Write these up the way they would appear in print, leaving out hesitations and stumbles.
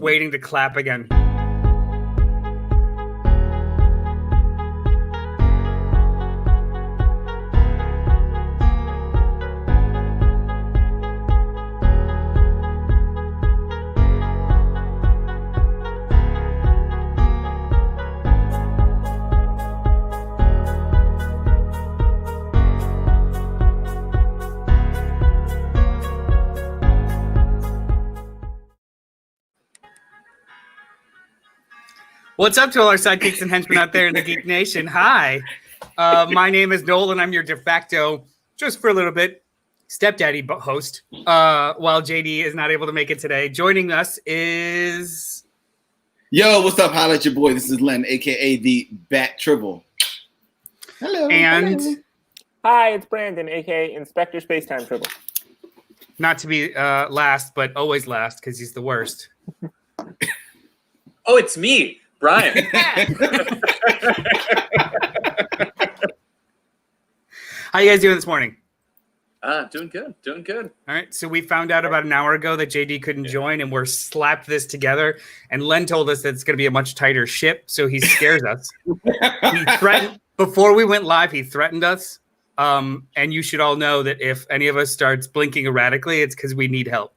Waiting to clap again. What's up to all our sidekicks and henchmen out there in the Geek Nation? Hi, my name is Noel, and I'm your de facto, just for a little bit, stepdaddy host, while JD is not able to make it today. Joining us is... Yo, what's up? Holla at your boy. This is Len, a.k.a. the Bat Tribble. Hello. And... Hello. Hi, it's Brandon, a.k.a. Inspector Spacetime Tribble. Not to be last, but always last, because he's the worst. Oh, it's me, Brian. How you guys doing this morning? Doing good. All right, so we found out about an hour ago that JD couldn't join, and we're slapped this together. And Len told us that it's going to be a much tighter ship, so he scares us. He threatened before we went live. He threatened us, and you should all know that if any of us starts blinking erratically, it's because we need help.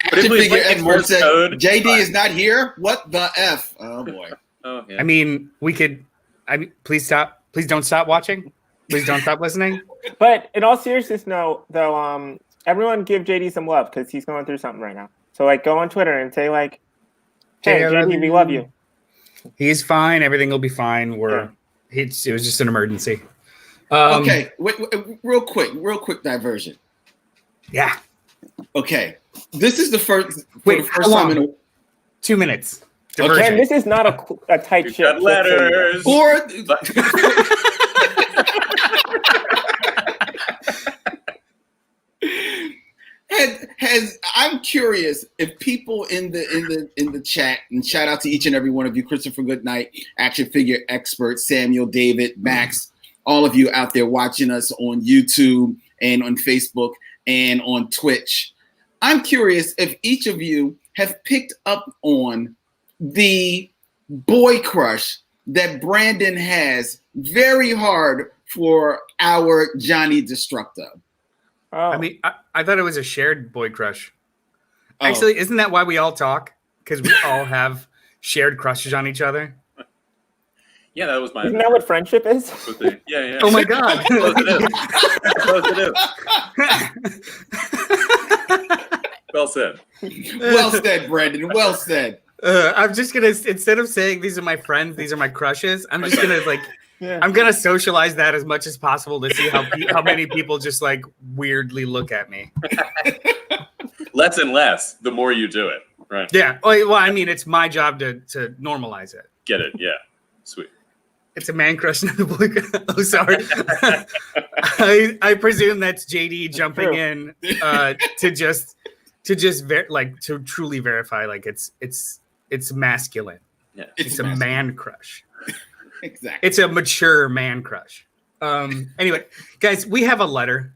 But if we put in Morse code, JD is not here. What the f? Oh boy. Oh yeah. I mean, we could. I mean, please stop. Please don't stop watching. Please don't stop listening. But in all seriousness, though, everyone give JD some love because he's going through something right now. So, like, go on Twitter and say, like, "Hey, JD, we love you." He's fine. Everything will be fine. It was just an emergency. Okay, wait, real quick diversion. Yeah. Okay, this is the first. Wait, the first time in 2 minutes. Okay. And this is not a tight You've ship. got letters. Or I'm curious if people in the chat, and shout out to each and every one of you, Christopher Goodnight, action figure expert, Samuel, David, Max, all of you out there watching us on YouTube and on Facebook and on Twitch. I'm curious if each of you have picked up on the boy crush that Brandon has very hard for our Johnny Destructo. Oh. I mean, I thought it was a shared boy crush. Oh. Actually, isn't that why we all talk? Because we all have shared crushes on each other. Yeah, that was my. Isn't that what friendship is? Yeah. Oh my god! Close it is. Well said. Well said, Brandon. Well said. I'm just gonna, instead of saying these are my friends, these are my crushes, I'm just gonna I'm gonna socialize that as much as possible to see how many people just like weirdly look at me. Less and less, the more you do it, right? Yeah. Well, I mean, it's my job to normalize it. Get it? Yeah. Sweet. It's a man crush, not a boy crush. Oh, sorry. I presume that's JD jumping in to truly verify, like it's masculine. Yeah. It's a man crush. Exactly. It's a mature man crush. Anyway, guys, we have a letter.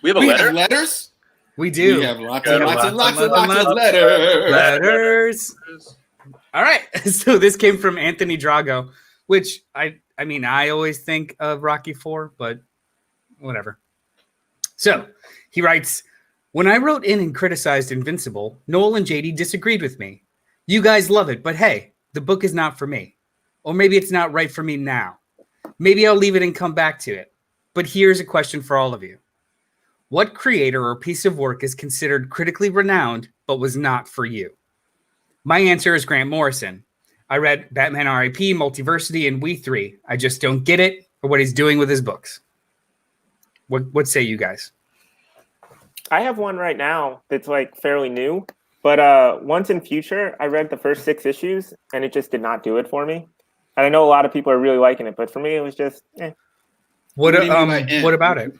We have a We letter. have letters. We do. We have lots of letters. Letters. All right. So this came from Anthony Drago, which I mean, I always think of Rocky IV, but whatever. So he writes, when I wrote in and criticized Invincible, Noel and JD disagreed with me. You guys love it, but hey, the book is not for me. Or maybe it's not right for me now. Maybe I'll leave it and come back to it. But here's a question for all of you. What creator or piece of work is considered critically renowned, but was not for you? My answer is Grant Morrison. I read Batman R.I.P., Multiversity, and We Three. I just don't get it for what he's doing with his books. What say you guys? I have one right now that's like fairly new, but Once in Future, I read the first 6 issues, and it just did not do it for me. And I know a lot of people are really liking it, but for me, it was just, eh. What about it?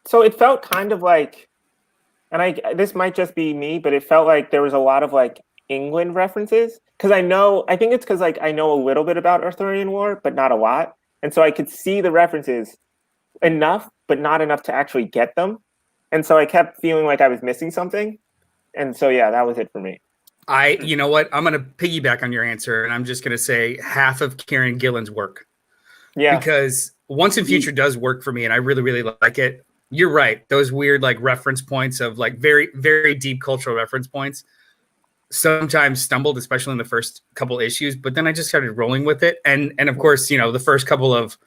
So it felt kind of like, and this might just be me, but it felt like there was a lot of like England references. Because I think it's because like I know a little bit about Arthurian War, but not a lot. And so I could see the references enough, but not enough to actually get them. And so I kept feeling like I was missing something. And so yeah, that was it for me. You know what? I'm going to piggyback on your answer, and I'm just going to say half of Kieran Gillen's work. Yeah. Because Once and Future does work for me, and I really, really like it. You're right. Those weird like reference points of like very, very deep cultural reference points sometimes stumbled, especially in the first couple issues, but then I just started rolling with it. And of course, you know, the first couple of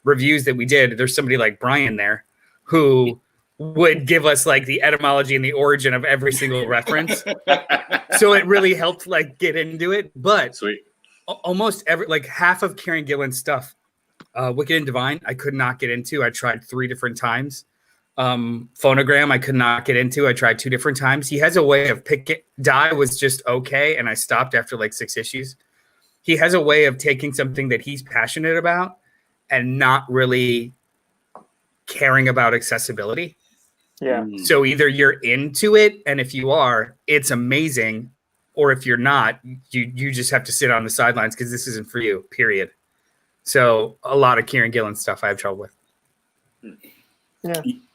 reviews that we did, there's somebody like Brian there who would give us like the etymology and the origin of every single reference. So it really helped like get into it. But Sweet. Almost every, like half of Kieran Gillen's stuff, Wicked and Divine, I could not get into. I tried 3 different times. Phonogram, I could not get into. I tried 2 different times. He has a way of picking. Die was just okay, and I stopped after like 6 issues. He has a way of taking something that he's passionate about and not really caring about accessibility. Yeah. So either you're into it, and if you are, it's amazing, or if you're not, you just have to sit on the sidelines because this isn't for you, period. So a lot of Kieran Gillen stuff I have trouble with.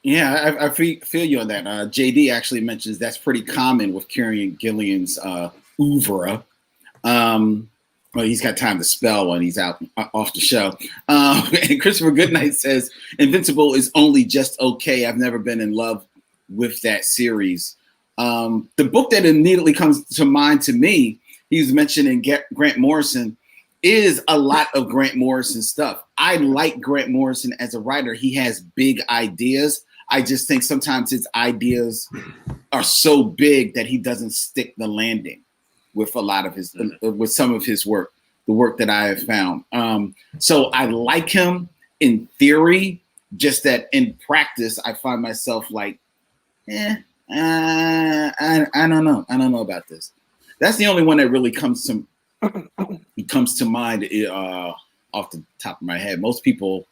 Yeah, I feel you on that. JD actually mentions that's pretty common with Kieran Gillen's oeuvre. Well, he's got time to spell when he's out off the show. And Christopher Goodnight says, Invincible is only just okay. I've never been in love with that series. The book that immediately comes to mind to me, he was mentioning Grant Morrison, is a lot of Grant Morrison stuff. I like Grant Morrison as a writer. He has big ideas. I just think sometimes his ideas are so big that he doesn't stick the landing with a lot of his, with some of his work, the work that I have found. So I like him in theory, just that in practice, I find myself like, I don't know. I don't know about this. That's the only one that really comes to mind off the top of my head. Most people,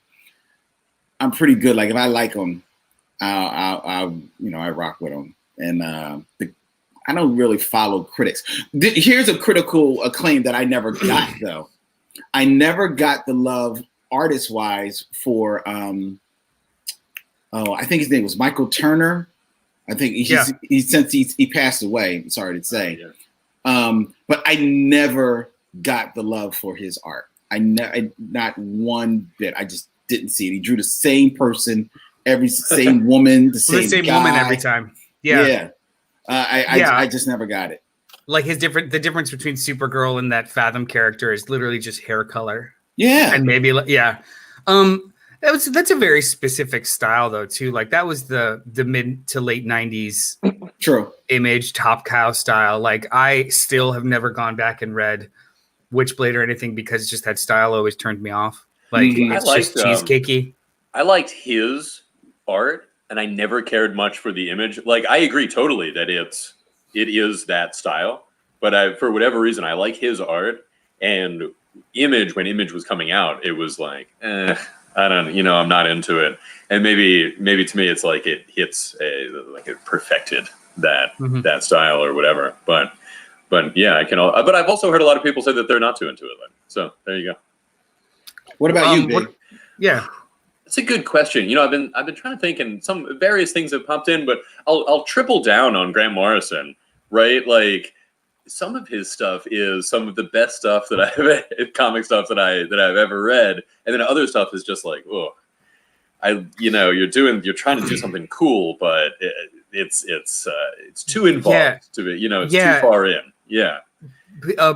I'm pretty good. Like if I like them, I rock with them. And I don't really follow critics. Here's a critical acclaim that I never got though. I never got the love artist-wise for I think his name was Michael Turner. I think he passed away. I'm sorry to say. But I never got the love for his art. Not one bit. I just didn't see it. He drew the same person, same woman, the same guy. Woman every time. Yeah. I just never got it. Like the difference between Supergirl and that Fathom character is literally just hair color. Yeah. And maybe, that's a very specific style though too. Like that was the mid to late 90s True Image Top Cow style. Like I still have never gone back and read Witchblade or anything because just that style always turned me off. Like it's just cheesecakey. I liked his art and I never cared much for the Image. Like I agree totally that it is that style, but for whatever reason I like his art. And Image, when Image was coming out, it was like I don't, I'm not into it. And maybe to me, it's like it hits it perfected that style or whatever. But yeah, but I've also heard a lot of people say that they're not too into it. So there you go. What about you, Big? Yeah. It's a good question. I've been trying to think, and some various things have popped in, but I'll triple down on Grant Morrison, right? Like some of his stuff is some of the best stuff that comic stuff that I've ever read, and then other stuff is just like, you're trying to do something cool, but it's too involved to be, it's too far in. Yeah.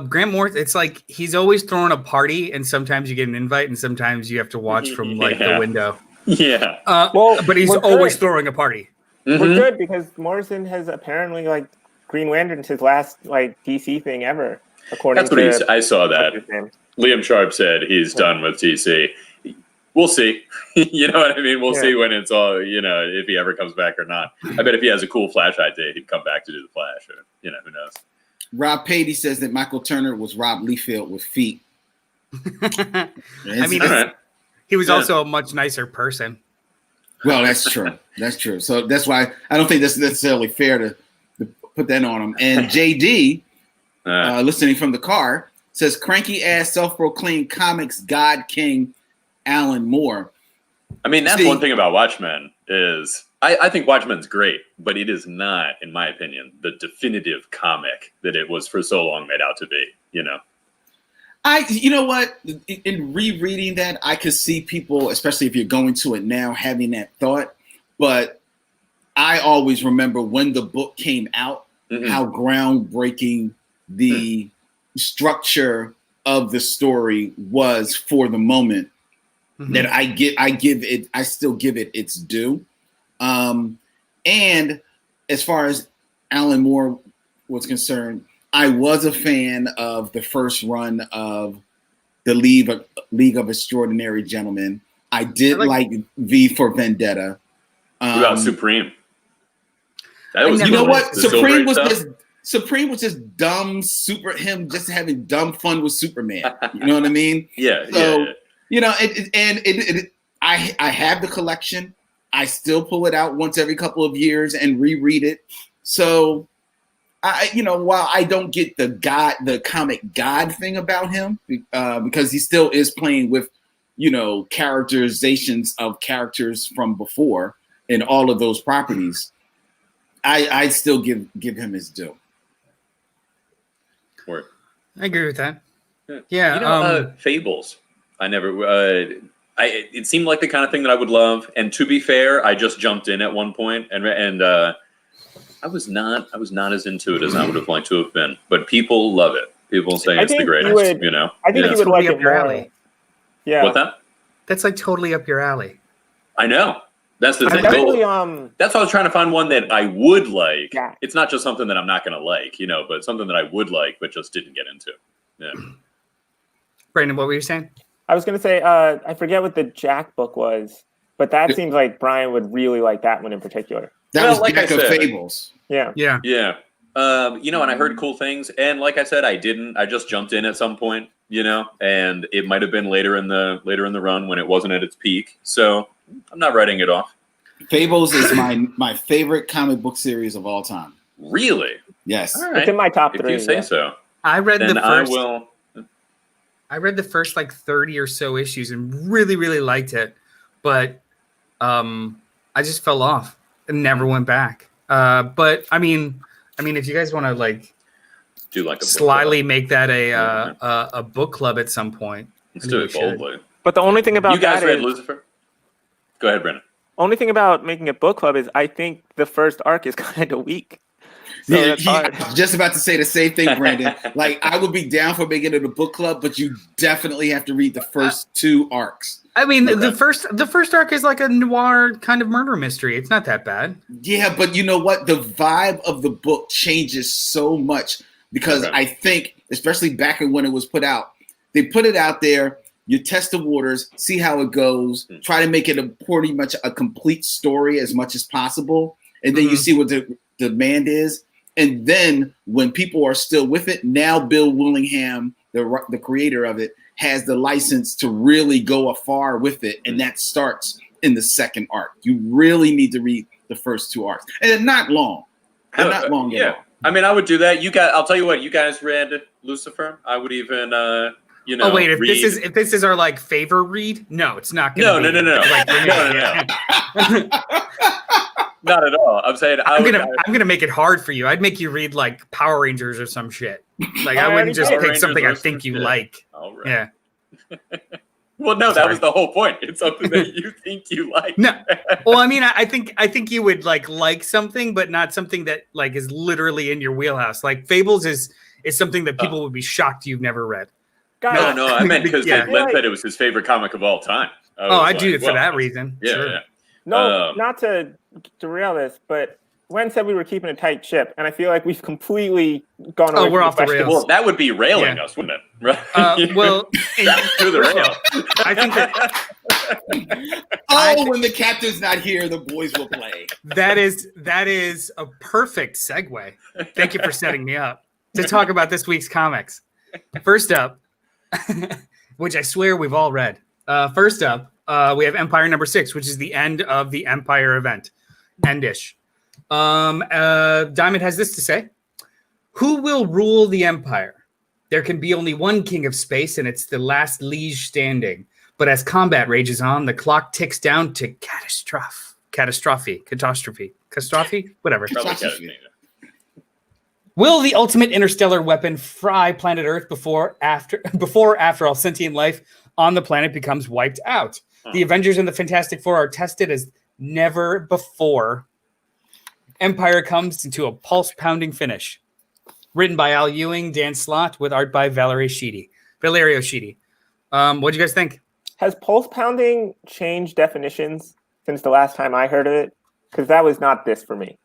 Grant Morrison, it's like he's always throwing a party, and sometimes you get an invite, and sometimes you have to watch from like the window. Yeah. But he's always throwing a party. We're good because Morrison has apparently like Green Lantern's his last like DC thing ever. According to I saw that. Liam Sharp said he's done with DC. We'll see. You know what I mean? We'll see when it's all, if he ever comes back or not. I bet if he has a cool Flash idea, he'd come back to do the Flash. Or, who knows? Rob Patey says that Michael Turner was Rob Liefeld with feet. I mean, he was also a much nicer person. Well, that's true. That's true. So that's why I don't think that's necessarily fair to put that on him. And JD, listening from the car, says cranky ass self-proclaimed comics god king Alan Moore. I mean, that's one thing about Watchmen is I think Watchmen's great, but it is not, in my opinion, the definitive comic that it was for so long made out to be. You know. You know what? In rereading that, I could see people, especially if you're going to it now, having that thought. But I always remember when the book came out, how groundbreaking the structure of the story was for the moment. That I still give it its due. And as far as Alan Moore was concerned, I was a fan of the first run of the League of Extraordinary Gentlemen. I did like V for Vendetta. What about Supreme? That was you know what? Supreme was just dumb him just having dumb fun with Superman. You know what I mean? Yeah. You know, I have the collection. I still pull it out once every couple of years and reread it. So, while I don't get the comic god thing about him, because he still is playing with, characterizations of characters from before in all of those properties, I still give him his due. Word. I agree with that. Yeah. Fables. I never. It seemed like the kind of thing that I would love. And to be fair, I just jumped in at one point, and I was not as into it as I would have liked to have been. But people love it. People say it's the greatest. I think you would like it more. Alley. Yeah. What that? That's like totally up your alley. I know. That's the thing. That's why I was trying to find one that I would like. Yeah. It's not just something that I'm not going to like, but something that I would like, but just didn't get into. Yeah. Brandon, what were you saying? I was going to say, I forget what the Jack book was, but that seems like Brian would really like that one in particular. That was like Jack of Fables. Yeah. And I heard cool things. And like I said, I just jumped in at some point, and it might have been later in the run when it wasn't at its peak. So I'm not writing it off. Fables is my favorite comic book series of all time. Really? Yes. All right. It's in my top 3. If you say so. I read then the first. I read the first like 30 or so issues and really, really liked it, but I just fell off and never went back. But I mean, if you guys want to do like a slyly make that a book club at some point, let's do it boldly. But the only thing about you guys read Lucifer? Go ahead, Brennan. Only thing about making a book club is I think the first arc is kind of weak. So I was just about to say the same thing, Brandon. I would be down for making it a book club, but you definitely have to read the first 2 arcs. I mean, the first arc is like a noir kind of murder mystery. It's not that bad. Yeah, but you know what? The vibe of the book changes so much because I think, especially back when it was put out, they put it out there. You test the waters, see how it goes, try to make it pretty much a complete story as much as possible, and then you see what the demand is. And then when people are still with it, now Bill Willingham, the creator of it, has the license to really go afar with it. And that starts in the second arc. You really need to read the first 2 arcs. And they're not long. They're not long at all. I mean, I would do that. I'll tell you what, you guys read Lucifer. I would even, oh wait, if this is our like favorite read, no, it's not gonna No. No. Not at all. I'm saying I'm gonna make it hard for you. I'd make you read like Power Rangers or some shit. Like I wouldn't just pick something I think you like. All right. Yeah. Well, no, that was the whole point. It's something that you think you like. No. Well, I mean, I think you would like something, but not something that like is literally in your wheelhouse. Like Fables is something that people would be shocked you've never read. No, I meant because Len said it was his favorite comic of all time. I do it for that reason. Yeah, sure. yeah. No, not to derail this, but Len said we were keeping a tight ship, and I feel like we've completely gone away. We're off the rails. Well, that would be railing us, wouldn't it? Right? That's to the rail. I think that. When the captain's not here, the boys will play. That is a perfect segue. Thank you for setting me up to talk about this week's comics. First up, which I swear we've all read. First up, we have Empyre number 6, which is the end of the Empyre event. Endish. Diamond has this to say. Who will rule the Empyre? There can be only one king of space, and it's the last liege standing. But as combat rages on, the clock ticks down to catastrophe. catastrophe, whatever. Probably Catastrophe. Will the ultimate interstellar weapon fry planet Earth before or after all sentient life on the planet becomes wiped out? The Avengers and the Fantastic Four are tested as never before. Empyre comes into a pulse-pounding finish. Written by Al Ewing, Dan Slott, with art by Valerio Schiti. What do you guys think? Has pulse pounding changed definitions since the last time I heard of it? Because that was not this for me.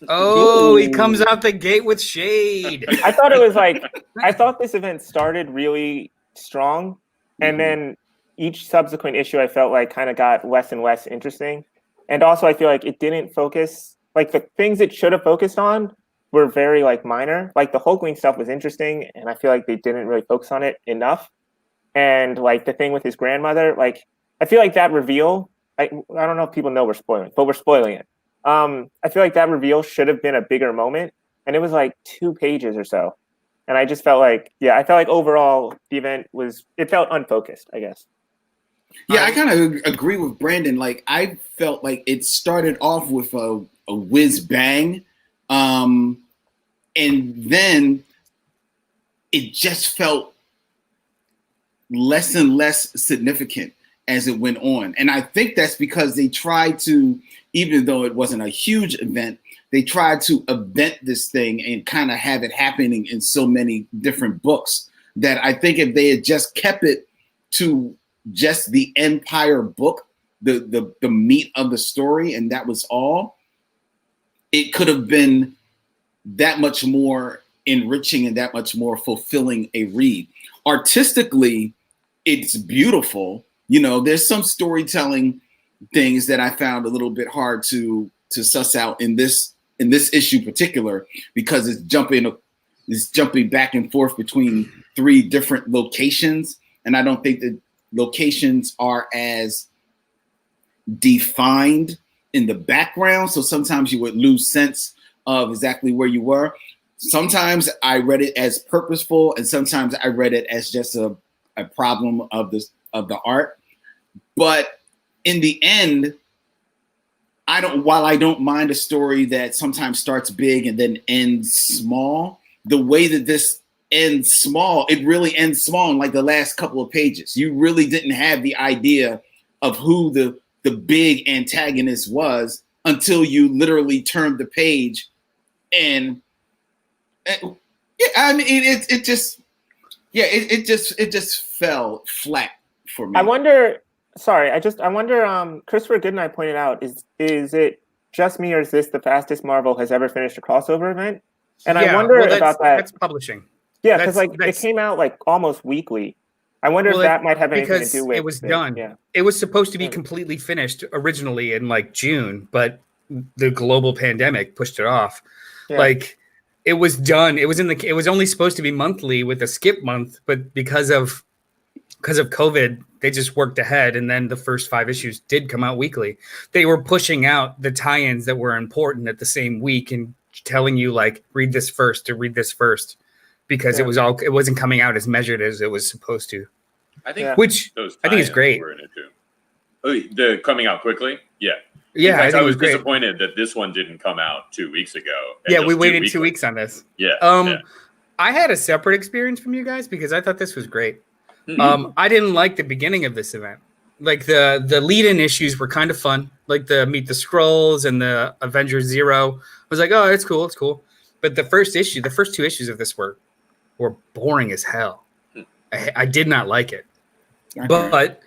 Oh, he comes out the gate with shade. I thought it was like, I thought this event started really strong, and then each subsequent issue I felt like kind of got less and less interesting. And also I feel like it didn't focus, like the things it should have focused on were very like minor. Like the Hulkling stuff was interesting, and I feel like they didn't really focus on it enough. And like the thing with his grandmother, like I feel like that reveal, I don't know if people know we're spoiling, but we're spoiling it. I feel like that reveal should have been a bigger moment, and it was like 2 pages or so. And I just felt like, I felt like overall the event it felt unfocused, I guess. Yeah, I kind of agree with Brandon. Like, I felt like it started off with a whiz bang, and then it just felt less and less significant as it went on. And I think that's because they tried to, even though it wasn't a huge event, they tried to event this thing and kind of have it happening in so many different books that I think if they had just kept it to just the Empyre book, the meat of the story, and that was all, it could have been that much more enriching and that much more fulfilling a read. Artistically, it's beautiful. You know, there's some storytelling things that I found a little bit hard to suss out in this issue in particular, because it's jumping back and forth between 3 different locations, and I don't think that locations are as defined in the background, so sometimes you would lose sense of exactly where you were. Sometimes I read it as purposeful, and sometimes I read it as just a problem of the art. But in the end, while I don't mind a story that sometimes starts big and then ends small, the way that this ends small, it really ends small in like the last couple of pages. You really didn't have the idea of who the big antagonist was until you literally turned the page, and I mean it just fell flat for me. I wonder, Christopher Goodnight pointed out, is it just me, or is this the fastest Marvel has ever finished a crossover event? And I wonder about that. That's publishing. Yeah, because it came out like almost weekly. I wonder if that might have anything to do with it was done. Yeah. It was supposed to be completely finished originally in like June, but the global pandemic pushed it off. Yeah. Like it was done. It was only supposed to be monthly with a skip month, but because of COVID, they just worked ahead, and then the first 5 issues did come out weekly. They were pushing out the tie-ins that were important at the same week and telling you like read this first, because it wasn't coming out as measured as it was supposed to. I think I think is great. Were in it too. Oh, the coming out quickly, yeah. Yeah, I was great. disappointed that this one didn't come out 2 weeks ago. Yeah, we waited 2 weeks on this. Yeah. I had a separate experience from you guys because I thought this was great. Mm-hmm. I didn't like the beginning of this event. Like the lead-in issues were kind of fun, like the Meet the Skrulls and the Avengers Zero. I was like, oh, it's cool. But the first 2 issues of this were boring as hell. I did not like it. Okay. But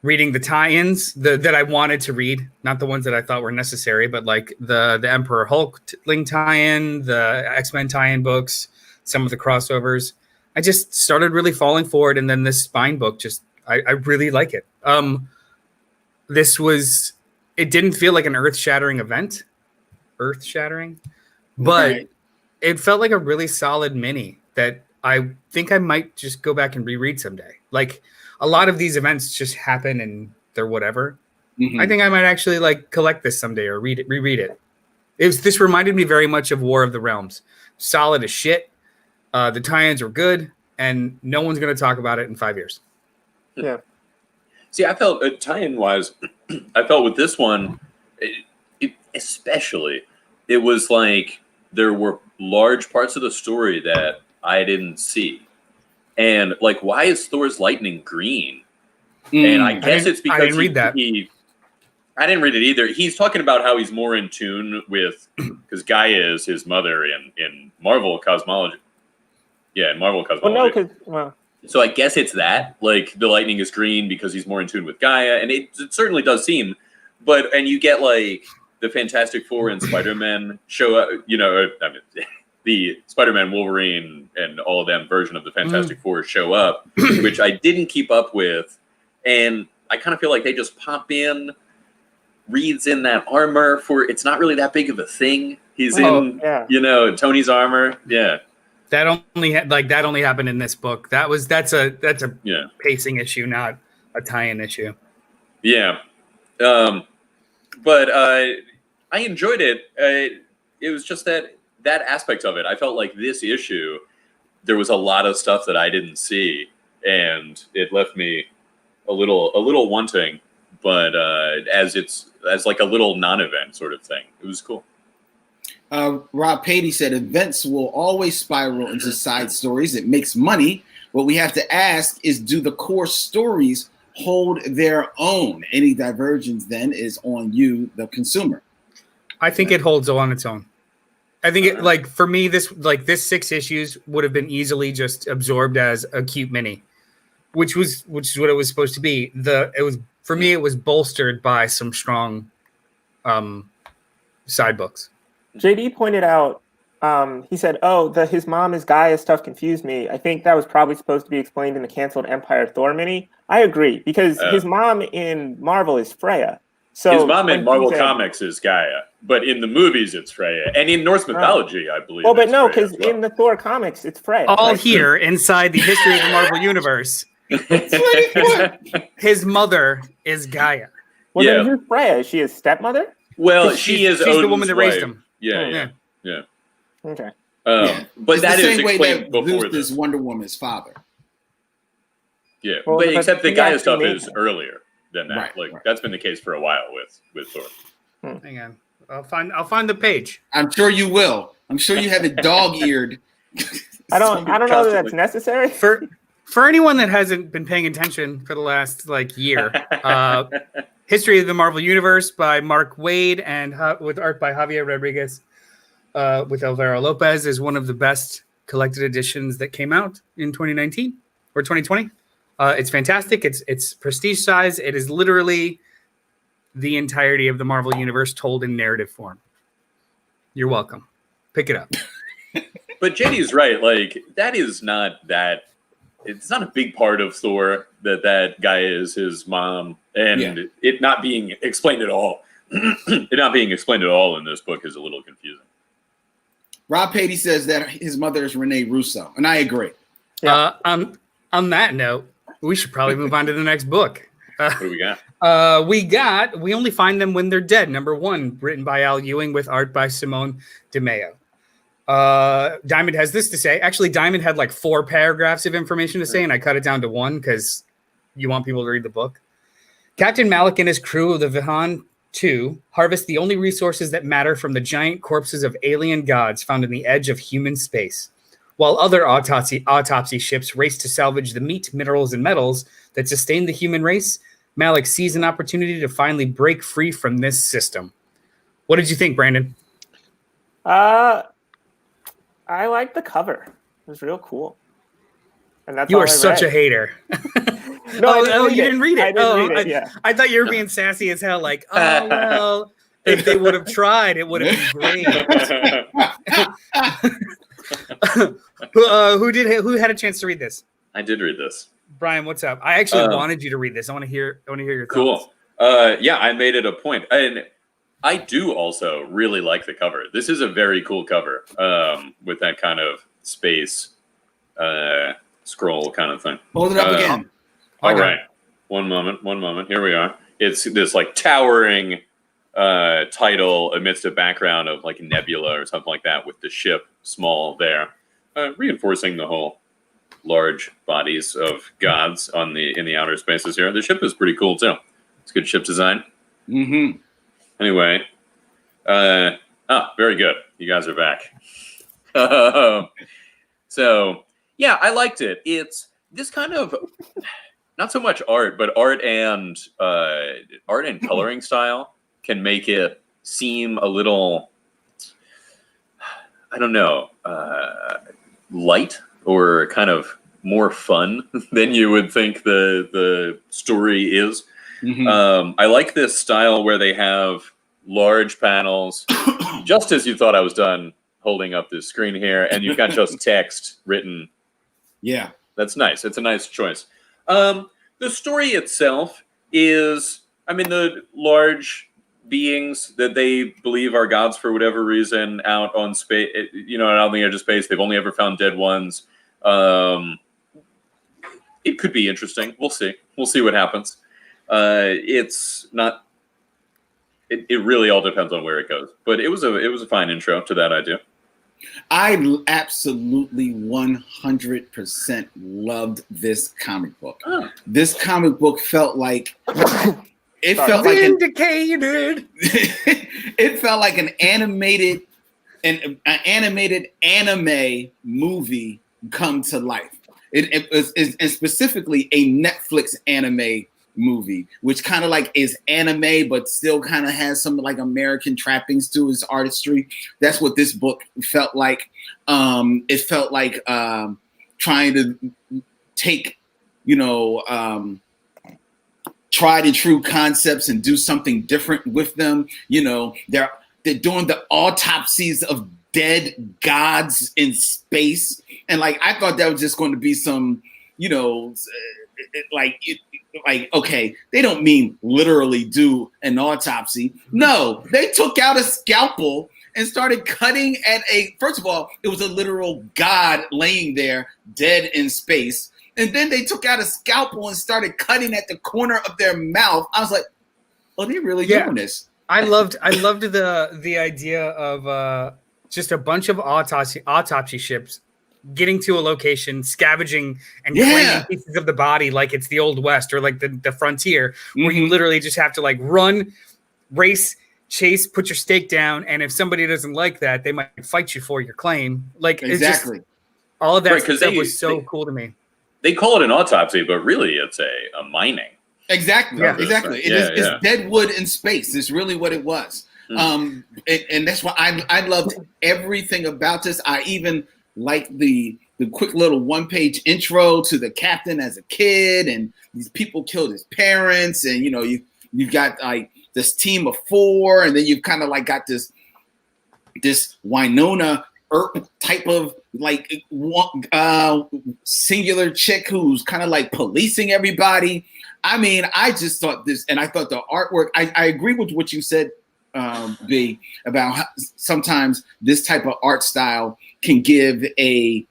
reading the tie-ins that I wanted to read, not the ones that I thought were necessary, but like the Emperor Hulkling tie-in, the X-Men tie-in books, some of the crossovers, I just started really falling for it. And then this Spine book, I really like it. It didn't feel like an earth-shattering event, but it felt like a really solid mini that I think I might just go back and reread someday. Like a lot of these events just happen and they're whatever. Mm-hmm. I think I might actually like collect this someday or reread it. This reminded me very much of War of the Realms. Solid as shit. The tie-ins were good, and no one's going to talk about it in 5 years. Yeah. See, I felt tie-in wise, I felt with this one, especially, it was like there were large parts of the story that I didn't see. And like, why is Thor's lightning green? And I guess it's because I didn't read that. I didn't read it either. He's talking about how he's more in tune with, because Gaia is his mother in Marvel cosmology. Yeah, in Marvel cosmology. So I guess it's that. Like, the lightning is green because he's more in tune with Gaia, and it certainly does seem. And you get like the Fantastic Four and Spider-Man show up. You know, I mean, the Spider-Man, Wolverine, and all of them version of the Fantastic Four show up, which I didn't keep up with, and I kind of feel like they just pop in. Reed's in that armor for it's not really that big of a thing. He's in, Tony's armor. Yeah. That only happened in this book. That's a pacing issue, not a tie-in issue. Yeah, but I enjoyed it. It was just that aspect of it. I felt like this issue, there was a lot of stuff that I didn't see, and it left me a little wanting. But as like a little non-event sort of thing, it was cool. Rob Patey said events will always spiral into side stories. It makes money. What we have to ask is, do the core stories hold their own? Any divergence then is on you, the consumer. I think it holds on its own. I think it, like, for me, this 6 issues would have been easily just absorbed as a cute mini, which is what it was supposed to be. For me, it was bolstered by some strong side books. JD pointed out, he said, his mom is Gaia stuff confused me. I think that was probably supposed to be explained in the canceled Empyre Thor mini. I agree, because his mom in Marvel is Freya. So his mom in Marvel Comics is Gaia, but in the movies it's Freya. And in Norse mythology, I believe. Well, but no, because in the Thor comics, it's Freya. All here inside the history of the Marvel Universe. His mother is Gaia. Well, then who's Freya? Is she his stepmother? Well, she's Odin's the woman that raised him. Yeah. Okay. But it's that the is same way explained that before Zeus is Wonder Woman's father. Yeah, Well, but except the Gaia stuff is him. earlier than that. Right. That's been the case for a while with Thor. Hang on, I'll find the page. I'm sure you will. I'm sure you have it dog-eared. I don't know that that's necessary. For anyone that hasn't been paying attention for the last year, History of the Marvel Universe by Mark Waid and with art by Javier Rodriguez with Alvaro Lopez is one of the best collected editions that came out in 2019 or 2020. It's fantastic. It's prestige size. It is literally the entirety of the Marvel Universe told in narrative form. You're welcome. Pick it up. But JD's right. Like, that is not that. It's not a big part of Thor that guy is his mom, and it not being explained at all. It not being explained at all in this book is a little confusing. Rob Patey says that his mother is Renee Russo, and I agree. Yeah. On that note, we should probably move on to the next book. What do we got? We Only Find Them When They're Dead, #1, written by Al Ewing with art by Simone DeMeo. Diamond has this to say. Actually, Diamond had 4 paragraphs of information to say, and I cut it down to 1 because you want people to read the book. Captain Malik and his crew of the Vihan 2 harvest the only resources that matter from the giant corpses of alien gods found in the edge of human space. While other autopsy ships race to salvage the meat, minerals, and metals that sustain the human race, Malik sees an opportunity to finally break free from this system. What did you think, Brandon? I like the cover. It was real cool. And that's you all are such a hater. No, you didn't read it. I thought you were being sassy as hell. If they would have tried, it would have been great. Who had a chance to read this? I did read this. Brian, what's up? I actually wanted you to read this. I want to hear your thoughts. Cool. I made it a point. And I do also really like the cover. This is a very cool cover with that kind of space scroll kind of thing. Hold it up again. All right. One moment. Here we are. It's this towering title amidst a background of nebula or something like that with the ship small there, reinforcing the whole large bodies of gods in the outer spaces here. The ship is pretty cool too. It's good ship design. Mm-hmm. Anyway, very good. You guys are back. So yeah, I liked it. It's this kind of not so much art, but art and coloring style can make it seem a little, I don't know, light or kind of more fun than you would think the story is. Mhm. I like this style where they have large panels, just as you thought I was done holding up this screen here, and you've got just text written. Yeah. That's nice. It's a nice choice. The story itself is, I mean, the large beings that they believe are gods for whatever reason out on space, out on the edge of space. They've only ever found dead ones. It could be interesting. We'll see. We'll see what happens. It's not. It really all depends on where it goes. But it was a fine intro to that idea. I absolutely 100% loved this comic book. Oh. This comic book felt like it felt like an animated anime movie come to life. It was and specifically a Netflix anime movie, which kind of like is anime, but still kind of has some like American trappings to its artistry. That's what this book felt like. It felt like trying to take, tried and true concepts and do something different with them. They're doing the autopsies of dead gods in space, and like I thought that was just going to be some, okay, they don't mean literally do an autopsy. No, they took out a scalpel and started cutting at first of all, it was a literal god laying there dead in space. And then they took out a scalpel and started cutting at the corner of their mouth. I was like, oh, they're really doing this. I loved the idea of just a bunch of autopsy ships getting to a location, scavenging and claiming pieces of the body like it's the Old West or like the frontier, where you literally just have to like run, race, chase, put your stake down, and if somebody doesn't like that, they might fight you for your claim. Like exactly, it's just, all of that right, stuff was so cool to me. They call it an autopsy, but really it's a mining. Exactly, exactly. It's dead wood in space. It's really what it was. And that's why I loved everything about this. I even liked the quick little one-page intro to the captain as a kid, and these people killed his parents, and you've got like this team of 4, and then you've kind of like got this Winona Earp type of like singular chick who's kind of like policing everybody. I mean, I just thought this, and I thought the artwork, I agree with what you said, B, about how sometimes this type of art style can give a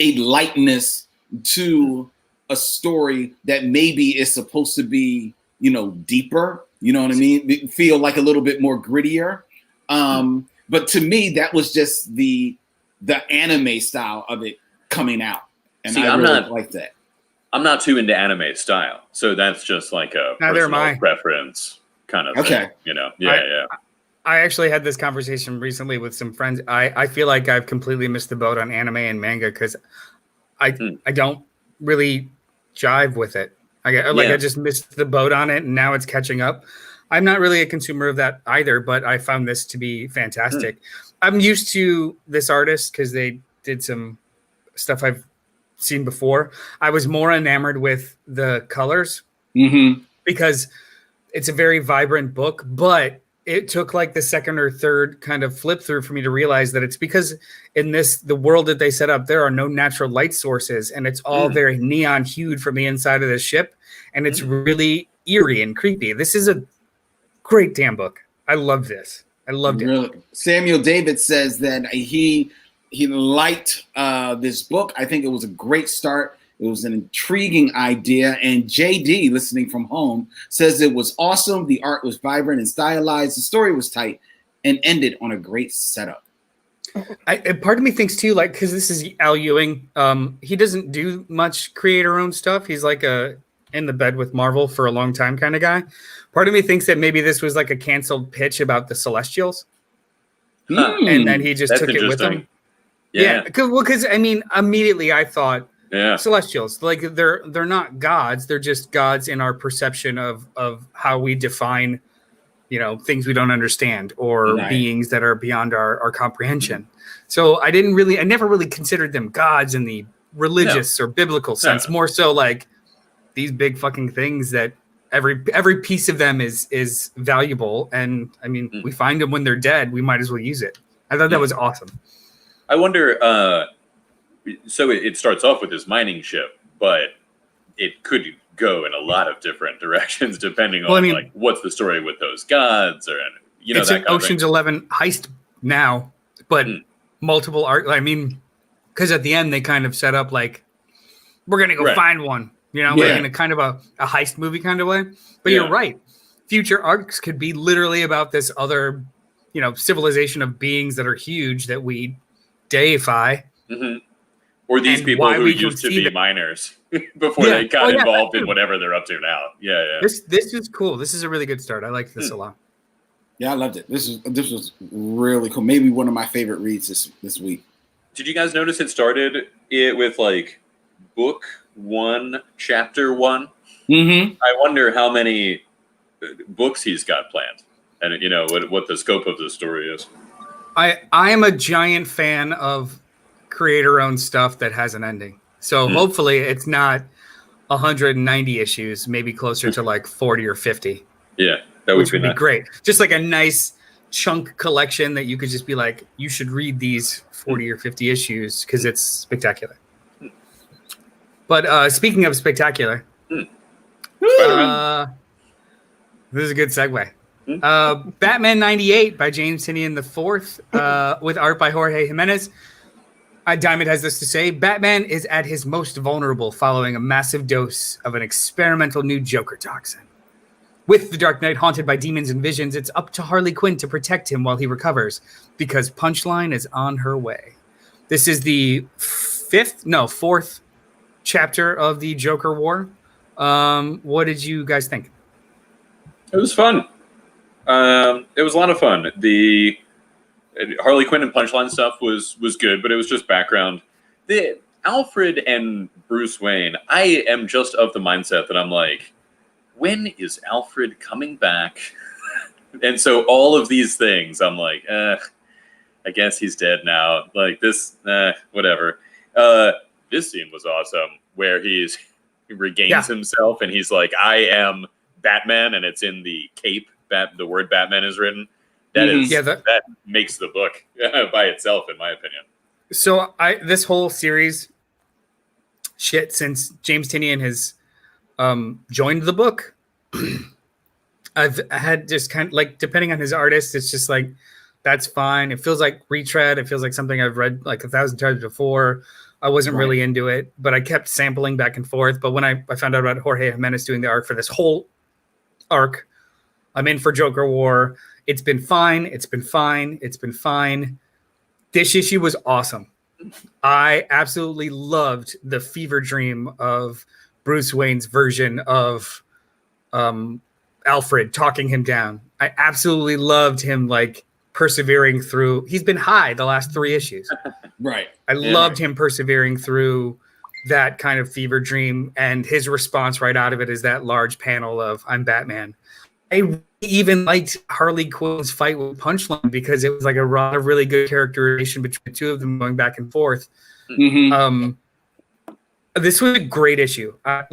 lightness to a story that maybe is supposed to be, deeper, you know what I mean? Feel like a little bit more grittier. But to me, that was just the anime style of it coming out. And I really like that. I'm not too into anime style, so that's just like a personal preference kind of thing. I actually had this conversation recently with some friends. I feel like I've completely missed the boat on anime and manga because I don't really jive with it. I just missed the boat on it, and now it's catching up. I'm not really a consumer of that either, but I found this to be fantastic. I'm used to this artist because they did some stuff I've seen before. I was more enamored with the colors because it's a very vibrant book, but it took like the second or third kind of flip through for me to realize that it's because in the world that they set up, there are no natural light sources, and it's all very neon hued from the inside of the ship, and it's really eerie and creepy. This is a great damn book. I love this. I loved it. Samuel David says that he liked this book. I think it was a great start. It was an intriguing idea. And JD, listening from home, says it was awesome. The art was vibrant and stylized. The story was tight and ended on a great setup. Part of me thinks too, like, because this is Al Ewing, he doesn't do much creator-owned stuff. He's like a in the bed with Marvel for a long time kind of guy. Part of me thinks that maybe this was like a canceled pitch about the Celestials. Huh. And then he just That's took it with him. interesting. Yeah. Because I mean, immediately I thought Yeah. Celestials, like they're not gods, they're just gods in our perception of how we define, things we don't understand or Right. beings that are beyond our comprehension. So I never really considered them gods in the religious or biblical sense. More so like these big fucking things that every piece of them is valuable. And I mean, we find them when they're dead. We might as well use it. I thought that was awesome. I wonder, so it starts off with this mining ship, but it could go in a lot of different directions depending on like what's the story with those gods or it's that an kind of Ocean's thing. 11 heist now, but multiple art. I mean, because at the end they kind of set up like we're gonna go find one, like in a kind of a heist movie kind of way. But you're right. Future arcs could be literally about this other, civilization of beings that are huge that we deify. Mm-hmm. Or these And people why who we can used to see be them. miners before they got that involved in too. whatever they're up to now. Yeah. This is cool. This is a really good start. I like this a lot. Yeah, I loved it. This was really cool. Maybe one of my favorite reads this week. Did you guys notice it started with like book 1, chapter 1? Mm-hmm. I wonder how many books he's got planned, and what the scope of the story is. I am a giant fan of creator-owned stuff that has an ending. So hopefully it's not 190 issues, maybe closer to like 40 or 50. Yeah, that would be nice. great. Just like a nice chunk collection that you could just be like, you should read these 40 or 50 issues because it's spectacular. But speaking of spectacular, this is a good segue. Batman 98 by James Tynion IV with art by Jorge Jimenez. Diamond has this to say: Batman is at his most vulnerable following a massive dose of an experimental new Joker toxin. With the Dark Knight haunted by demons and visions, it's up to Harley Quinn to protect him while he recovers, because Punchline is on her way. This is the fourth chapter of the Joker War. What did you guys think? It was fun. It was a lot of fun. The Harley Quinn and Punchline stuff was good, but it was just background. The Alfred and Bruce Wayne, I am just of the mindset that I'm like, when is Alfred coming back? And so all of these things, I'm like, I guess he's dead now. Like this, whatever. This scene was awesome, where he regains himself and he's like, I am Batman, and it's in the cape. The word Batman is written. That makes the book by itself, in my opinion. So this whole series, since James Tynion has joined the book, I've had just kind of like, depending on his artist, it's just like, that's fine. It feels like retread. It feels like something I've read like 1,000 times before. I wasn't really into it, but I kept sampling back and forth. But when I found out about Jorge Jimenez doing the art for this whole arc, I'm in for Joker War. It's been fine. It's been fine. It's been fine. This issue was awesome. I absolutely loved the fever dream of Bruce Wayne's version of Alfred talking him down. I absolutely loved him like persevering through. He's been high the last 3 issues. Right. I loved him persevering through that kind of fever dream, and his response right out of it is that large panel of I'm Batman. I even liked Harley Quinn's fight with Punchline because it was like a lot of really good characterization between the two of them going back and forth. Mm-hmm. This was a great issue. I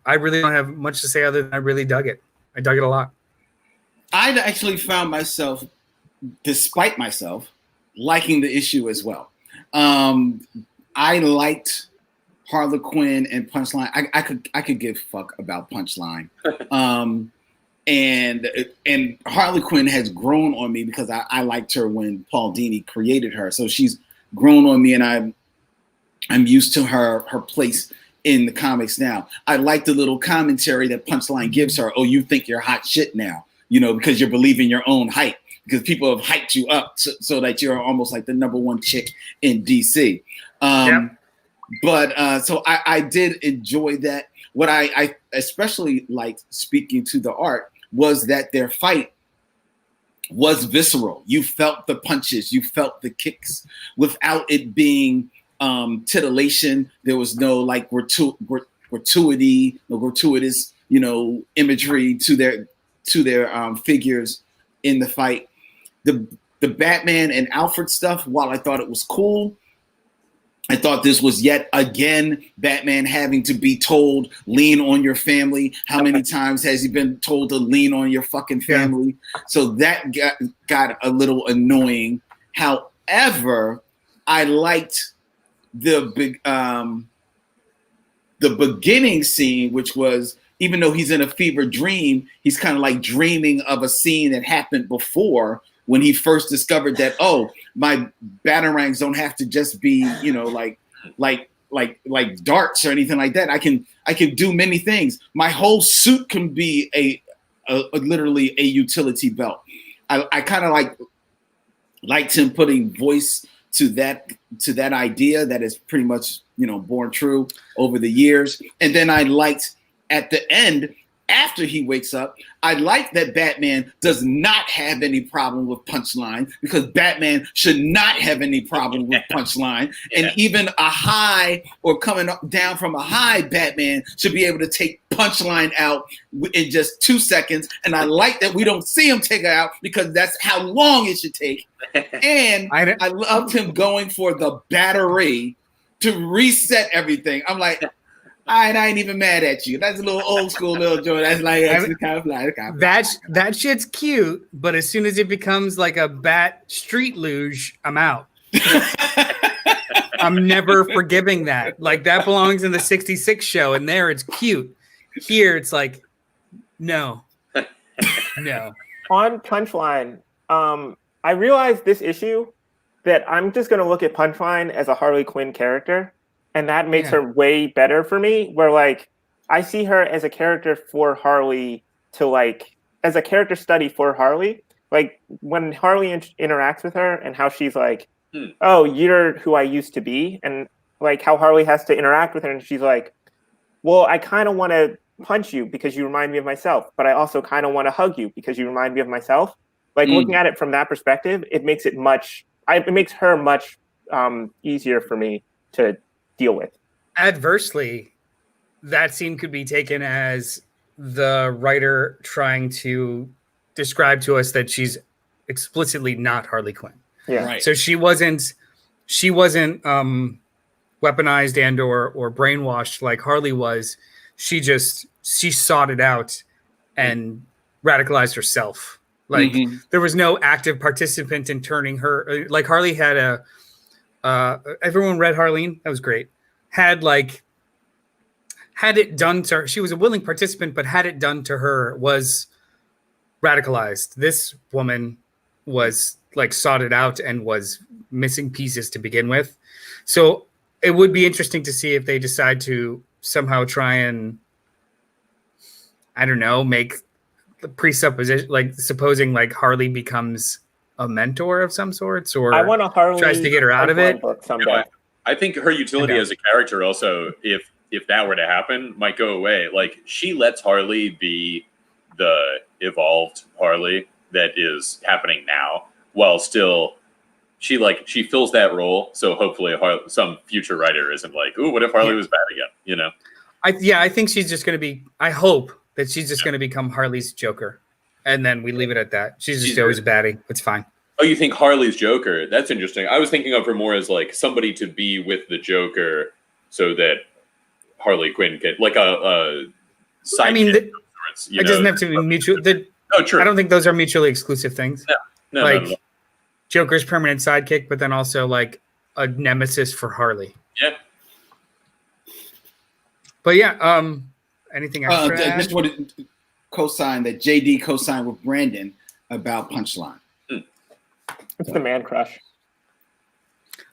really don't have much to say other than I really dug it. I dug it a lot. I actually found myself, despite myself, liking the issue as well. I liked Harley Quinn and Punchline. I could give a fuck about Punchline. And Harley Quinn has grown on me because I liked her when Paul Dini created her. So she's grown on me, and I'm used to her place in the comics now. I like the little commentary that Punchline gives her. Oh, you think you're hot shit now, because you're believing your own hype, because people have hyped you up so that you're almost like the number one chick in DC. But so I did enjoy that. what I especially liked, speaking to the art, was that their fight was visceral. You felt the punches, you felt the kicks, without it being titillation. There was no like gratuity, no gratuitous, imagery to their figures in the fight. The Batman and Alfred stuff, while I thought it was cool, I thought this was yet again Batman having to be told, lean on your family. How many times has he been told to lean on your fucking family? Yeah. So that got a little annoying. However, I liked the beginning scene, which was, even though he's in a fever dream, he's kind of like dreaming of a scene that happened before, when he first discovered that, oh, my batarangs don't have to just be, like darts or anything like that. I can do many things. My whole suit can be a literally a utility belt. I kind of liked him putting voice to that idea that is pretty much, born true over the years. And then I liked at the end, after he wakes up, I like that Batman does not have any problem with Punchline, because Batman should not have any problem with Punchline. Yeah. And even a high or coming down from a high Batman should be able to take Punchline out in just 2 seconds. And I like that we don't see him take it out, because that's how long it should take. And I loved him going for the battery to reset everything. I'm like, I ain't even mad at you. That's a little old school little joint. That's like kind of fly. That shit's cute, but as soon as it becomes like a bat street luge, I'm out. I'm never forgiving that. Like, that belongs in the 66 show, and there it's cute. Here it's like, no. On Punchline, I realized this issue that I'm just going to look at Punchline as a Harley Quinn character. And that makes her way better for me, where like I see her as a character for Harley, as a character study for Harley. Like when Harley interacts with her and how she's like, oh, you're who I used to be. And like how Harley has to interact with her. And she's like, well, I kind of want to punch you because you remind me of myself. But I also kind of want to hug you because you remind me of myself. Like looking at it from that perspective, it makes it makes her much easier for me to deal with. Adversely, that scene could be taken as the writer trying to describe to us that she's explicitly not Harley Quinn. Yeah. Right. So she wasn't weaponized and or brainwashed like Harley was. She sought it out and radicalized herself. Like there was no active participant in turning her. Like Harley had everyone read Harleen. That was great. Had it done to her, she was a willing participant, but had it done to her was radicalized. This woman was like sought it out and was missing pieces to begin with. So it would be interesting to see if they decide to somehow try and, I don't know, make the presupposition, like supposing like Harley becomes a mentor of some sorts, or I want a Harley tries to get her out of it. I think her utility as a character also, if that were to happen, might go away. Like she lets Harley be the evolved Harley that is happening now, while still she fills that role. So hopefully some future writer isn't like, ooh, what if Harley was bad again? You know? I think she's just going to be, I hope that she's just going to become Harley's Joker. And then we leave it at that. She's just always a baddie. It's fine. Oh, you think Harley's Joker? That's interesting. I was thinking of her more as like somebody to be with the Joker so that Harley Quinn can, like a side. I mean, it doesn't have to be mutual. Oh, true. I don't think those are mutually exclusive things. No, like no. Joker's permanent sidekick, but then also like a nemesis for Harley. Yeah. But yeah, anything else? I just wanted to co-sign that JD co-signed with Brandon about Punchline. It's the man crush.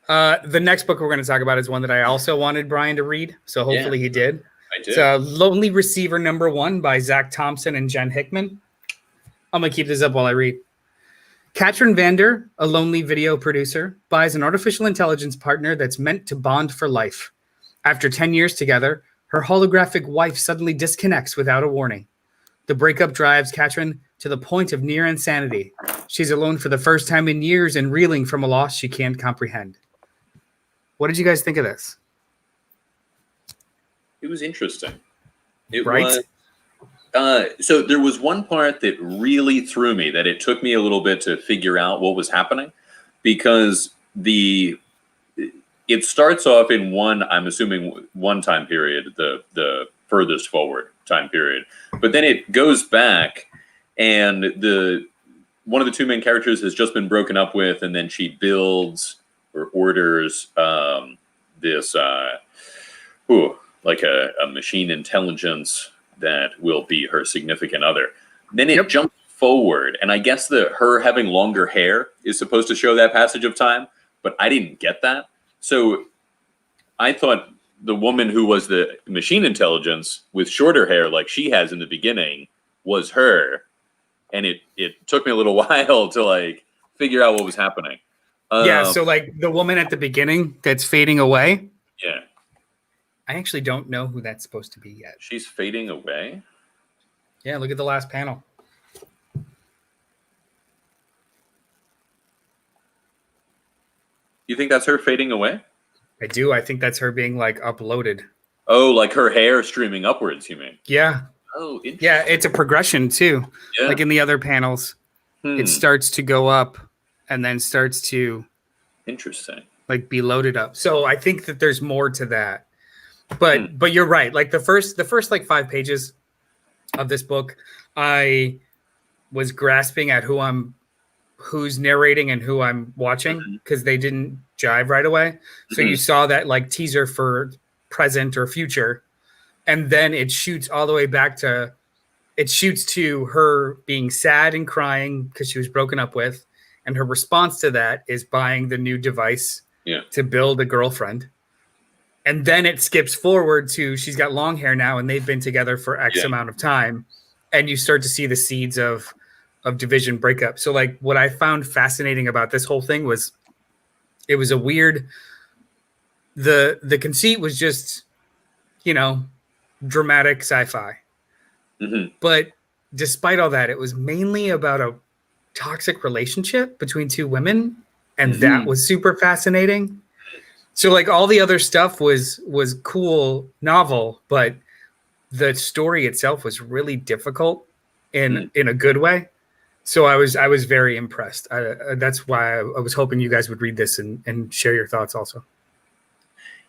The next book we're going to talk about is one that I also wanted Brian to read, so hopefully he did. I did. It's Lonely Receiver #1 by Zach Thompson and Jen Hickman. I'm going to keep this up while I read. Katrin Vander, a lonely video producer, buys an artificial intelligence partner that's meant to bond for life. After 10 years together, Her holographic wife suddenly disconnects without a warning. The breakup drives Katrin to the point of near insanity. She's alone for the first time in years and reeling from a loss she can't comprehend. What did you guys think of this? It was interesting. It Right? was. So there was one part that really threw me, that it took me a little bit to figure out what was happening, because it starts off in I'm assuming one time period, the furthest forward time period, but then it goes back, and one of the two main characters has just been broken up with, and then she builds or orders this like a machine intelligence that will be her significant other. Then it jumps forward, and I guess her having longer hair is supposed to show that passage of time, but I didn't get that. So I thought the woman who was the machine intelligence with shorter hair like she has in the beginning was her, and it took me a little while to like figure out what was happening. So like the woman at the beginning that's fading away. Yeah. I actually don't know who that's supposed to be yet. She's fading away? Yeah, look at the last panel. You think that's her fading away? I do. I think that's her being like uploaded. Oh, like her hair streaming upwards, you mean? Yeah. Oh, interesting. Yeah, it's a progression too. Yeah. Like in the other panels, it starts to go up and then starts to interesting. Like be loaded up. So I think that there's more to that. But you're right. Like the first like 5 pages of this book, I was grasping at who's narrating and who I'm watching, because they didn't jive right away. So you saw that like teaser for present or future, and then it shoots all the way back to her being sad and crying because she was broken up with, and her response to that is buying the new device to build a girlfriend. And then it skips forward to she's got long hair now and they've been together for X amount of time. And you start to see the seeds of division breakup. So like what I found fascinating about this whole thing was it was a weird, the conceit was just, dramatic sci-fi. But despite all that, it was mainly about a toxic relationship between two women. And that was super fascinating. So like all the other stuff was cool, novel, but the story itself was really difficult in a good way. So I was very impressed. That's why I was hoping you guys would read this and share your thoughts also.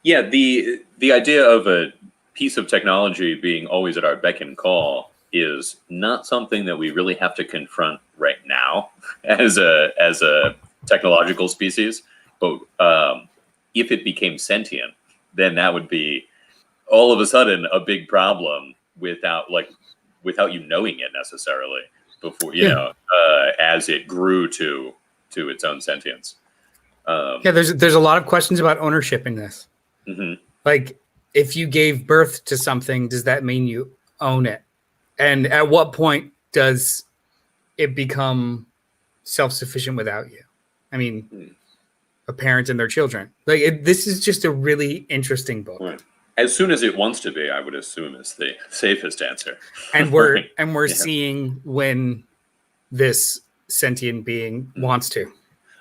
Yeah, the idea of a piece of technology being always at our beck and call is not something that we really have to confront right now as a technological species, but if it became sentient, then that would be all of a sudden a big problem without you knowing it necessarily before, as it grew to its own sentience. There's a lot of questions about ownership in this. Like if you gave birth to something, does that mean you own it? And at what point does it become self-sufficient without you? I mean, a parent and their children. Like this is just a really interesting book. Right. As soon as it wants to be, I would assume is the safest answer. And we're seeing when this sentient being wants to.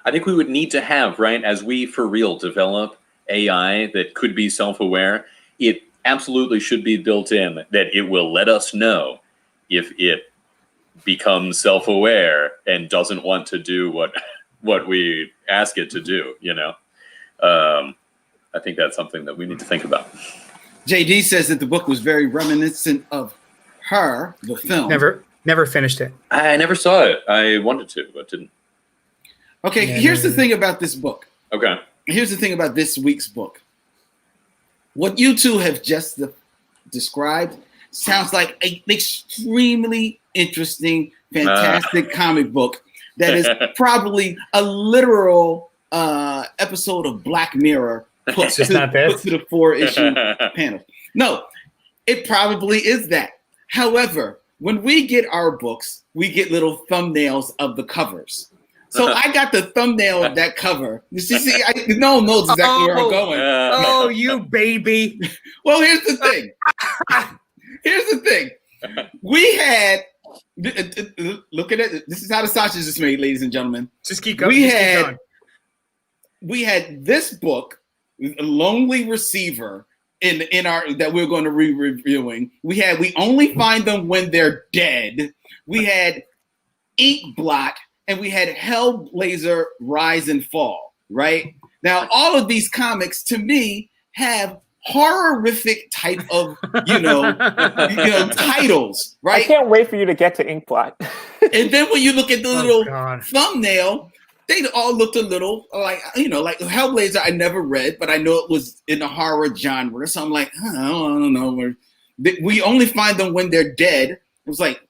I think we would need to have, right, as we for real develop AI that could be self-aware, it absolutely should be built in that it will let us know if it becomes self-aware and doesn't want to do what we ask it to do, I think that's something that we need to think about. JD says that the book was very reminiscent of Her, the film. Never finished it. I never saw it. I wanted to, but didn't. Okay, here's the thing about this book. Okay. Here's the thing about this week's book. What you two have just described sounds like an extremely interesting, fantastic comic book that is probably a literal episode of Black Mirror put to the 4-issue panel. No, it probably is that. However, when we get our books, we get little thumbnails of the covers. So I got the thumbnail of that cover. You see, Noel knows exactly where I'm going. you, baby. Well, here's the thing. We had look at it. This is how the sausage is made, ladies and gentlemen. Just keep going. We had this book, Lonely Receiver, in our that we're going to be reviewing. We only find them when they're dead. We had Inkblot, and we had Hellblazer Rise and Fall. Right now, all of these comics to me have horrific type of titles. Right? I can't wait for you to get to Inkblot. And then when you look at the little thumbnail, they all looked a little like Hellblazer. I never read, but I know it was in the horror genre. So I'm like, I don't know. We only find them when they're dead. It was like,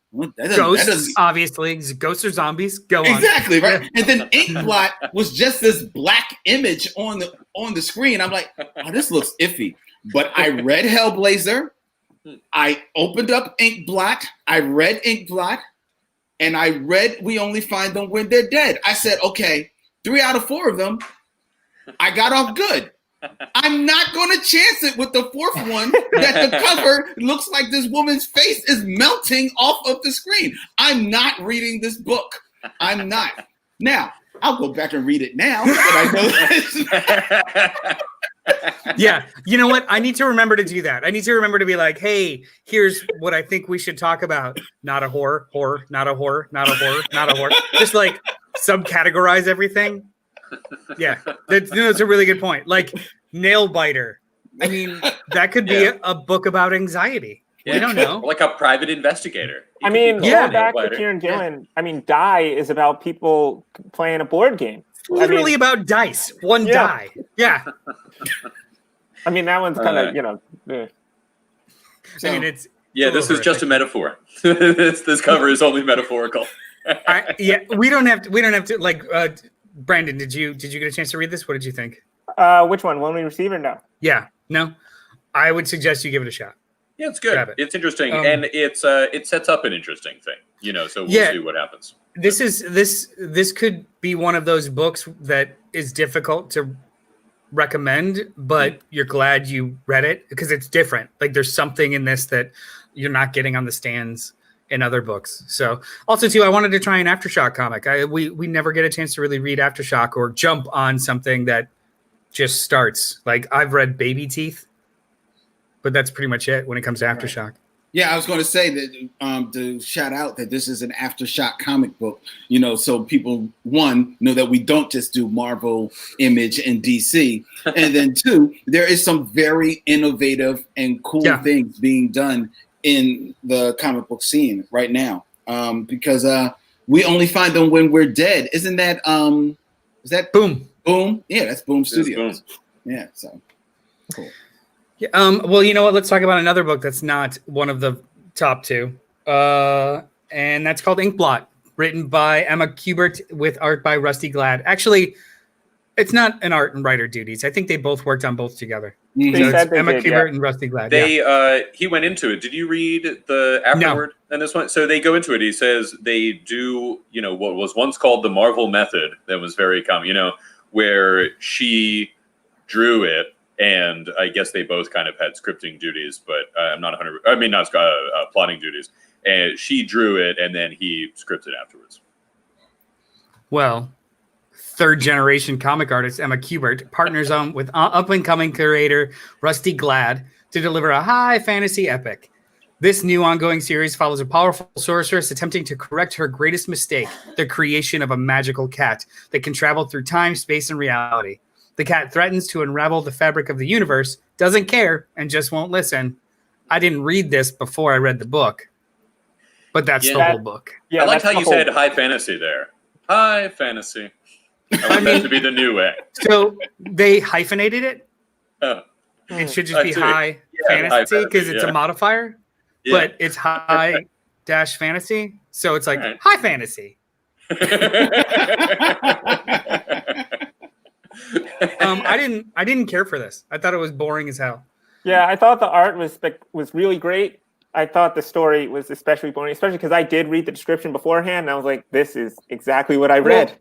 ghosts, obviously. Ghosts or zombies. Go on. Exactly, right? And then Inkblot was just this black image on the screen. I'm like, oh, this looks iffy. But I read Hellblazer. I opened up Inkblot. I read Inkblot. And I read We Only Find Them When They're Dead. I said, okay, 3 out of 4 of them, I got off good. I'm not going to chance it with the 4th one that the cover looks like this woman's face is melting off of the screen. I'm not reading this book. I'm not. Now, I'll go back and read it now that I know this. Yeah, you know what? I need to remember to do that. I need to remember to be like, hey, here's what I think we should talk about. Not a horror, not a horror, not a horror, not a horror. Just like subcategorize everything. Yeah, that's a really good point. Like Nail Biter. I mean, that could be a book about anxiety. Yeah. We don't know. Like a private investigator. I mean, going back to Kieran Gillen, I mean, Die is about people playing a board game. Literally about dice. One die. Yeah. I mean, that one's kind of, So, I mean, it's this is just a metaphor. this cover is only metaphorical. We don't have to like Brandon, did you get a chance to read this? What did you think? Which one? Lonely Receiver? No. Yeah. No. I would suggest you give it a shot. Yeah, it's good. It's interesting, and it sets up an interesting thing, so we'll see what happens. This could be one of those books that is difficult to recommend, but you're glad you read it because it's different. Like there's something in this that you're not getting on the stands in other books. So also too, I wanted to try an Aftershock comic. We never get a chance to really read Aftershock or jump on something that just starts. Like I've read Baby Teeth, but that's pretty much it when it comes to Aftershock. Right. Yeah, I was going to say that to shout out that this is an Aftershock comic book, so people, one, know that we don't just do Marvel, Image, and DC. And then two, there is some very innovative and cool things being done in the comic book scene right now. Because we only find them when we're dead. Isn't that, is that Boom? Boom? Yeah, that's Boom Studios. Boom. Yeah, so cool. Yeah, well, you know what? Let's talk about another book that's not one of the top 2. And that's called Inkblot, written by Emma Kubert with art by Rusty Glad. Actually, it's not an art and writer duties. I think they both worked on both together. Mm-hmm. So it's Emma Kubert and Rusty Glad. He went into it. Did you read the afterword? No. And this one? So they go into it. He says they do, what was once called the Marvel method that was very common, where she drew it. And I guess they both kind of had scripting duties, but I'm not 100. I mean, not plotting duties. And she drew it, and then he scripted afterwards. Well, 3rd generation comic artist Emma Kubert partners with up and coming curator Rusty Glad to deliver a high fantasy epic. This new ongoing series follows a powerful sorceress attempting to correct her greatest mistake: the creation of a magical cat that can travel through time, space, and reality. The cat threatens to unravel the fabric of the universe, doesn't care, and just won't listen. I didn't read this before I read the book, but that's the whole book. Yeah, I liked how you said high fantasy there. High fantasy. I want that to be the new way. So they hyphenated it? It should just be high fantasy because it's a modifier, but it's high dash fantasy. So it's like high fantasy. I didn't care for this. I thought it was boring as hell. Yeah, I thought the art was really great. I thought the story was especially boring, especially because I did read the description beforehand, and I was like, "This is exactly what I read." Well,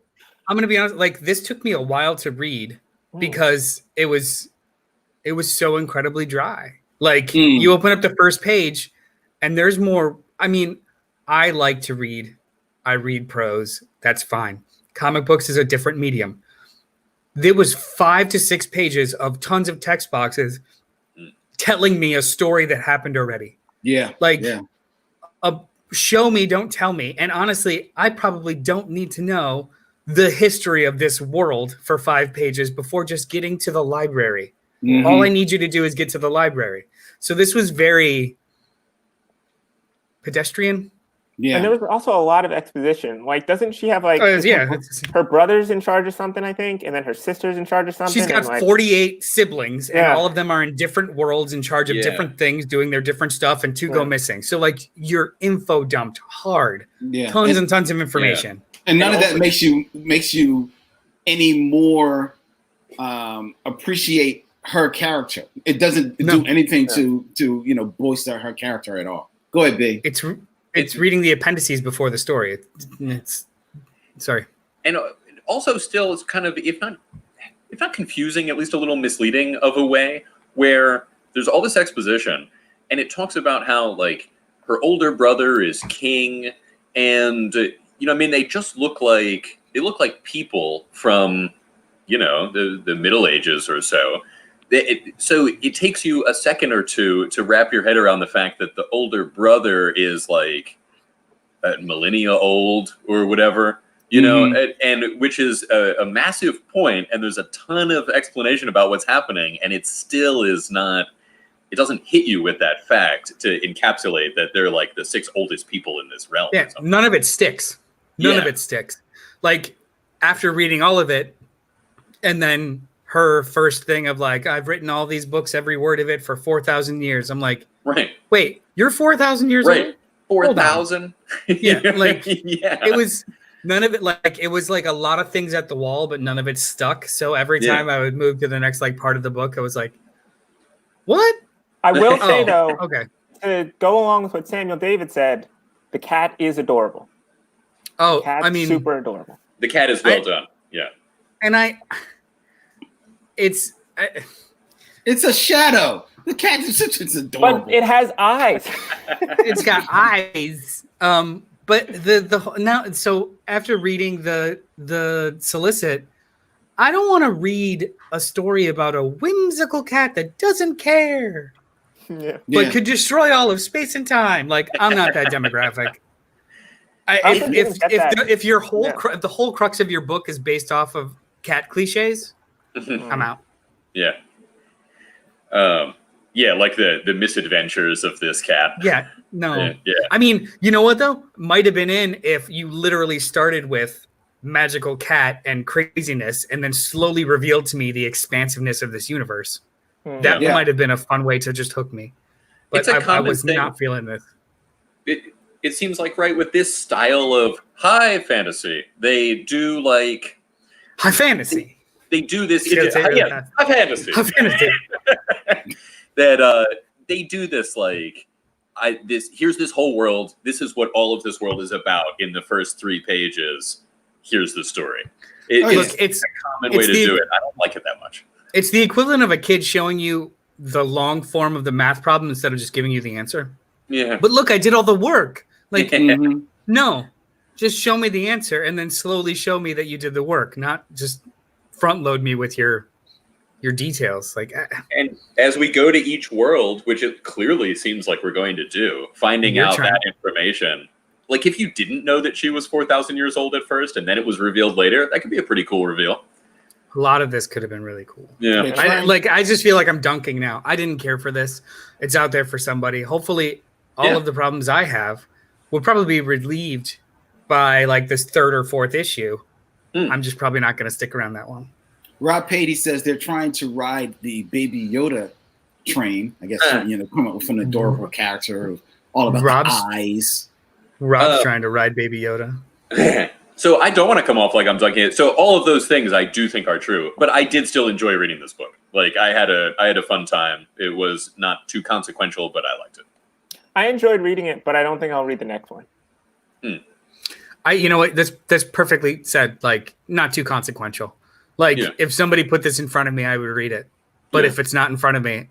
I'm gonna be honest. Like, this took me a while to read because it was it was so incredibly dry. Like you open up the first page and there's more. I mean, I like to read. I read prose. That's fine. Comic books is a different medium. There was 5 to 6 pages of tons of text boxes telling me a story that happened already. Yeah. Like, show me, don't tell me. And honestly, I probably don't need to know the history of this world for 5 pages before just getting to the library. Mm-hmm. All I need you to do is get to the library. So this was very pedestrian. Yeah. And there was also a lot of exposition. Like, doesn't she have like her brother's in charge of something, I think, and then her sister's in charge of something? She's got 48 siblings, and all of them are in different worlds, in charge of different things, doing their different stuff, and 2 go missing. So like you're info dumped hard. Yeah. Tons and tons of information. Yeah. And none of that makes you any more appreciate her character. It doesn't do anything to bolster her character at all. Go ahead, B. It's reading the appendices before the story. It's sorry. And also still it's kind of, if not confusing, at least a little misleading of a way, where there's all this exposition and it talks about how like her older brother is king, and they just look like people from the Middle Ages or so. So it takes you a second or two to wrap your head around the fact that the older brother is like a millennia old or whatever, and which is a massive point. And there's a ton of explanation about what's happening, and it still is not. It doesn't hit you with that fact to encapsulate that they're like the 6 oldest people in this realm. Yeah, none of it sticks. None of it sticks. Like after reading all of it, and then her first thing of like, I've written all these books, every word of it for 4,000 years. I'm like, right. Wait, you're 4,000 years old? 4,000? Yeah. Like it was none of it. Like it was like a lot of things at the wall, but none of it stuck. So every time I would move to the next like part of the book, I was like, what? I will say though, to go along with what Samuel David said, the cat is adorable. Oh, I mean, super adorable. The cat is well done. Yeah. And it's a shadow. The cat is it's adorable. But it has eyes. It's got eyes. But so after reading the solicit, I don't want to read a story about a whimsical cat that doesn't care. But could destroy all of space and time. Like I'm not that demographic. If your whole the whole crux of your book is based off of cat cliches, I'm out. Yeah. Like the misadventures of this cat. Yeah. No. Yeah. I mean, you know what though? Might have been in if you literally started with magical cat and craziness and then slowly revealed to me the expansiveness of this universe. That might have been a fun way to just hook me. But I was not feeling this. It seems like with this style of high fantasy, they do like high fantasy. They do this. High fantasy. That they do this like here's this whole world. This is what all of this world is about. In the first 3 pages, here's the story. It's a common way to do it. I don't like it that much. It's the equivalent of a kid showing you the long form of the math problem instead of just giving you the answer. Yeah. But look, I did all the work. Like, no, just show me the answer and then slowly show me that you did the work, not just front load me with your details. Like, and as we go to each world, which it clearly seems like we're going to do, finding out that information. Like, if you didn't know that she was 4,000 years old at first and then it was revealed later, that could be a pretty cool reveal. A lot of this could have been really cool. Yeah. I just feel like I'm dunking now. I didn't care for this. It's out there for somebody. Hopefully all of the problems I have will probably be relieved by like this 3rd or 4th issue. I'm just probably not going to stick around that long. Rob Patey says they're trying to ride the Baby Yoda train. I guess, come up with an adorable character all about the eyes. Rob's trying to ride Baby Yoda. So I don't want to come off like I'm dunking it. So all of those things I do think are true, but I did still enjoy reading this book. Like I had a fun time. It was not too consequential, but I liked it. I enjoyed reading it, but I don't think I'll read the next one. You know what? That's perfectly said. Like not too consequential. Like if somebody put this in front of me, I would read it. but Yeah. if it's not in front of me,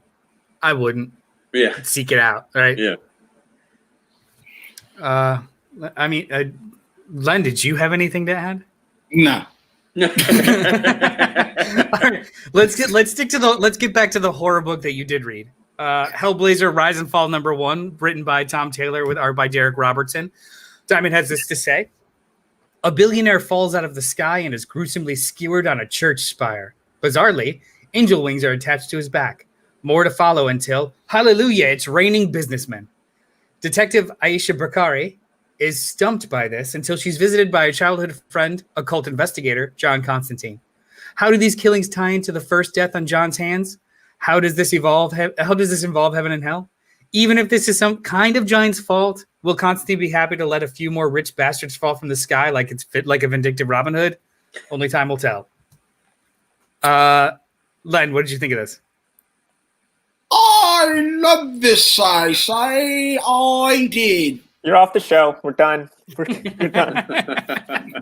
I wouldn't Yeah. seek it out, right? Yeah. I mean, Len, did you have anything to add? No. All right, let's get back to the horror book that you did read. Hellblazer: Rise and Fall #1, written by Tom Taylor with art by Derek Robertson. Diamond has this to say: a billionaire falls out of the sky and is gruesomely skewered on a church spire. Bizarrely, angel wings are attached to his back. More to follow until, hallelujah, it's raining businessmen. Detective Aisha Bakari is stumped by this until she's visited by a childhood friend, occult investigator, John Constantine. How do these killings tie into the first death on John's hands? How does this involve heaven and hell? Even if this is some kind of giant's fault, will Constantine be happy to let a few more rich bastards fall from the sky like a vindictive Robin Hood? Only time will tell. Len, what did you think of this? I love this, I did. You're off the show. We're done. We're done.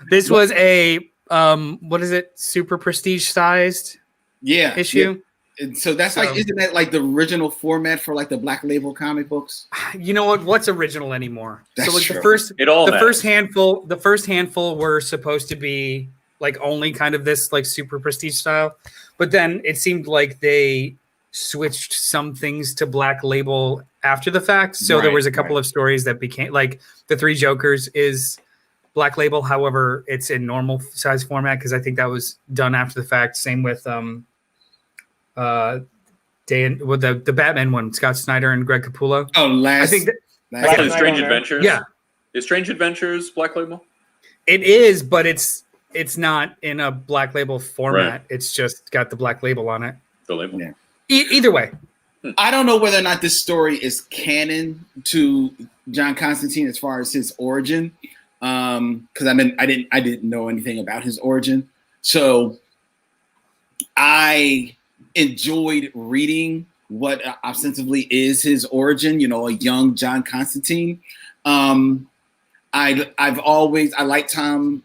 This was a what is it? Super prestige sized issue. Yeah. And so that's like, isn't that like the original format for like the Black Label comic books? You know what? What's original anymore? That's so like true. the first handful were supposed to be like only kind of this like super prestige style, but then it seemed like they switched some things to Black Label after the fact. So there was a couple of stories that became like the Three Jokers is Black Label. However, it's in normal size format because I think that was done after the fact. Same with the Batman one, Scott Snyder and Greg Capullo. I think Strange Adventures. Yeah, is Strange Adventures Black Label? It is, but it's not in a Black Label format. Right. It's just got the Black Label on it. The label. Yeah. Either way, I don't know whether or not this story is canon to John Constantine as far as his origin, because I didn't know anything about his origin, so I enjoyed reading what ostensibly is his origin. You know, a young John Constantine. I like Tom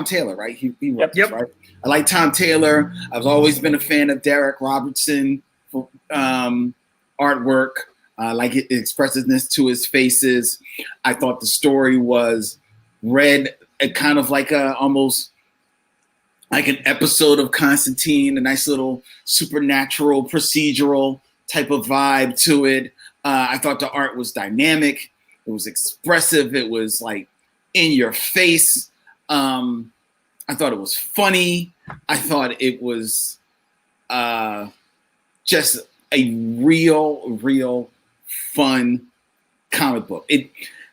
Taylor, right? He wrote this, right? I like Tom Taylor. I've always been a fan of Derek Robertson artwork, like it expressiveness to his faces. I thought the story was read kind of like almost like an episode of Constantine, a nice little supernatural procedural type of vibe to it. I thought the art was dynamic. It was expressive. It was like in your face. I thought it was funny. I thought it was just a real fun comic book.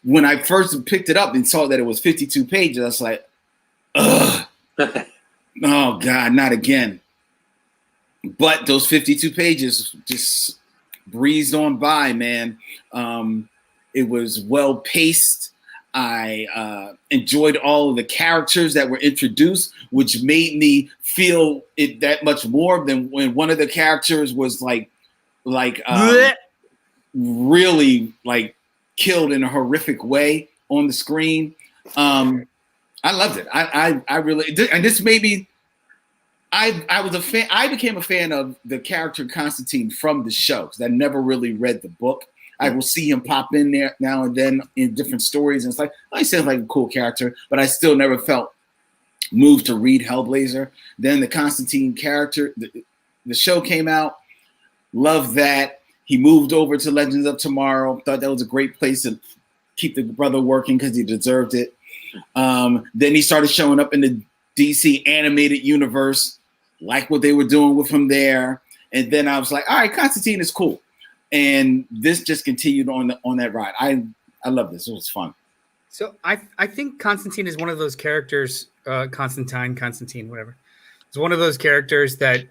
When I first picked it up and saw that it was 52 pages, I was like, ugh. Oh God, not again. But those 52 pages just breezed on by, man. It was well paced. I enjoyed all of the characters that were introduced, which made me feel it that much more than when one of the characters was like really like killed in a horrific way on the screen. I loved it. I really did, and this made me. I was a fan. I became a fan of the character Constantine from the show because I never really read the book. I will see him pop in there now and then in different stories, and it's like, oh, he sounds like a cool character, but I still never felt moved to read Hellblazer. Then the Constantine character, the show came out. Loved that. He moved over to Legends of Tomorrow. Thought that was a great place to keep the brother working because he deserved it. Then he started showing up in the DC animated universe, like what they were doing with him there. And then I was like, all right, Constantine is cool. And this just continued on that ride. I love this. It was fun. So I think Constantine is one of those characters, Constantine, whatever. It's one of those characters that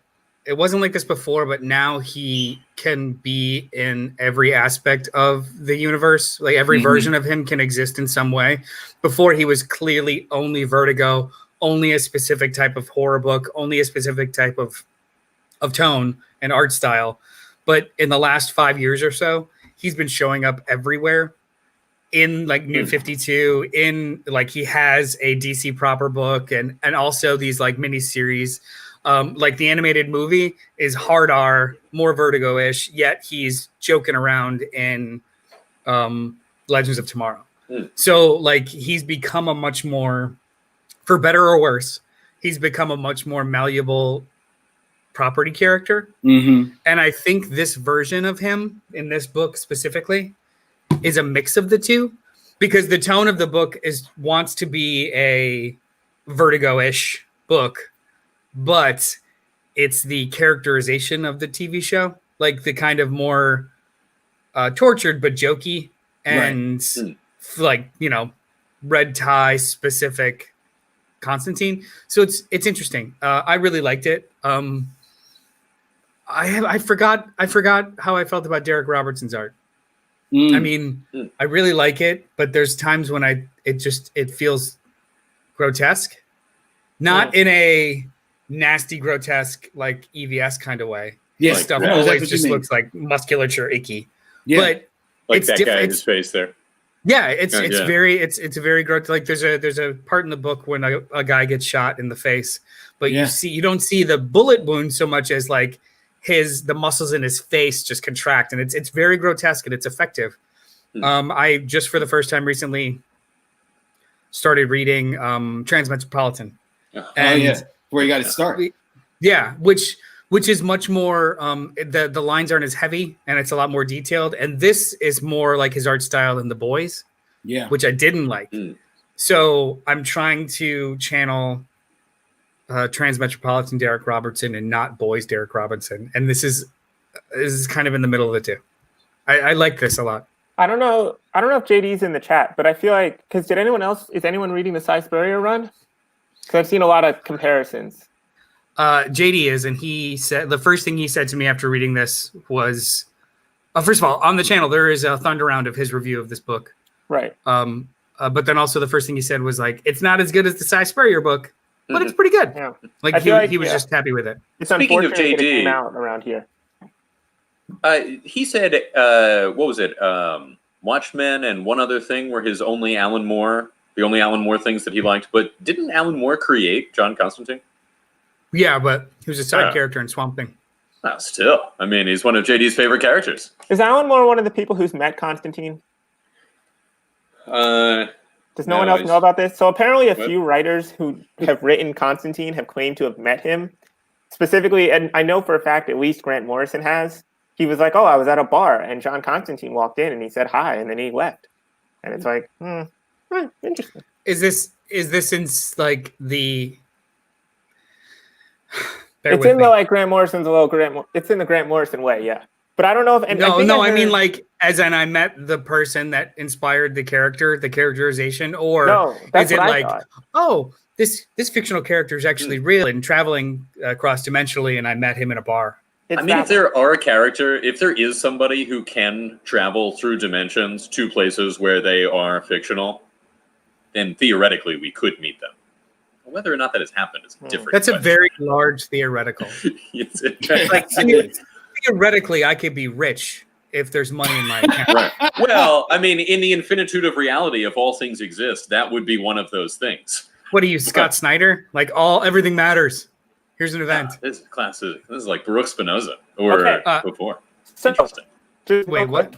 it wasn't like this before, but now he can be in every aspect of the universe. Like every version of him can exist in some way. Before he was clearly only Vertigo, only a specific type of horror book, only a specific type of tone and art style. But in the last 5 years or so, he's been showing up everywhere in like New 52, in like he has a DC proper book and also these like mini series. Like the animated movie is hard R, more Vertigo-ish, yet he's joking around in Legends of Tomorrow. So like he's become a much more, for better or worse, he's become a much more malleable property character. Mm-hmm. And I think this version of him in this book specifically is a mix of the two, because the tone of the book wants to be a Vertigo-ish book, but it's the characterization of the TV show, like the kind of more tortured but jokey and like, you know, red tie specific Constantine. So it's interesting. I really liked it. I forgot how I felt about Derek Robertson's art. I mean, I really like it, but there's times when it feels grotesque, not in a nasty grotesque like EVS kind of way. Yeah, His stuff right. always just looks like musculature icky. Yeah. But Like it's that different. guy in his face there. Yeah, it's Yeah. very grotesque. Like there's a part in the book when a guy gets shot in the face, but you don't see the bullet wound so much as like the muscles in his face just contract, and it's very grotesque and it's effective. I just for the first time recently started reading Transmetropolitan. And where you got to start. Yeah, which is much more the lines aren't as heavy and it's a lot more detailed, and this is more like his art style in The Boys, which I didn't like. So I'm trying to channel Transmetropolitan Derek Robertson and not Boys Derek Robertson, and this is kind of in the middle of the two. I like this a lot. I don't know if JD's in the chat, but I feel like, is anyone reading the Cy Spurrier run? Because I've seen a lot of comparisons. JD is, and he said the first thing he said to me after reading this was, first of all, on the channel there is a thunder round of his review of this book, right? But then also the first thing he said was like, it's not as good as the Cy Spurrier book, but it's pretty good. Yeah. Like he was just happy with it. It's Speaking of unfortunate that it JD, came out around here. He said, what was it? Watchmen and one other thing were the only Alan Moore things that he liked. But didn't Alan Moore create John Constantine? Yeah, but he was a side character in Swamp Thing. Still, I mean, he's one of JD's favorite characters. Is Alan Moore one of the people who's met Constantine? Does no one else know about this? So apparently a few writers who have written Constantine have claimed to have met him. Specifically, and I know for a fact at least Grant Morrison has. He was like, I was at a bar and John Constantine walked in and he said hi and then he left. And it's like, interesting. Is this in like the... It's in the like Grant Morrison's it's in the Grant Morrison way, yeah. But I don't know if I mean like as in I met the person that inspired the characterization, or is it like this fictional character is actually real and traveling cross-dimensionally and I met him in a bar. If there is somebody who can travel through dimensions to places where they are fictional, then theoretically we could meet them. Whether or not that has happened is different. That's a very large theoretical. Theoretically, I could be rich if there's money in my account. Right. Well, I mean, in the infinitude of reality, if all things exist, that would be one of those things. What are you, Scott Snyder? Like everything matters. Here's an event. This is classic. This is like Baruch Spinoza or before. Interesting. Wait, what?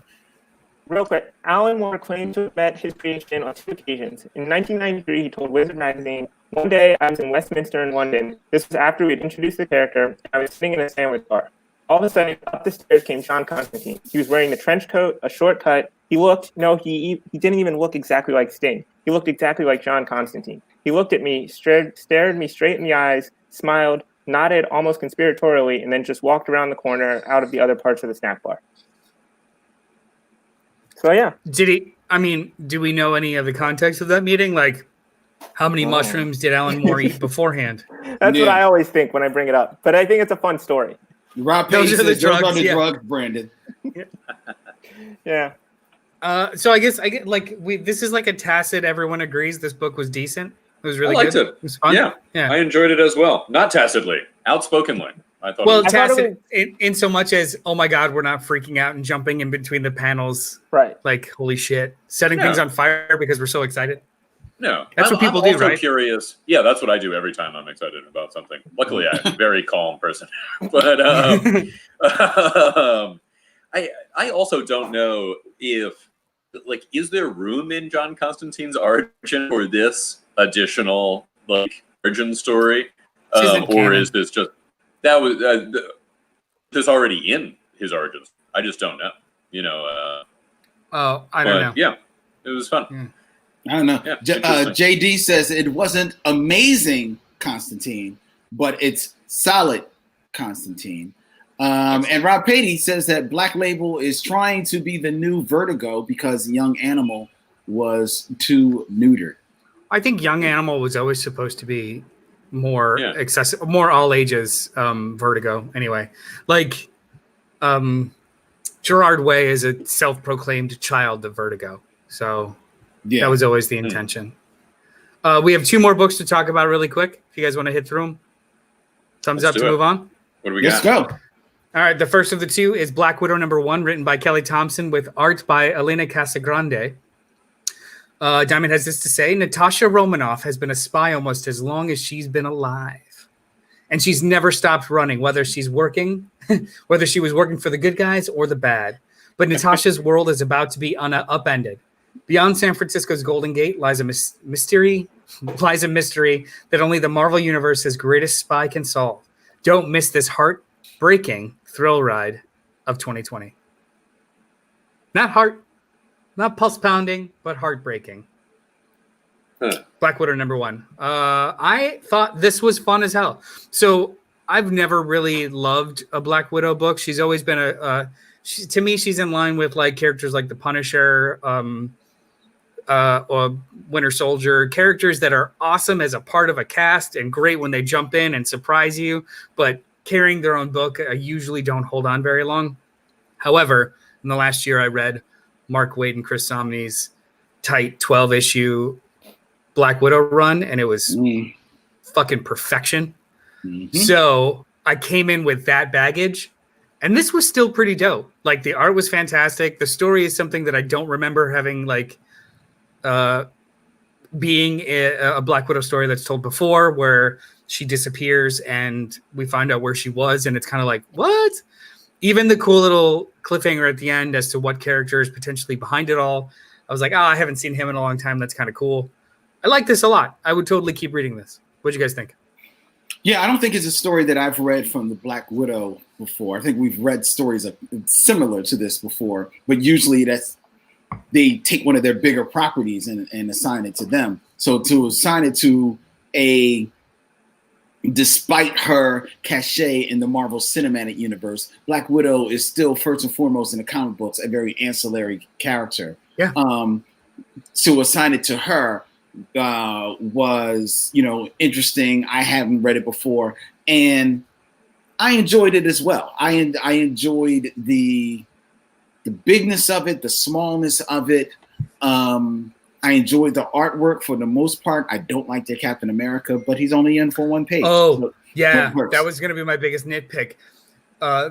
Real quick, Alan Moore claimed to have met his creation on 2 occasions. In 1993, he told Wizard magazine, "One day I was in Westminster in London. This was after we had introduced the character. I was sitting in a sandwich bar. All of a sudden, up the stairs came John Constantine. He was wearing the trench coat, a short cut. He didn't even look exactly like Sting. He looked exactly like John Constantine. He looked at me, stared me straight in the eyes, smiled, nodded almost conspiratorially, and then just walked around the corner out of the other parts of the snack bar." So yeah. Do we know any of the context of that meeting? Like, how many mushrooms did Alan Moore eat beforehand? That's what I always think when I bring it up. But I think it's a fun story. Rob Those are the drugs, Brandon. Yeah. So I get like this is like a tacit. Everyone agrees this book was decent. It was really good. It was fun. Yeah, I enjoyed it as well. Not tacitly, outspokenly. I thought. Well, tacit in so much as, oh my God, we're not freaking out and jumping in between the panels. Right. Like, holy shit, setting things on fire because we're so excited. No, That's what people do, I'm also right? curious. Yeah, that's what I do every time I'm excited about something. Luckily, I'm a very calm person. But I also don't know if, like, is there room in John Constantine's origin for this additional, like, origin story, She's in or canon. is this just that was this already in his origins? I just don't know. You know. Oh, I don't know. Yeah, it was fun. Yeah. I don't know. Yeah, interesting. JD says it wasn't amazing Constantine, but it's solid Constantine. And Rob Patey says that Black Label is trying to be the new Vertigo because Young Animal was too neutered. I think Young Animal was always supposed to be more Yeah. accessible, more all ages Vertigo. Anyway, like Gerard Way is a self-proclaimed child of Vertigo, so Yeah, that was always the intention. We have 2 more books to talk about really quick. If you guys want to hit through them, thumbs Let's up do to it. move on. What do we let's got? go. All right, the first of the 2 is Black Widow #1, written by Kelly Thompson with art by Elena Casagrande. Diamond has this to say: Natasha Romanoff has been a spy almost as long as she's been alive. And she's never stopped running, whether she's working, whether she was working for the good guys or the bad. But Natasha's world is about to be upended. Beyond San Francisco's Golden Gate lies a mystery that only the Marvel Universe's greatest spy can solve. Don't miss this heartbreaking thrill ride of 2020. Not pulse pounding, but heartbreaking. Black Widow #1. I thought this was fun as hell. So I've never really loved a Black Widow book. She's always been to me, she's in line with like characters like the Punisher, or Winter Soldier, characters that are awesome as a part of a cast and great when they jump in and surprise you, but carrying their own book usually don't hold on very long. However, in the last year, I read Mark Waid and Chris Somney's tight 12-issue Black Widow run, and it was fucking perfection. Mm-hmm. So I came in with that baggage, and this was still pretty dope. Like, the art was fantastic. The story is something that I don't remember having, like, being a Black Widow story that's told before, where she disappears and we find out where she was, and it's kind of like, what? Even the cool little cliffhanger at the end as to what character is potentially behind it all. I was like, I haven't seen him in a long time. That's kind of cool. I like this a lot. I would totally keep reading this. What'd you guys think? Yeah, I don't think it's a story that I've read from the Black Widow before. I think we've read stories similar to this before, but usually they take one of their bigger properties and assign it to them. So to assign it to despite her cachet in the Marvel Cinematic Universe, Black Widow is still first and foremost in the comic books a very ancillary character. Yeah. To assign it to her was, interesting. I haven't read it before, and I enjoyed it as well. I enjoyed the bigness of it, the smallness of it. I enjoyed the artwork for the most part. I don't like the Captain America, but he's only in for 1 page. Oh, so yeah. it works. That was going to be my biggest nitpick.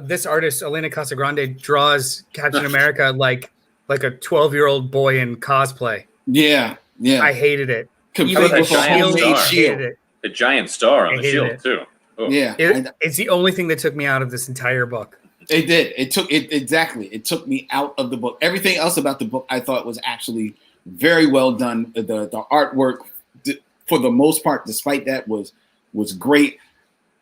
This artist, Elena Casagrande, draws Captain America like a 12-year-old boy in cosplay. Yeah. I hated it. Complete Even the with a giant homemade star. shield. hated it. The giant star on I the hated shield it. too. Oh. Yeah, It's the only thing that took me out of this entire book. it did. It took me out of the book. Everything else about the book I thought was actually very well done. The artwork, for the most part, despite that, was great.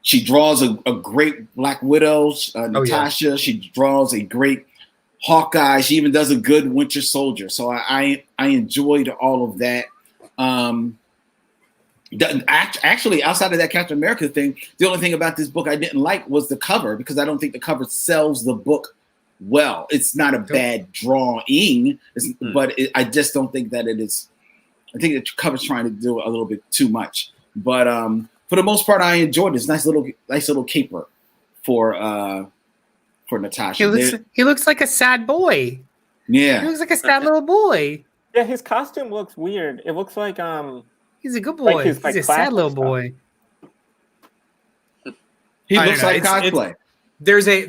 She draws a great Black Widow, Natasha. Oh, yeah. She draws a great Hawkeye. She even does a good Winter Soldier. So I enjoyed all of that. Actually, outside of that Captain America thing, the only thing about this book I didn't like was the cover, because I don't think the cover sells the book well. It's not a bad drawing, but I just don't think that it is. I think the cover's trying to do a little bit too much. But for the most part, I enjoyed this nice little caper for Natasha. He looks like a sad boy. Yeah, he looks like a sad little boy. Yeah, his costume looks weird. It looks like he's a good boy. Like he's a sad little boy. He looks like cosplay. There's a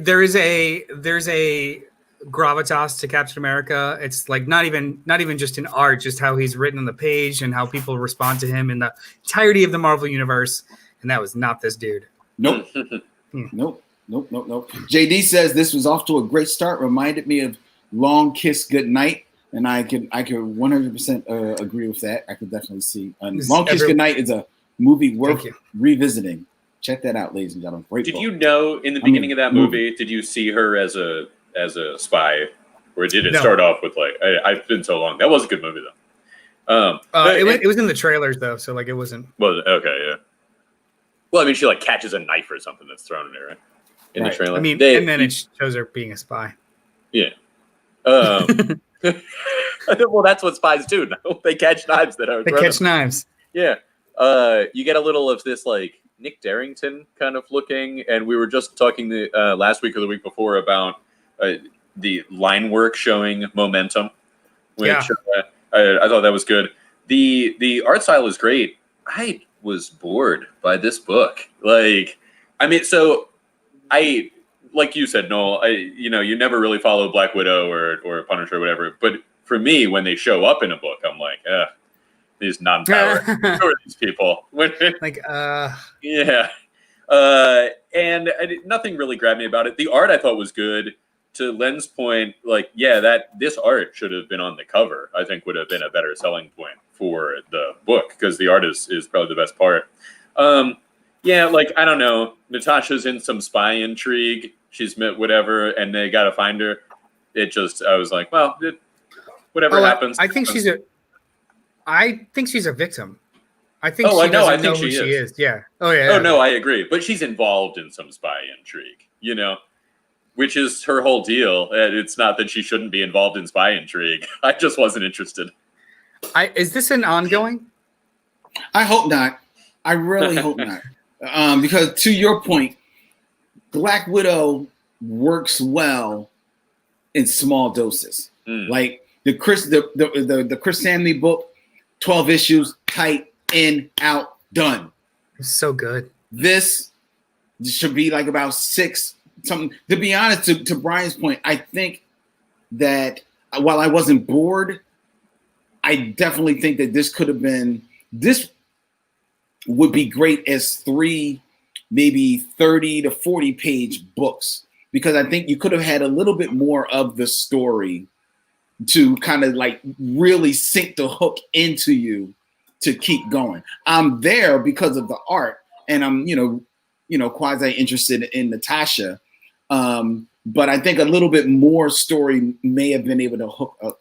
gravitas to Captain America. It's like not even just in art, just how he's written on the page and how people respond to him in the entirety of the Marvel universe. And that was not this dude. Nope. Nope. JD says this was off to a great start. Reminded me of Long Kiss Goodnight, and I could 100% agree with that. I could definitely see. Long Kiss Goodnight is a movie worth revisiting. Check that out, ladies and gentlemen. Great Did book. you know in the beginning of that movie? Did you see her as a spy, or did it start off with like I've been so long? That was a good movie though. It was in the trailers though, so like it wasn't. Well, okay, yeah. Well, I mean, she like catches a knife or something that's thrown at her, right? In the trailer. I mean, and then it shows her being a spy. Yeah. Well, that's what spies do. No? They catch knives that are. They catch knives. Yeah. You get a little of this like Nick Darrington kind of looking, and we were just talking the last week or the week before about the line work showing momentum, which I thought that was good. The art style is great. I was bored by this book. Like, I mean, so I, like you said, Noel, you never really follow Black Widow or Punisher or whatever. But for me, when they show up in a book, I'm like, these non-power. Who are these people? Yeah. And nothing really grabbed me about it. The art I thought was good. To Len's point, like, this art should have been on the cover. I think would have been a better selling point for the book because the art is probably the best part. Like, I don't know. Natasha's in some spy intrigue. She's met whatever, and they got to find her. I was like, well, whatever happens. I think she's a victim. I think she doesn't know who she is. Yeah. Oh, yeah. Oh, no, I agree. But she's involved in some spy intrigue, which is her whole deal. It's not that she shouldn't be involved in spy intrigue. I just wasn't interested. Is this an ongoing? I hope not. I really hope not. Because to your point, Black Widow works well in small doses. Like the Chris Samney book, 12 issues, tight, in, out, done. It's so good. This should be like about 6 something. To be honest, to Brian's point, I think that while I wasn't bored, I definitely think that this would be great as 3, maybe 30 to 40 page books, because I think you could have had a little bit more of the story to kind of like really sink the hook into you to keep going. I'm there because of the art, and I'm, quasi interested in Natasha. But I think a little bit more story may have been able to hook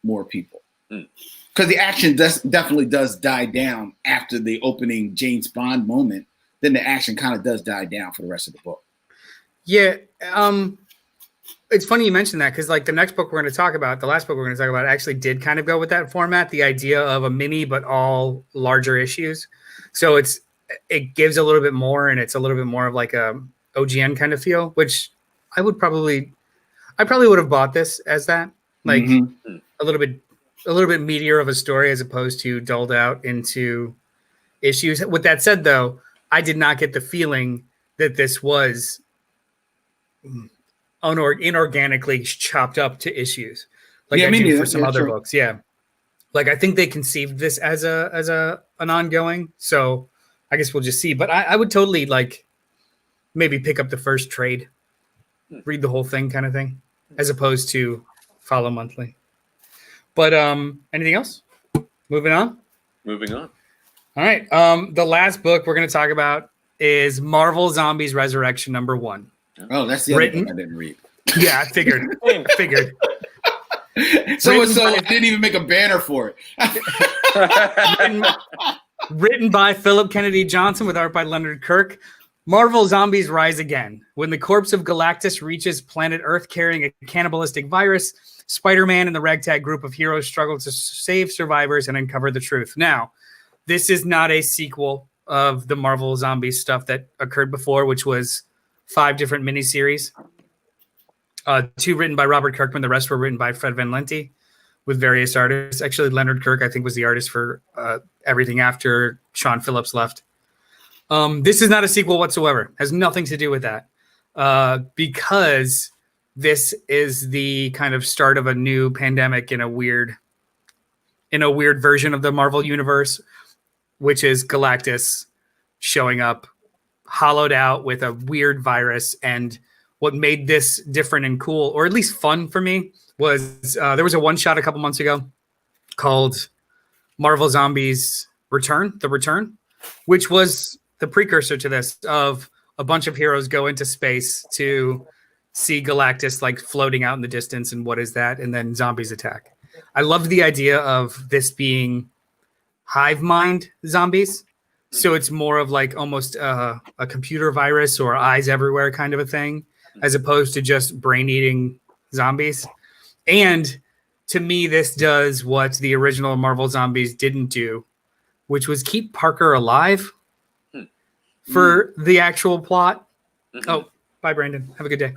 more people. Because the action definitely does die down after the opening James Bond moment. Then the action kind of does die down for the rest of the book. Yeah. It's funny you mentioned that because like the next book we're going to talk about, the last book we're going to talk about actually did kind of go with that format, the idea of a mini but all larger issues. So it gives a little bit more, and it's a little bit more of like a OGN kind of feel, which I probably would have bought this as that, like a little bit meatier of a story as opposed to dulled out into issues. With that said, though, I did not get the feeling that this was inorganically chopped up to issues like I do for some other books. Yeah, like I think they conceived this as an ongoing. So I guess we'll just see. But I would totally like maybe pick up the first trade, read the whole thing, kind of thing, as opposed to follow monthly. But anything else? Moving on. All right. The last book we're going to talk about is Marvel Zombies Resurrection number 1. Oh, that's the other book I didn't read. Yeah, I figured. So it didn't even make a banner for it. Written by Philip Kennedy Johnson with art by Leonard Kirk. Marvel Zombies rise again. When the corpse of Galactus reaches planet Earth carrying a cannibalistic virus, Spider-Man and the ragtag group of heroes struggle to save survivors and uncover the truth. Now, this is not a sequel of the Marvel Zombies stuff that occurred before, which was 5 different miniseries. 2 written by Robert Kirkman. The rest were written by Fred Van Lente with various artists. Actually, Leonard Kirk, I think, was the artist for everything after Sean Phillips left. This is not a sequel whatsoever. Has nothing to do with that. Because this is the kind of start of a new pandemic in a weird version of the Marvel universe, which is Galactus showing up hollowed out with a weird virus. And what made this different and cool, or at least fun for me, was there was a one-shot a couple months ago called Marvel Zombies The Return, which was the precursor to this, of a bunch of heroes go into space to see Galactus like floating out in the distance, and what is that? And then zombies attack. I loved the idea of this being hive mind zombies. So it's more of like almost a computer virus or eyes everywhere kind of a thing, as opposed to just brain eating zombies. And to me, this does what the original Marvel Zombies didn't do, which was keep Parker alive for the actual plot. Oh, bye, Brandon. Have a good day.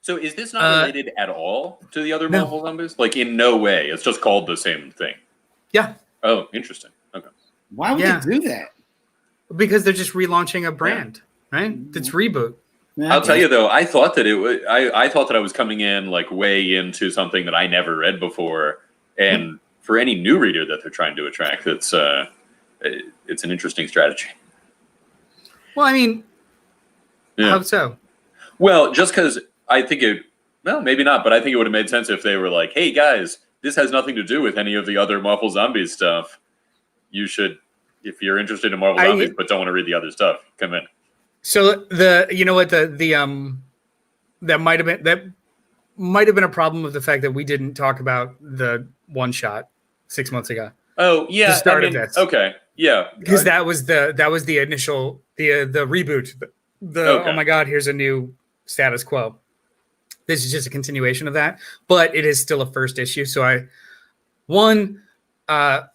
So is this not related at all to the other Marvel Zombies? Like in no way. It's just called the same thing. Yeah. Oh, interesting. Okay. Why would you do that? Because they're just relaunching a brand, right? It's reboot. Yeah, I'll tell you though, I thought that it was. I thought that I was coming in like way into something that I never read before, and for any new reader that they're trying to attract, it's an interesting strategy. Well, I mean, how so? Well, just because I think maybe not, but I think it would have made sense if they were like, "Hey guys, this has nothing to do with any of the other Marvel Zombies stuff. You should, if you're interested in Marvel Zombies but don't want to read the other stuff, come in." So that might have been a problem with the fact that we didn't talk about the one shot 6 months ago. Oh yeah, the start of this. Okay, yeah, because that was the initial the reboot. Oh my God, here's a new status quo. This is just a continuation of that, but it is still a first issue. So I got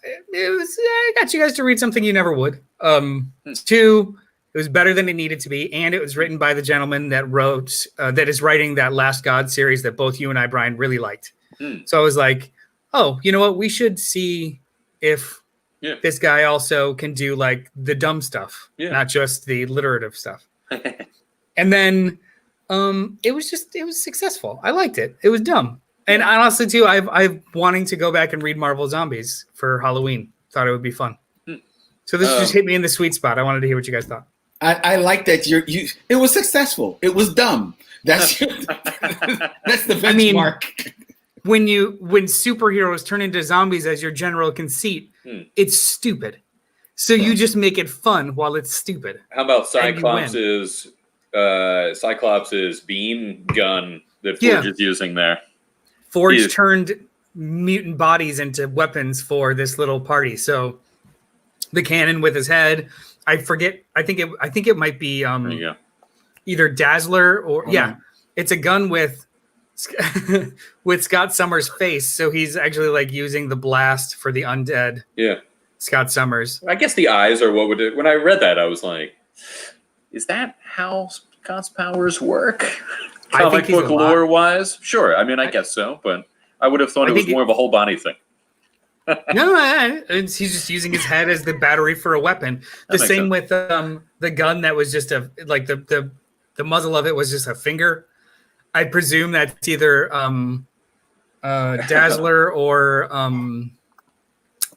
you guys to read something you never would. 2. It was better than it needed to be, and it was written by the gentleman that is writing that Last God series that both you and I, Brian, really liked. So I was like, oh, you know what? We should see if this guy also can do like the dumb stuff, not just the literative stuff. And then it was successful. I liked it. It was dumb. And honestly, too, I've wanting to go back and read Marvel Zombies for Halloween. Thought it would be fun. So this just hit me in the sweet spot. I wanted to hear what you guys thought. I like that it was successful. It was dumb. That's the benchmark. When superheroes turn into zombies as your general conceit, it's stupid. So you just make it fun while it's stupid. How about Cyclops' beam gun that Forge is using there? Forge turned mutant bodies into weapons for this little party. So the cannon with his head. I forget. I think it might be either Dazzler or it's a gun with Scott Summers' face. So he's actually like using the blast for the undead. Yeah, Scott Summers. I guess the eyes are what would it. When I read that, I was like, "Is that how Scott's powers work?" Comic book lore wise, sure. I mean, I guess so, but I would have thought it was more of a whole body thing. No, he's just using his head as the battery for a weapon. The same with the gun that was just the muzzle of it was just a finger. I presume that's either Dazzler or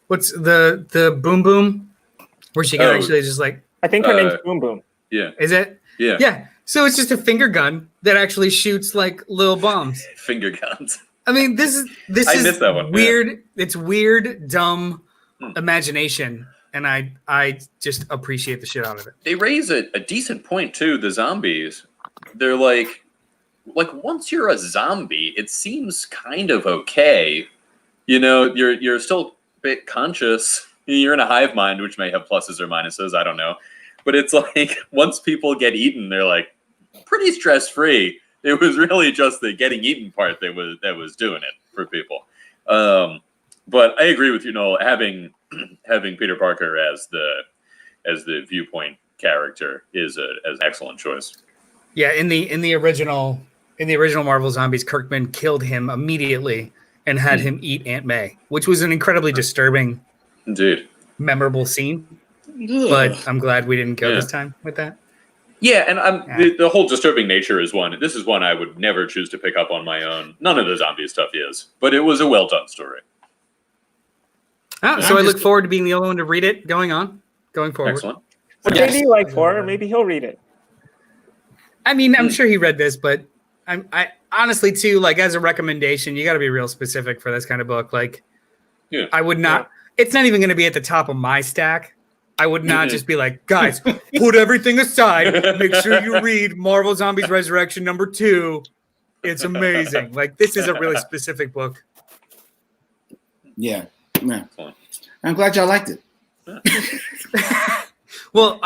what's the Boom Boom, where she can actually just like. I think her name's Boom Boom. Yeah. Is it? Yeah. Yeah. So it's just a finger gun that actually shoots like little bombs. Finger guns. I mean, this is missed that one. Weird. Yeah. It's weird, dumb imagination, and I just appreciate the shit out of it. They raise a decent point too. The zombies, they're like once you're a zombie, it seems kind of okay. You know, you're still a bit conscious. You're in a hive mind, which may have pluses or minuses. I don't know, but it's like once people get eaten, they're like pretty stress free. It was really just the getting eaten part that was doing it for people. But I agree with you, Noel. Having Peter Parker as the viewpoint character is an excellent choice. Yeah, in the original Marvel Zombies, Kirkman killed him immediately and had him eat Aunt May, which was an incredibly disturbing, indeed, memorable scene. But I'm glad we didn't go this time with that. Yeah, and the whole disturbing nature is one. This is one I would never choose to pick up on my own. None of the zombie stuff is, but it was a well done story. Oh, so I look forward to being the only one to read it going forward. Excellent. But JD likes horror. Maybe he'll read it. I mean, I'm sure he read this, but I honestly too, like, as a recommendation, you got to be real specific for this kind of book. Like, I would not. It's not even going to be at the top of my stack. I would not just be like, guys, put everything aside. Make sure you read Marvel Zombies Resurrection #2. It's amazing. Like, this is a really specific book. Yeah. I'm glad y'all liked it. Well,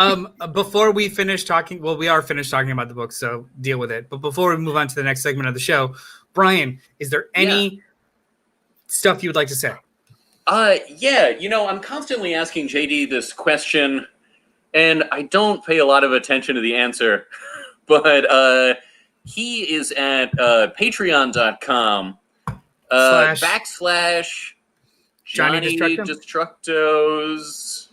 before we finish talking, we are finished talking about the book, so deal with it. But before we move on to the next segment of the show, Brian, is there any stuff you would like to say? I'm constantly asking JD this question, and I don't pay a lot of attention to the answer, but he is at patreon.com / Johnny Destructo's.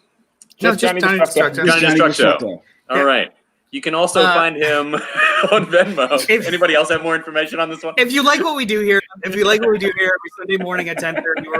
No, just Johnny Destructo. Johnny Destructo. All right. You can also find him on Venmo. Anybody else have more information on this one? If you like what we do here, every Sunday morning at 10:30, we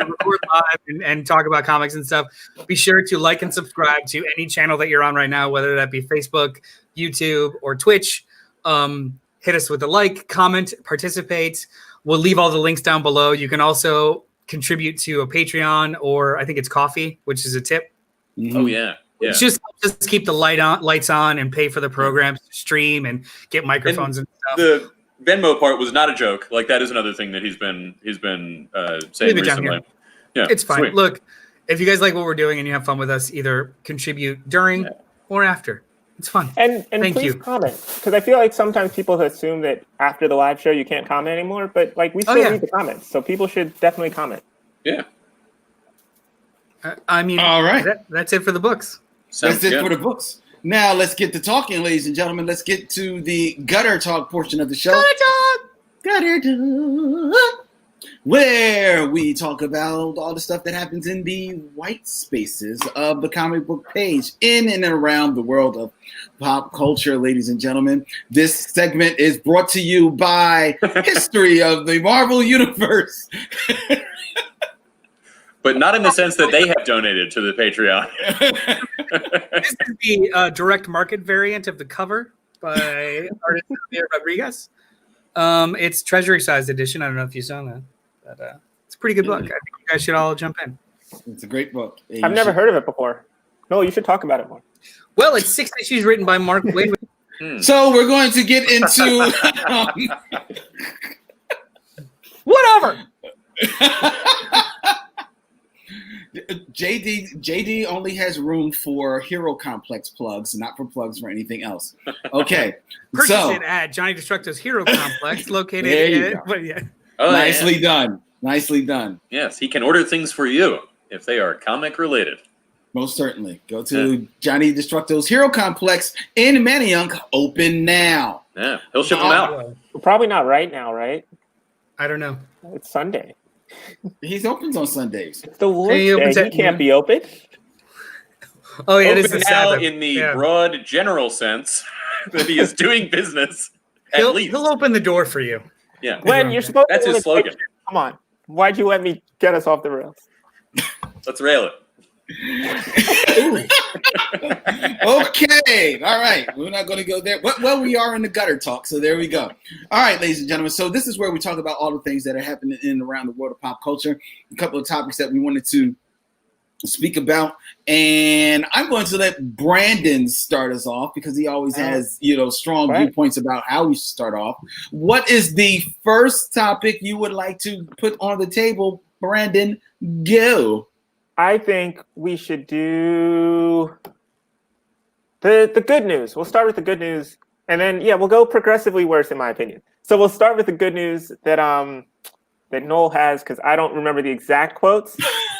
record live and talk about comics and stuff, be sure to like and subscribe to any channel that you're on right now, whether that be Facebook, YouTube, or Twitch. Hit us with a like, comment, participate. We'll leave all the links down below. You can also contribute to a Patreon, or I think it's coffee, which is a tip. Mm-hmm. Oh, yeah. Yeah. Just keep the lights on and pay for the programs to stream and get microphones and stuff. The Venmo part was not a joke. Like, that is another thing that he's been saying recently. Yeah, it's fine. Sweet. Look, if you guys like what we're doing and you have fun with us, either contribute during or after. It's fun. And please comment, because I feel like sometimes people assume that after the live show you can't comment anymore, but like we still read the comments, so people should definitely comment. Yeah. I mean, all right. That's it for the books. That's it for the books. Now let's get to talking, ladies and gentlemen. Let's get to the gutter talk portion of the show. Gutter talk, where we talk about all the stuff that happens in the white spaces of the comic book page in and around the world of pop culture, ladies and gentlemen. This segment is brought to you by History of the Marvel Universe. But not in the sense that they have donated to the Patreon. This is the direct market variant of the cover by artist Javier Rodriguez. It's treasury-sized edition. I don't know if you saw that. But, it's a pretty good book. I think you guys should all jump in. It's a great book. I've never heard of it before. No, you should talk about it more. Well, it's 6 issues written by Mark Waid. So we're going to get into... Whatever! JD only has room for Hero Complex plugs, not for plugs for anything else. Okay. Purchase it at Johnny Destructo's Hero Complex, located Nicely done. Nicely done. Yes, he can order things for you if they are comic related. Most certainly. Go to Johnny Destructo's Hero Complex in Manayunk, open now. Yeah, he'll ship them out. Well, probably not right now, right? I don't know. It's Sunday. He opens on Sundays. It's the Lord's Day. He can't be open. Oh, yeah, open this is now Sabbath. In the broad general sense that he is doing business. At least he'll open the door for you. Yeah, when you're supposed. That's to his slogan. Come on, why'd you let me get us off the rails? Let's rail it. Okay, all right. We're not going to go there. Well, we are in the gutter talk, so there we go. All right, ladies and gentlemen. So this is where we talk about all the things that are happening in and around the world of pop culture. A couple of topics that we wanted to speak about, and I'm going to let Brandon start us off because he always has, strong viewpoints about how we should start off. What is the first topic you would like to put on the table, Brandon? Go. I think we should do the good news. We'll start with the good news, and then we'll go progressively worse, in my opinion. So we'll start with the good news that that Noel has, because I don't remember the exact quotes,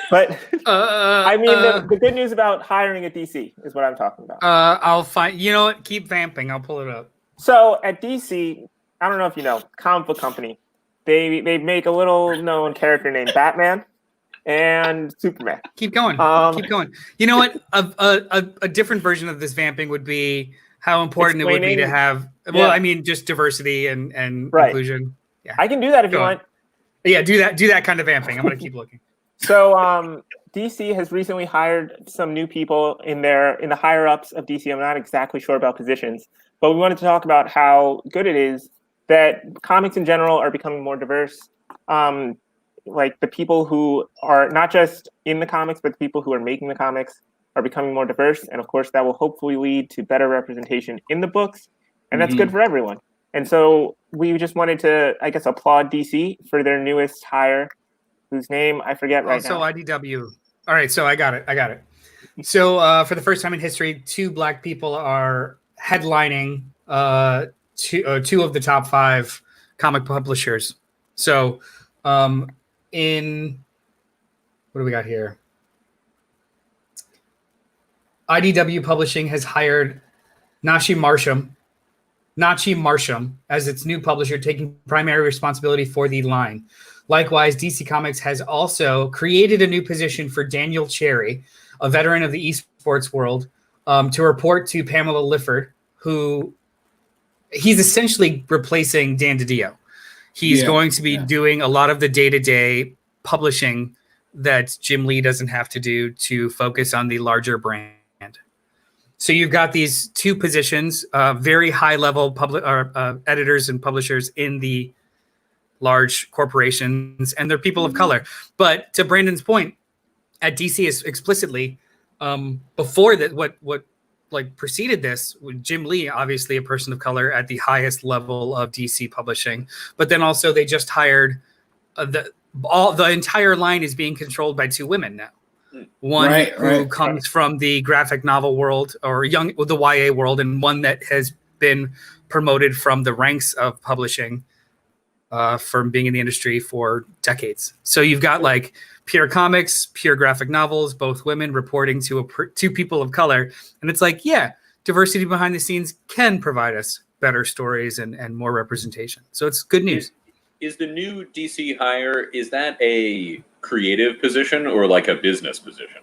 but I mean the good news about hiring at DC is what I'm talking about. I'll find. You know what? Keep vamping. I'll pull it up. So at DC, I don't know if you know, comic book company, they make a little known character named Batman and Superman. Keep going. Keep going. You know what? A different version of this vamping would be how important it would be to have. Well, Yeah. I mean, just diversity and Right. inclusion. Yeah, I can do that if you Go on. want. Yeah, do that kind of vamping. I'm gonna keep looking. So DC has recently hired some new people in the higher ups of DC. I'm not exactly sure about positions, but we wanted to talk about how good it is that comics in general are becoming more diverse. Like the people who are not just in the comics, but the people who are making the comics are becoming more diverse. And of course, that will hopefully lead to better representation in the books. And that's good for everyone. And so we just wanted to, I guess, applaud DC for their newest hire, whose name I forget right now. Also, IDW. All right, so I got it. So for the first time in history, 2 Black people are headlining two of the top 5 comic publishers. So in what do we got here? IDW Publishing has hired Nachi Marsham as its new publisher, taking primary responsibility for the line. Likewise, DC Comics has also created a new position for Daniel Cherry, a veteran of the esports world, to report to Pamela Lifford, who he's essentially replacing Dan DiDio. He's going to be doing a lot of the day-to-day publishing that Jim Lee doesn't have to do to focus on the larger brand. So you've got these 2 positions, very high-level editors and publishers in the large corporations, and they're people of color. But to Brandon's point, at DC is explicitly before that, what like preceded this, Jim Lee, obviously a person of color at the highest level of DC publishing, but then also they just hired the entire line is being controlled by 2 women now. One who comes from the graphic novel world or the YA world, and one that has been promoted from the ranks of publishing from being in the industry for decades. So you've got like pure comics, pure graphic novels, both women reporting to 2 people of color. And it's like, yeah, diversity behind the scenes can provide us better stories and more representation. So it's good news. Is the new DC hire, is that a creative position or like a business position?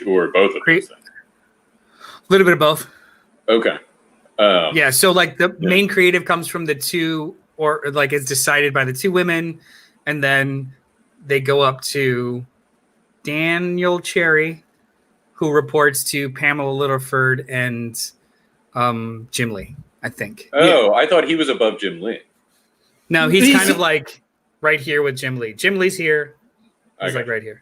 Or both of those things? A little bit of both. Okay. Yeah, so like the main creative comes from the 2, or like it's decided by the 2 women, and then they go up to Daniel Cherry, who reports to Pamela Littlefield and Jim Lee, I think. Oh, I thought he was above Jim Lee. No, he's kind of like right here with Jim Lee. Jim Lee's here. He's like right here.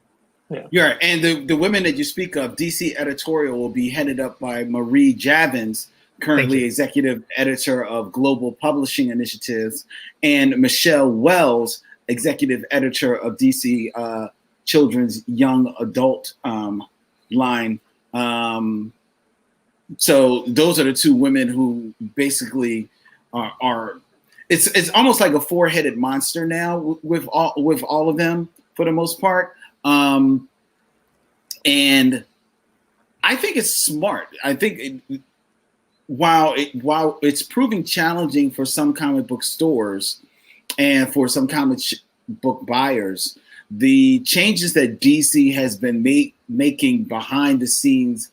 Yeah, and the women that you speak of, DC editorial will be headed up by Marie Javins, currently executive editor of Global Publishing Initiatives, and Michelle Wells, executive editor of DC Children's Young Adult line. So those are the 2 women who basically are it's almost like a 4-headed monster now with all of them for the most part. And I think it's smart. I think while it's proving challenging for some comic book stores and for some comic book buyers, the changes that DC has been making behind the scenes,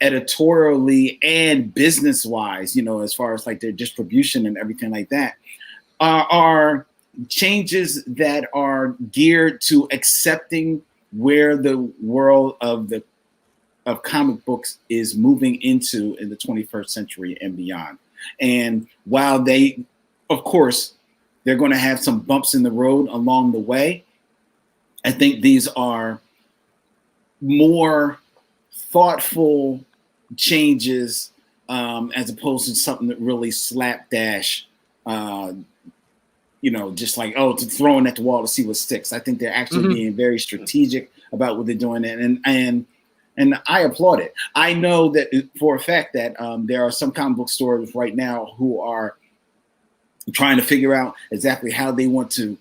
editorially and business wise, as far as like their distribution and everything like that, are changes that are geared to accepting where the world of comic books is moving into in the 21st century and beyond. And while they, of course, they're going to have some bumps in the road along the way, I think these are more thoughtful changes as opposed to something that really slapdash, just like, to throwing at the wall to see what sticks. I think they're actually being very strategic about what they're doing, and I applaud it. I know that for a fact that there are some comic book stores right now who are trying to figure out exactly how they want to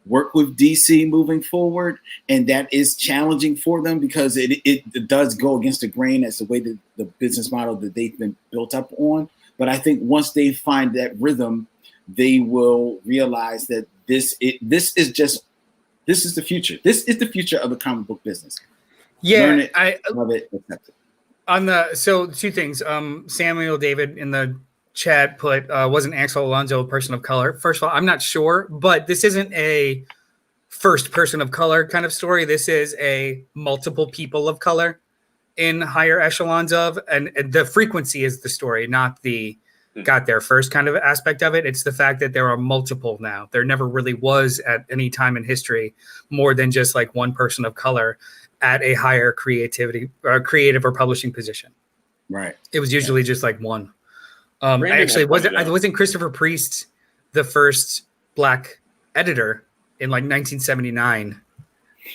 work with DC moving forward, and that is challenging for them because it does go against the grain as the way that the business model that they've been built up on. But I think once they find that rhythm, they will realize that this is the future. This is the future of the comic book business. Yeah, Learn it, love it, accept it. So two things. Samuel David in the chat put wasn't Axel Alonso a person of color? First of all, I'm not sure, but this isn't a first person of color kind of story. This is a multiple people of color in higher echelons of, and the frequency is the story, not the got there first kind of aspect of it. It's the fact that there are multiple now. There never really was at any time in history more than just like one person of color at a higher creative or publishing position. Right. It was usually just like one. Actually, wasn't Christopher Priest the first black editor in like 1979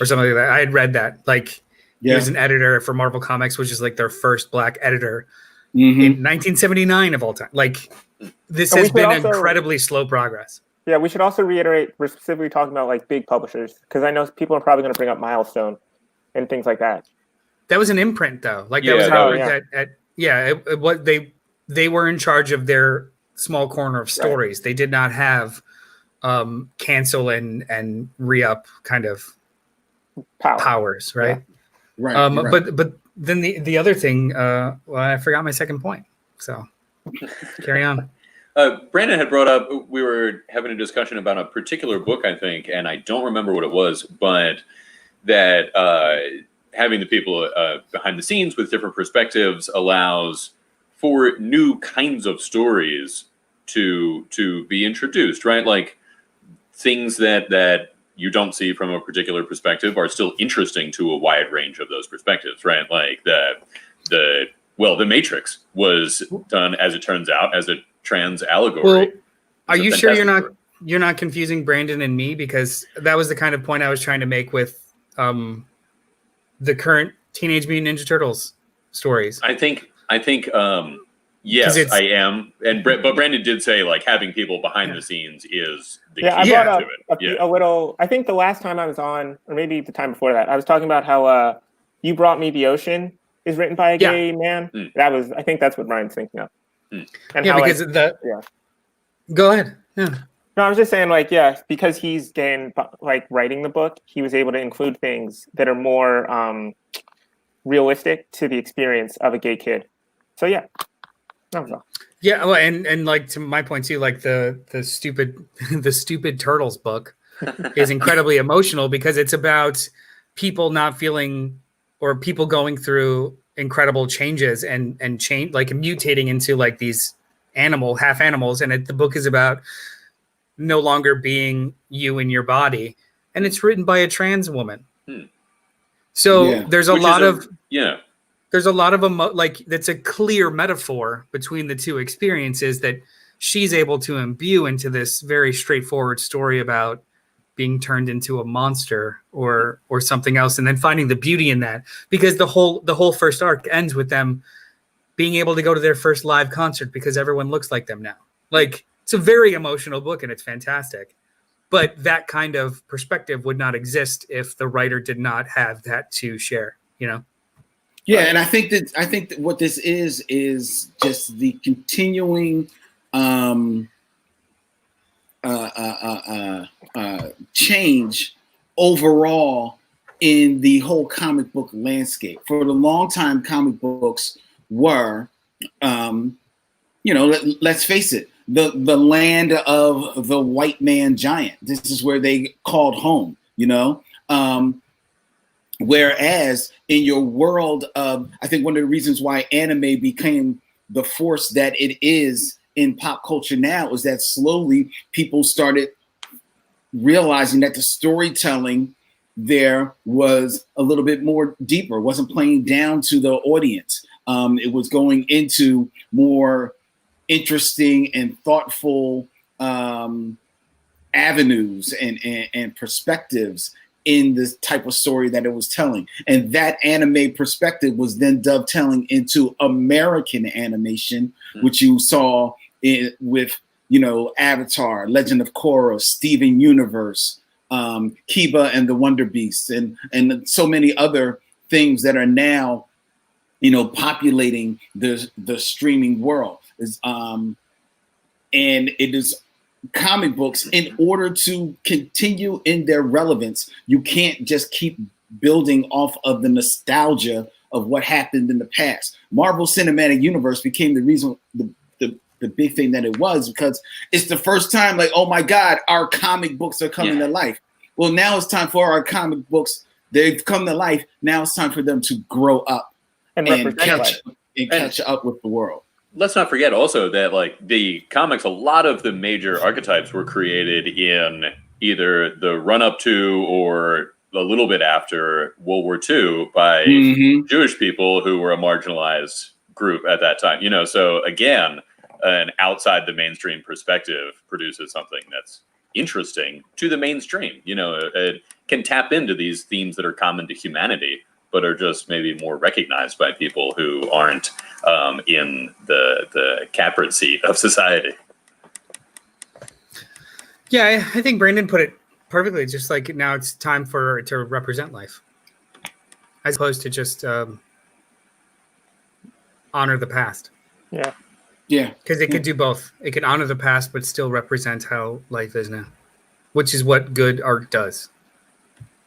or something like that? I had read that. Like he was an editor for Marvel Comics, which is like their first black editor in 1979 of all time. Like this has been incredibly slow progress. Yeah, we should also reiterate we're specifically talking about like big publishers because I know people are probably going to bring up Milestone and things like that. That was an imprint though. Like that was they were in charge of their small corner of stories. Right. They did not have cancel and re-up kind of powers, right? Yeah. Right. But then the other thing, well, I forgot my second point. So carry on. Brandon had brought up, we were having a discussion about a particular book, I think, and I don't remember what it was, but that having the people behind the scenes with different perspectives allows for new kinds of stories to be introduced, right? Like things that you don't see from a particular perspective are still interesting to a wide range of those perspectives, right? Like the Matrix was done, as it turns out, as a trans allegory. Well, are you sure you're not confusing Brandon and me? Because that was the kind of point I was trying to make with the current Teenage Mutant Ninja Turtles stories. I think yes, I am. But Brandon did say like having people behind the scenes is the key I brought to up it. A little. I think the last time I was on, or maybe the time before that, I was talking about how You Brought Me the Ocean is written by a gay man. I think that's what Ryan's thinking of. And how, because Go ahead. Yeah. No, I was just saying, because he's gay and writing the book, he was able to include things that are more realistic to the experience of a gay kid. So that was all. Yeah, well, and like to my point too, like the stupid Turtles book is incredibly emotional because it's about people not feeling or people going through incredible changes and change, like mutating into like these half animals, and the book is about no longer being you in your body, and it's written by a trans woman. So there's a lot of that's a clear metaphor between the two experiences that she's able to imbue into this very straightforward story about being turned into a monster or something else, and then finding the beauty in that, because the whole first arc ends with them being able to go to their first live concert because everyone looks like them now. Like, it's a very emotional book and it's fantastic. But that kind of perspective would not exist if the writer did not have that to share, Yeah, and I think that what this is just the continuing change overall in the whole comic book landscape. For the long time, comic books were, let's face it, the land of the white man giant. This is where they called home, whereas in your world of, I think one of the reasons why anime became the force that it is in pop culture now is that slowly people started realizing that the storytelling there was a little bit more deeper, wasn't playing down to the audience. It was going into more interesting and thoughtful avenues and perspectives in this type of story that it was telling. And that anime perspective was then dovetailing into American animation, which you saw with, Avatar, Legend of Korra, Steven Universe, Kiba and the Wonder Beasts, and so many other things that are now, populating the streaming world. And it is comic books, in order to continue in their relevance, you can't just keep building off of the nostalgia of what happened in the past. Marvel Cinematic Universe became the reason, the big thing that it was, because it's the first time, like, oh my God, our comic books are coming to life. Well, now it's time for our comic books. They've come to life. Now it's time for them to grow up and catch up with the world. Let's not forget also that, like, the comics, a lot of the major archetypes were created in either the run-up to or a little bit after World War II by Jewish people who were a marginalized group at that time. You know, so again, an outside the mainstream perspective produces something that's interesting to the mainstream. You know, it can tap into these themes that are common to humanity, but are just maybe more recognized by people who aren't in the catbird seat of society. Yeah, I think Brandon put it perfectly. Just like now it's time for it to represent life, as opposed to just honor the past. Yeah. Because it could do both. It could honor the past, but still represent how life is now, which is what good art does.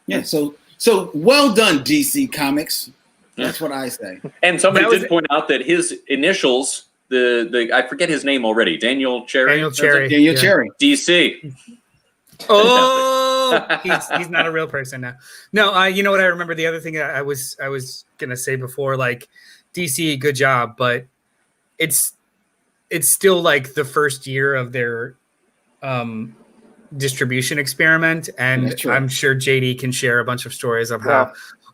Yeah. So well done, DC Comics. That's what I say. And somebody did point out that his initials, the I forget his name already, Daniel Cherry. Cherry. DC. Oh, he's not a real person now. No, you know what? I remember the other thing I was gonna say before, like, DC, good job, but it's still like the first year of their distribution experiment, and I'm sure JD can share a bunch of stories of how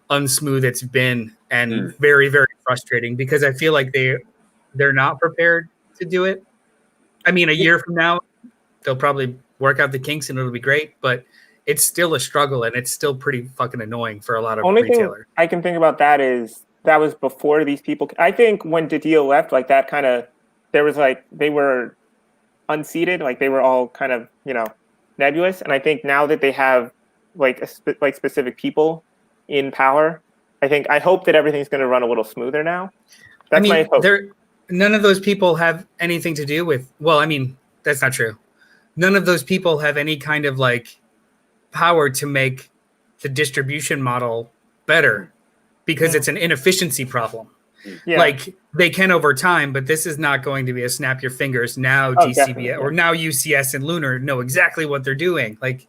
unsmooth it's been and very, very frustrating, because I feel like they're not prepared to do it. I mean, a year from now, they'll probably work out the kinks and it'll be great, but it's still a struggle and it's still pretty fucking annoying for a lot of retailers. Thing I can think about that is that was before these people. I think when Didio left, like, that kind of, there was like, they were unseated, like they were all kind of, you know, nebulous. And I think now that they have like specific people in power, I hope that everything's going to run a little smoother now. That's my hope. None of those people have anything to do with, well, I mean, that's not true. None of those people have any kind of like power to make the distribution model better, because it's an inefficiency problem. Yeah. Like, they can over time, but this is not going to be a snap your fingers. Now DCBS or now UCS and Lunar know exactly what they're doing. Like,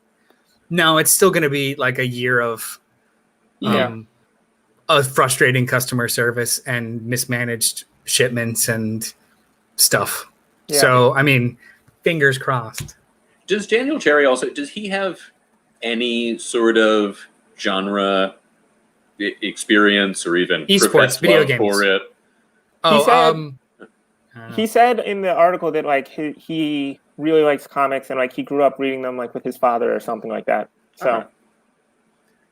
no, it's still going to be like a year of frustrating customer service and mismanaged shipments and stuff. Yeah. So, I mean, fingers crossed. Does Daniel Cherry also, does he have any sort of genre experience or even esports video games for it? He said in the article that like he really likes comics and like he grew up reading them like with his father or something like that. So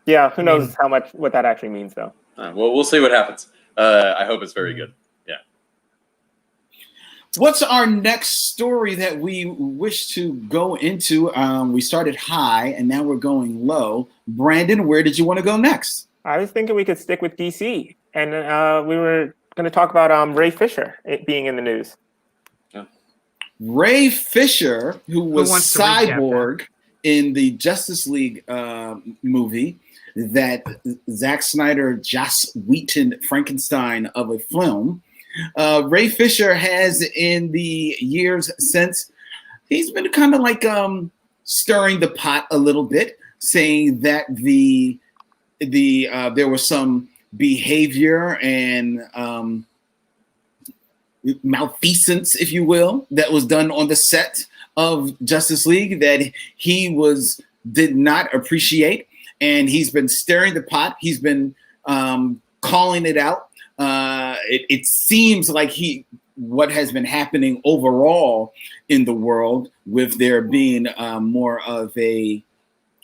yeah, who knows what that actually means though. Well, we'll see what happens. I hope it's very good. Yeah. What's our next story that we wish to go into? We started high and now we're going low. Brandon, where did you want to go next? I was thinking we could stick with DC, and we were going to talk about Ray Fisher being in the news. Yeah. Ray Fisher, who was Cyborg in the Justice League movie that Zack Snyder, Joss Whedon Frankenstein of a film. Ray Fisher has, in the years since, he's been kind of like stirring the pot a little bit, saying that there was some behavior and malfeasance, if you will, that was done on the set of Justice League that he did not appreciate, and he's been stirring the pot. He's been calling it out. It seems like what has been happening overall in the world, with there being more of an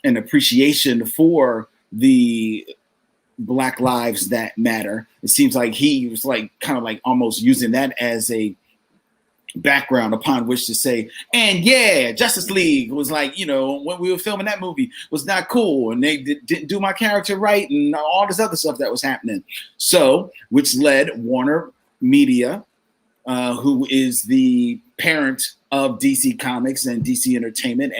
appreciation for the Black Lives That Matter. It seems like he was like kind of like almost using that as a background upon which to say, and yeah, Justice League was like, you know, when we were filming that movie was not cool, and they didn't do my character right, and all this other stuff that was happening. So, which led Warner Media, who is the parent of DC Comics and DC Entertainment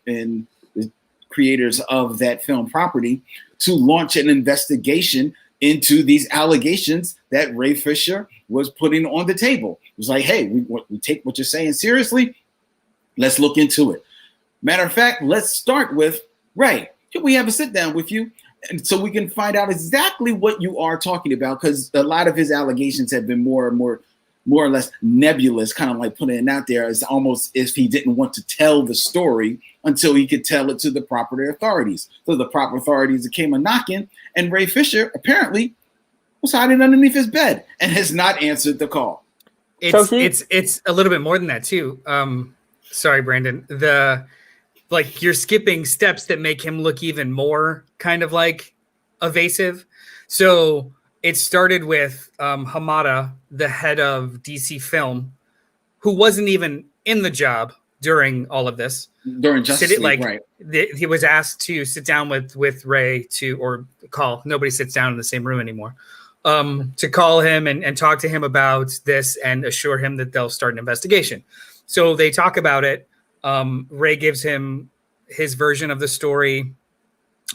and the creators of that film property, to launch an investigation into these allegations that Ray Fisher was putting on the table. It was like, hey, we take what you're saying seriously. Let's look into it. Matter of fact, let's start with Ray. Can we have a sit down with you? And so we can find out exactly what you are talking about, because a lot of his allegations have been more or less nebulous, kind of like putting it out there as almost if he didn't want to tell the story until he could tell it to the proper authorities. So the proper authorities came a knocking, and Ray Fisher apparently was hiding underneath his bed and has not answered the call. It's a little bit more than that too. Sorry, Brandon. You're skipping steps that make him look even more kind of like evasive. So it started with Hamada, the head of DC Film, who wasn't even in the job during all of this. During Justice League, right. He was asked to sit down with Ray or call. Nobody sits down in the same room anymore. To call him and talk to him about this and assure him that they'll start an investigation. So they talk about it. Ray gives him his version of the story,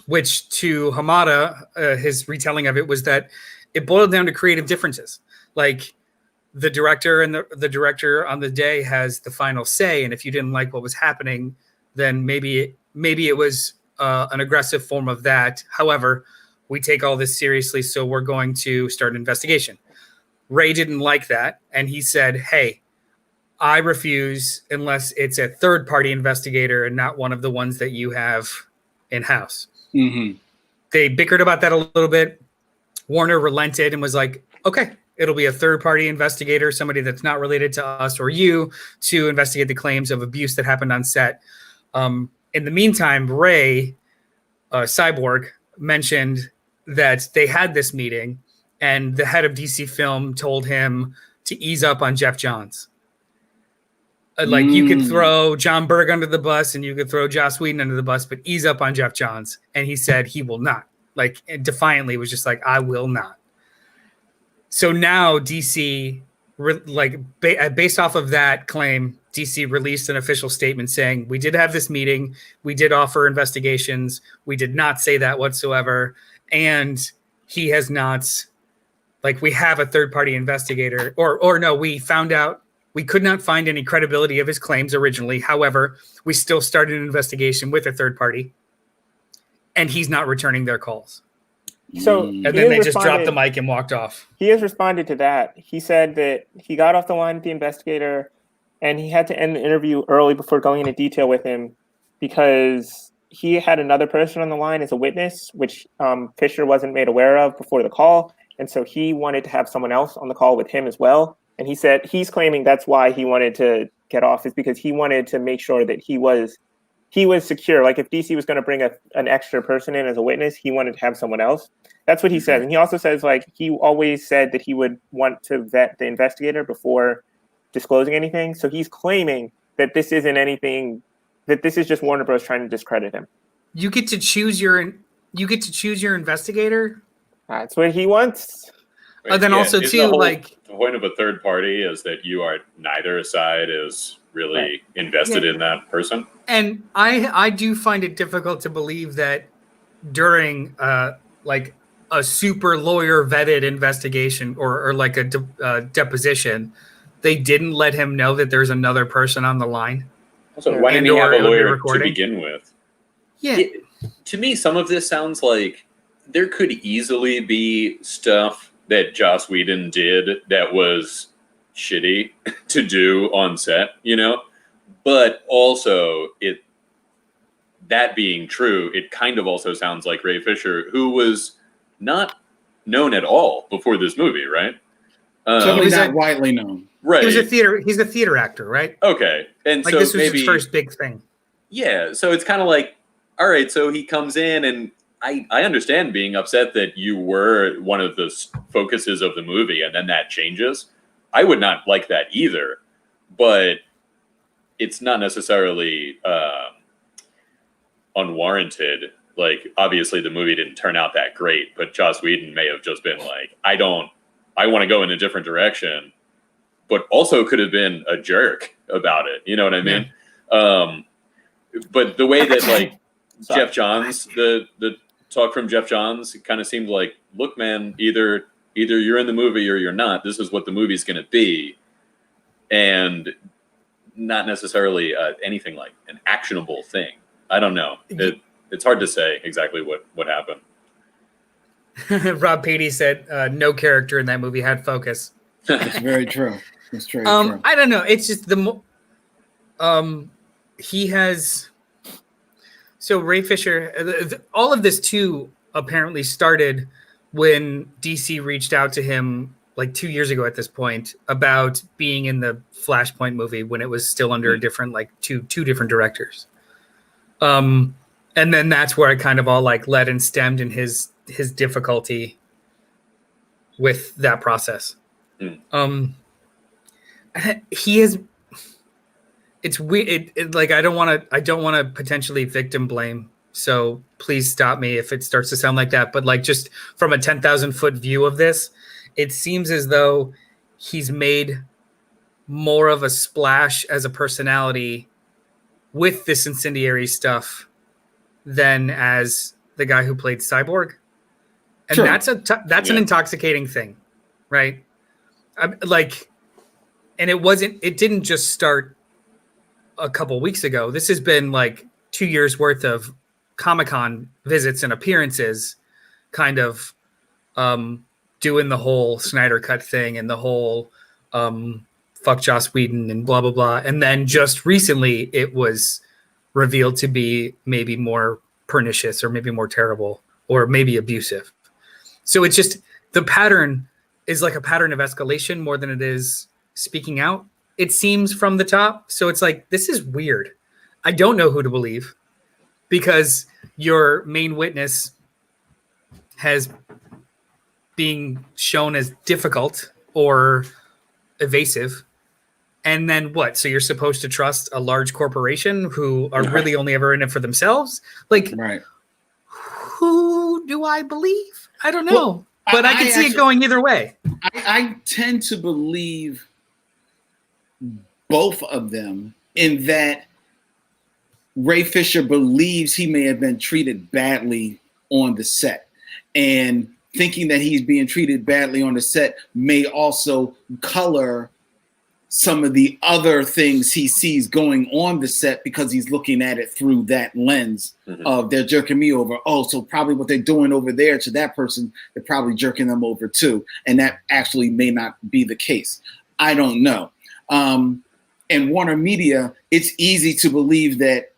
which to Hamada, his retelling of it was that it boiled down to creative differences. Like the director and the director on the day has the final say. And if you didn't like what was happening, then maybe it was an aggressive form of that. However, we take all this seriously, so we're going to start an investigation. Ray didn't like that. And he said, hey, I refuse unless it's a third-party investigator and not one of the ones that you have in-house. Mm-hmm. They bickered about that a little bit. Warner relented and was like, okay, it'll be a third-party investigator, somebody that's not related to us or you, to investigate the claims of abuse that happened on set. In the meantime, Ray, Cyborg, mentioned that they had this meeting and the head of DC Film told him to ease up on Jeff Johns. You could throw John Berg under the bus and you could throw Joss Whedon under the bus, but ease up on Jeff Johns. And he said he will not. Defiantly was just like, I will not. So now DC, based off of that claim, DC released an official statement saying, we did have this meeting. We did offer investigations. We did not say that whatsoever. And he has not, we have a third-party investigator. Or no, we found out. We could not find any credibility of his claims originally. However, we still started an investigation with a third party, and he's not returning their calls. So, and then they just dropped the mic and walked off. He has responded to that. He said that he got off the line with the investigator, and he had to end the interview early before going into detail with him because he had another person on the line as a witness, which Fisher wasn't made aware of before the call, and so he wanted to have someone else on the call with him as well. And he said he's claiming that's why he wanted to get off, is because he wanted to make sure that he was secure. Like if DC was going to bring an extra person in as a witness, he wanted to have someone else. That's what he says. And he also says he always said that he would want to vet the investigator before disclosing anything. So he's claiming that this isn't anything, that this is just Warner Bros. Trying to discredit him. You get to choose your investigator. That's what he wants. Then also too, the point of a third party is that you are neither side is really invested in that person. And I do find it difficult to believe that during a super lawyer vetted investigation or a deposition, they didn't let him know that there's another person on the line. Also, why didn't he have a lawyer to begin with? Yeah. To me, some of this sounds like there could easily be stuff that Joss Whedon did that was shitty to do on set, but also that being true, it kind of also sounds like Ray Fisher, who was not known at all before this movie, right? Certainly not widely known. Right. He's a theater actor, right? Okay. And so this was maybe his first big thing. Yeah. So it's kind of like, all right, so he comes in and I understand being upset that you were one of the focuses of the movie and then that changes. I would not like that either, but it's not necessarily unwarranted. Obviously the movie didn't turn out that great, but Joss Whedon may have just been like, I want to go in a different direction, but also could have been a jerk about it. You know what I mean? Yeah. But the way that Jeff Johns, the talk from Jeff Johns, it kind of seemed like, look, man, either you're in the movie or you're not. This is what the movie's going to be, and not necessarily anything like an actionable thing. I don't know. It's hard to say exactly what happened. Rob Patey said no character in that movie had focus. That's very true. That's very true. I don't know. It's just he has. So Ray Fisher, all of this too apparently started when DC reached out to him like 2 years ago at this point about being in the Flashpoint movie when it was still under a different, like two different directors. And then that's where it kind of all like led and stemmed in his difficulty with that process. He is, it's weird. Like, I don't want to potentially victim blame. So please stop me if it starts to sound like that. But like, just from a 10,000 foot view of this, it seems as though he's made more of a splash as a personality with this incendiary stuff than as the guy who played Cyborg. And Sure. that's an intoxicating thing, right? And it didn't just start a couple weeks ago. This has been like 2 years worth of Comic-Con visits and appearances, kind of doing the whole Snyder Cut thing and the whole fuck Joss Whedon and blah, blah, blah. And then just recently it was revealed to be maybe more pernicious or maybe more terrible or maybe abusive. So it's just, the pattern is like a pattern of escalation more than it is speaking out, it seems, from the top. So it's like, this is weird. I don't know who to believe, because your main witness has being shown as difficult or evasive. And then what? So you're supposed to trust a large corporation who are really only ever in it for themselves? Like, Right. Who do I believe? I don't know. Well, but I can see it going either way. I tend to believe both of them, in that Ray Fisher believes he may have been treated badly on the set, and thinking that he's being treated badly on the set may also color some of the other things he sees going on the set, because he's looking at it through that lens of, they're jerking me over. Oh, so probably what they're doing over there to that person, they're probably jerking them over too. And that actually may not be the case. I don't know. And Warner Media, it's easy to believe that,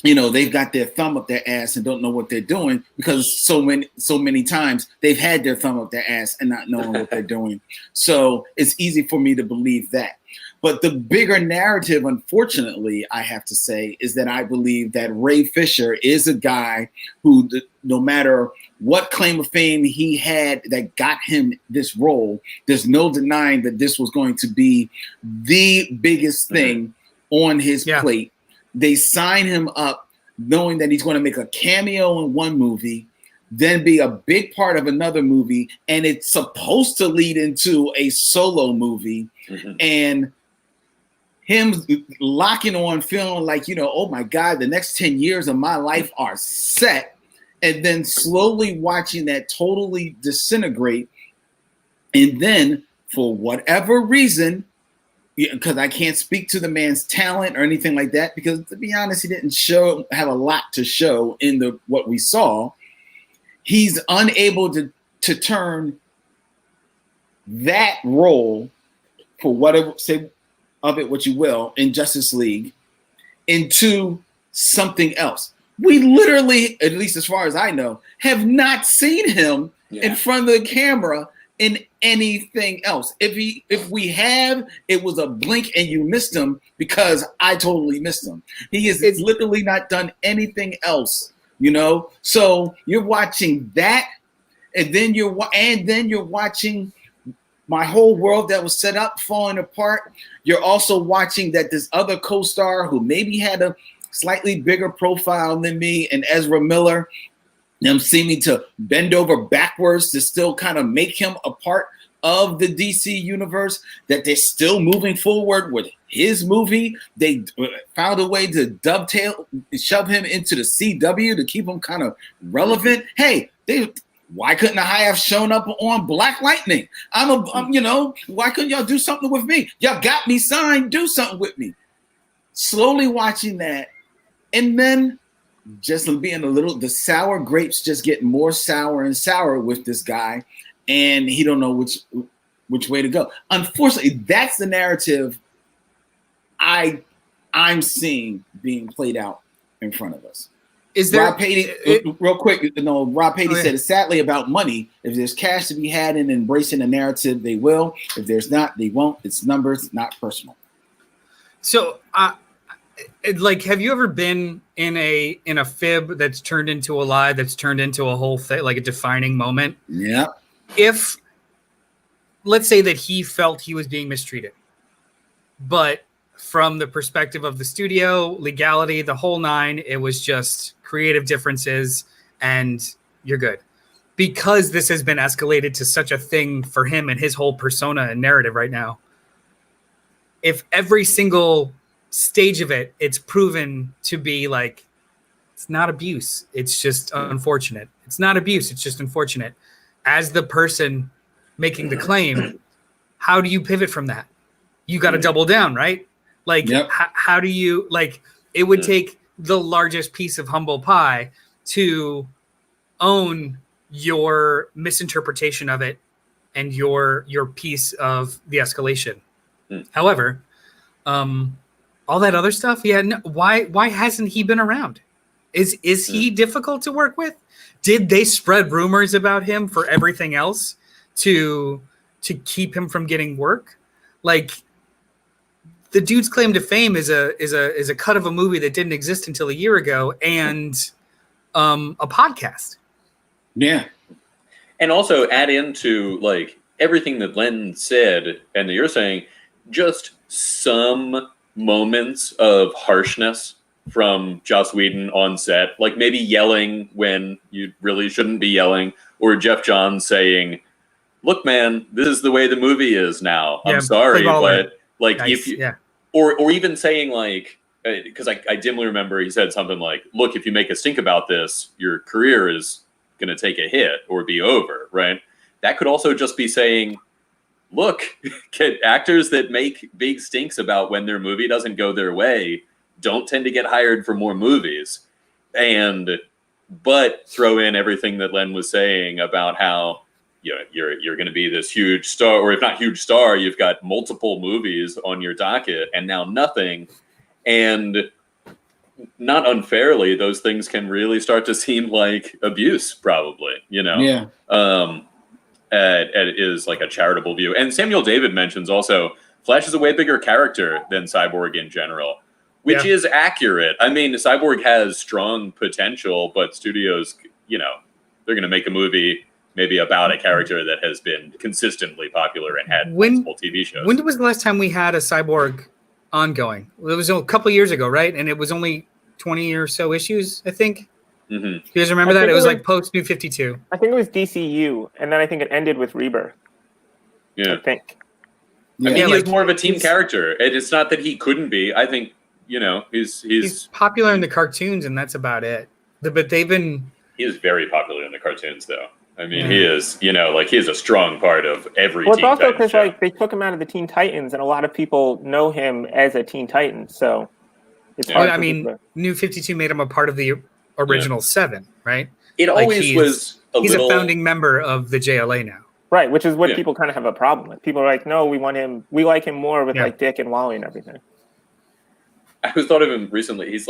you know, they've got their thumb up their ass and don't know what they're doing, because so many times they've had their thumb up their ass and not knowing what they're doing. So it's easy for me to believe that. But the bigger narrative, unfortunately, I have to say, is that I believe that Ray Fisher is a guy who, no matter what claim of fame he had that got him this role, there's no denying that this was going to be the biggest thing on his plate. They sign him up knowing that he's going to make a cameo in one movie, then be a big part of another movie, and it's supposed to lead into a solo movie. And him locking on, feeling like, you know, oh my God, the next 10 years of my life are set. And then slowly watching that totally disintegrate. And then, for whatever reason, because I can't speak to the man's talent or anything like that, because to be honest, he didn't have a lot to show in what we saw. He's unable to turn that role, for whatever, say of it what you will, in Justice League, into something else. We literally, at least as far as I know, have not seen him in front of the camera in anything else. If we have, it was a blink and you missed him, because I totally missed him. He has literally not done anything else, you know? So you're watching that, and then you're watching my whole world that was set up falling apart. You're also watching that this other co-star, who maybe had a slightly bigger profile than me, and Ezra Miller, them seeming to bend over backwards to still kind of make him a part of the DC universe, that they're still moving forward with his movie. They found a way to shove him into the CW to keep him kind of relevant. Hey, why couldn't I have shown up on Black Lightning? Why couldn't y'all do something with me? Y'all got me signed. Do something with me. Slowly watching that, and then just being the sour grapes just getting more sour and sour with this guy, and he don't know which way to go. Unfortunately, that's the narrative I'm seeing being played out in front of us. Is there Rob Patey, real quick? Rob Patey said it's sadly about money. If there's cash to be had in embracing the narrative, they will. If there's not, they won't. It's numbers, not personal. So, have you ever been in a fib that's turned into a lie, that's turned into a whole thing, like a defining moment? Yeah. If, let's say that he felt he was being mistreated, but from the perspective of the studio, legality, the whole nine, it was just creative differences and you're good. Because this has been escalated to such a thing for him and his whole persona and narrative right now, if every single stage of it, it's proven to be like, it's not abuse, it's just unfortunate. It's not abuse, it's just unfortunate. As the person making the claim, how do you pivot from that? You got to double down, right? Like, yep. How do you, like, it would take the largest piece of humble pie to own your misinterpretation of it and your piece of the escalation. However, all that other stuff, why hasn't he been around? Is he difficult to work with? Did they spread rumors about him for everything else to keep him from getting work? Like, the dude's claim to fame is a cut of a movie that didn't exist until a year ago and a podcast. Yeah. And also add into like everything that Len said and that you're saying, just some moments of harshness from Joss Whedon on set, like maybe yelling when you really shouldn't be yelling, or Jeff Johns saying, look, man, this is the way the movie is now. I'm sorry, but like if you, or even saying like, because I dimly remember he said something like, look, if you make a stink about this, your career is going to take a hit or be over, right? That could also just be saying, look, actors that make big stinks about when their movie doesn't go their way don't tend to get hired for more movies. But throw in everything that Len was saying about how you're going to be this huge star, or if not huge star, you've got multiple movies on your docket and now nothing. And not unfairly, those things can really start to seem like abuse, probably, Yeah. It is like a charitable view. And Samuel David mentions also, Flash is a way bigger character than Cyborg in general, which is accurate. I mean, Cyborg has strong potential, but studios, they're going to make a movie maybe about a character that has been consistently popular and had multiple TV shows. When was the last time we had a Cyborg ongoing? It was a couple years ago, right? And it was only 20 or so issues, I think. Mm-hmm. You guys remember that? It was like post New 52. I think it was DCU, and then I think it ended with Rebirth. Yeah. I think. I mean, he's more of a team character. It's not that he couldn't be. I think, he's popular in the cartoons, and that's about it. But they've been... He is very popular in the cartoons, though. I mean, he is, he is a strong part of every Teen Titans show. Well, it's also because, they took him out of the Teen Titans, and a lot of people know him as a Teen Titan, so it's hard. I mean, New 52 made him a part of the original 7, right? It always was he's a founding member of the JLA now. Right, which is what people kind of have a problem with. People are like, no, we like him more with like Dick and Wally and everything. I was thought of him recently. He's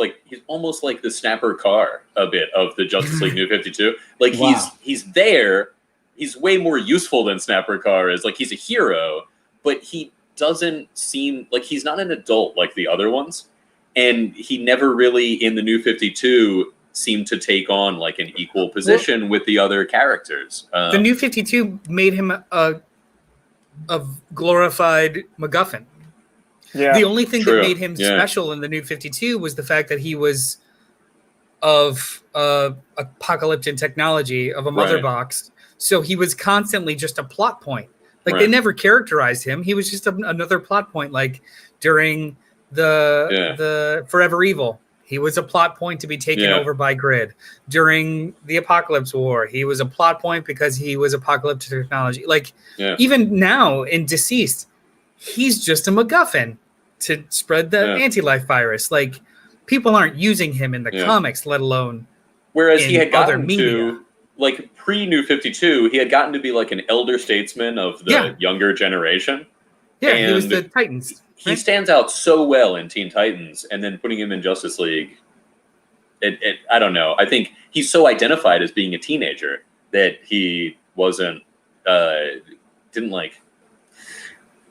almost like the Snapper Carr a bit of the Justice League New 52. Like he's there. He's way more useful than Snapper Carr is. Like he's a hero, but he doesn't seem like he's not an adult like the other ones. And he never really in the New 52 seemed to take on like an equal position with the other characters. The New 52 made him a glorified MacGuffin. Yeah, the only thing that made him special in the New 52 was the fact that he was of apocalyptic technology, of a mother box. So he was constantly just a plot point. Like they never characterized him. He was just another plot point. Like during the Forever Evil, he was a plot point to be taken over by Grid. During the Apocalypse War, he was a plot point because he was apocalyptic technology. Like even now in Deceased, he's just a MacGuffin to spread the anti-life virus. Like people aren't using him in the comics, let alone whereas in he had other gotten media. to like pre-New 52, he had gotten to be like an elder statesman of the younger generation. Yeah, he was the Titans. He stands out so well in Teen Titans, and then putting him in Justice League, I don't know. I think he's so identified as being a teenager that he wasn't, didn't like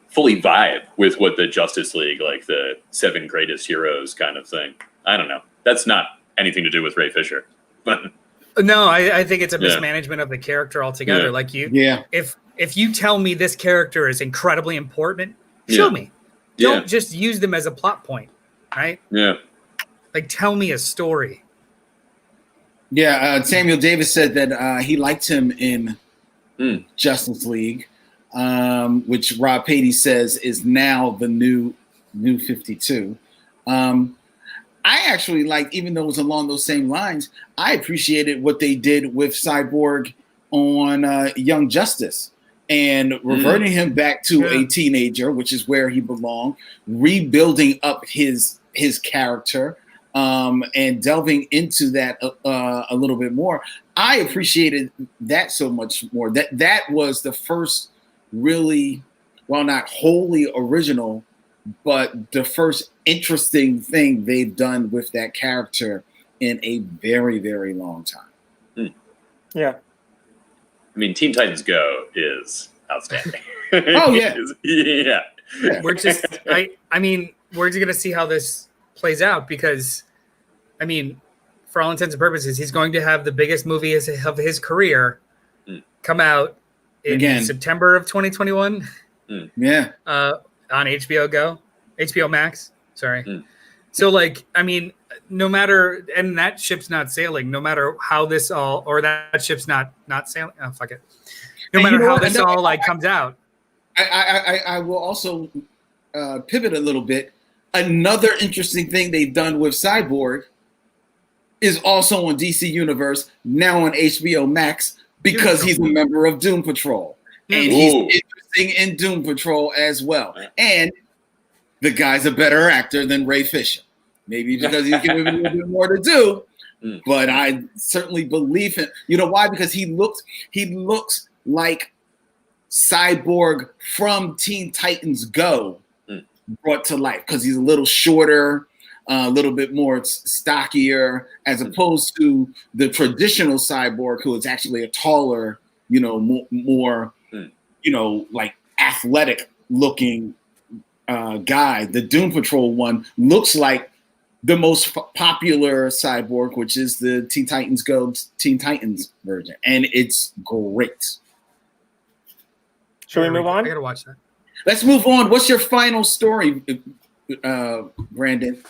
fully vibe with what the Justice League, like the 7 greatest heroes kind of thing. I don't know. That's not anything to do with Ray Fisher. No, I think it's a mismanagement of the character altogether. Like if you tell me this character is incredibly important, show me. Don't just use them as a plot point, right? Yeah. Like tell me a story. Yeah, Samuel Davis said that he liked him in Justice League, which Rob Patey says is now the new 52. I actually like, even though it was along those same lines, I appreciated what they did with Cyborg on Young Justice and reverting him back to a teenager, which is where he belonged, rebuilding up his character, and delving into that a little bit more. I appreciated that so much more. That was the first really, well, not wholly original, but the first interesting thing they've done with that character in a very, very long time. Yeah. I mean, Teen Titans Go is outstanding. Oh, yeah. Yeah. We're just, I mean, we're just going to see how this plays out because, I mean, for all intents and purposes, he's going to have the biggest movie of his career come out in September of 2021. Yeah. On HBO Go, HBO Max. Sorry. So, like, I mean, no matter, and that ship's not sailing, no matter how this all, or that ship's not sailing. Oh, fuck it. No matter how this all like comes out. I will also pivot a little bit. Another interesting thing they've done with Cyborg is also on DC Universe, now on HBO Max, because he's a member of Doom Patrol. And he's interesting in Doom Patrol as well. And the guy's a better actor than Ray Fisher. Maybe because he's given him a little bit more to do, but I certainly believe him. You know why? Because he looks like Cyborg from Teen Titans Go brought to life, because he's a little shorter, a little bit more stockier, as opposed to the traditional Cyborg, who is actually a taller, more like athletic looking guy. The Doom Patrol one looks like the most popular Cyborg, which is the Teen Titans Go Teen Titans version, and it's great. Should we move on? I gotta watch that. Let's move on. What's your final story, Brandon?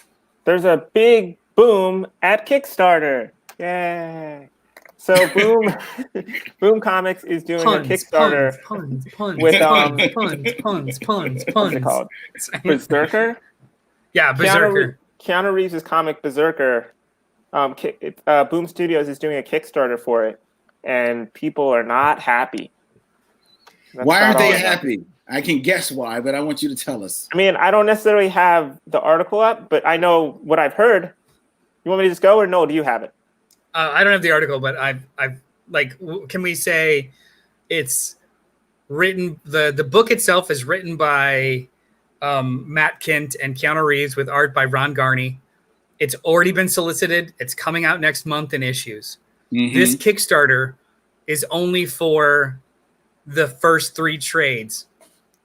There's a big boom at Kickstarter. Yay! So Boom Comics is doing a Kickstarter puns, with puns. What's it called? Berserker. Yeah, Berserker. Keanu Reeves' comic Berserker. Boom Studios is doing a Kickstarter for it, and people are not happy. Why aren't they happy? I can guess why, but I want you to tell us. I mean, I don't necessarily have the article up, but I know what I've heard. You want me to just go, or no? Do you have it? I don't have the article, but I've like, can we say it's written? The book itself is written by Matt Kint and Keanu Reeves with art by Ron Garney. It's already been solicited. It's coming out next month in issues. This Kickstarter is only for the first 3 trades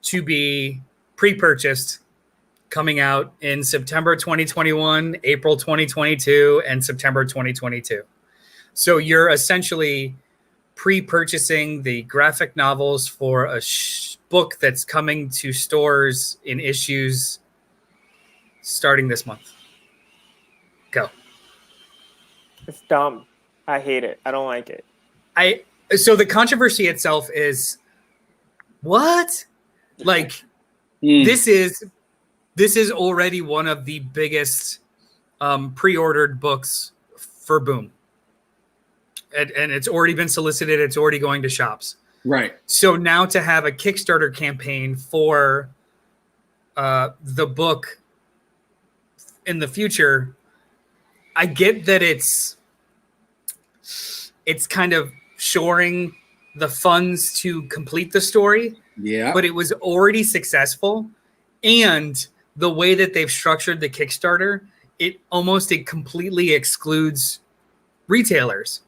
to be pre-purchased, coming out in September 2021, April 2022, and September 2022. So you're essentially pre-purchasing the graphic novels for a book that's coming to stores in issues starting this month. Go. It's dumb. I hate it. I don't like it. So the controversy itself is what? Like this is already one of the biggest pre-ordered books for Boom. And it's already been solicited. It's already going to shops. Right. So now to have a Kickstarter campaign for the book in the future, I get that it's kind of shoring the funds to complete the story. Yeah. But it was already successful. And the way that they've structured the Kickstarter, it completely excludes retailers.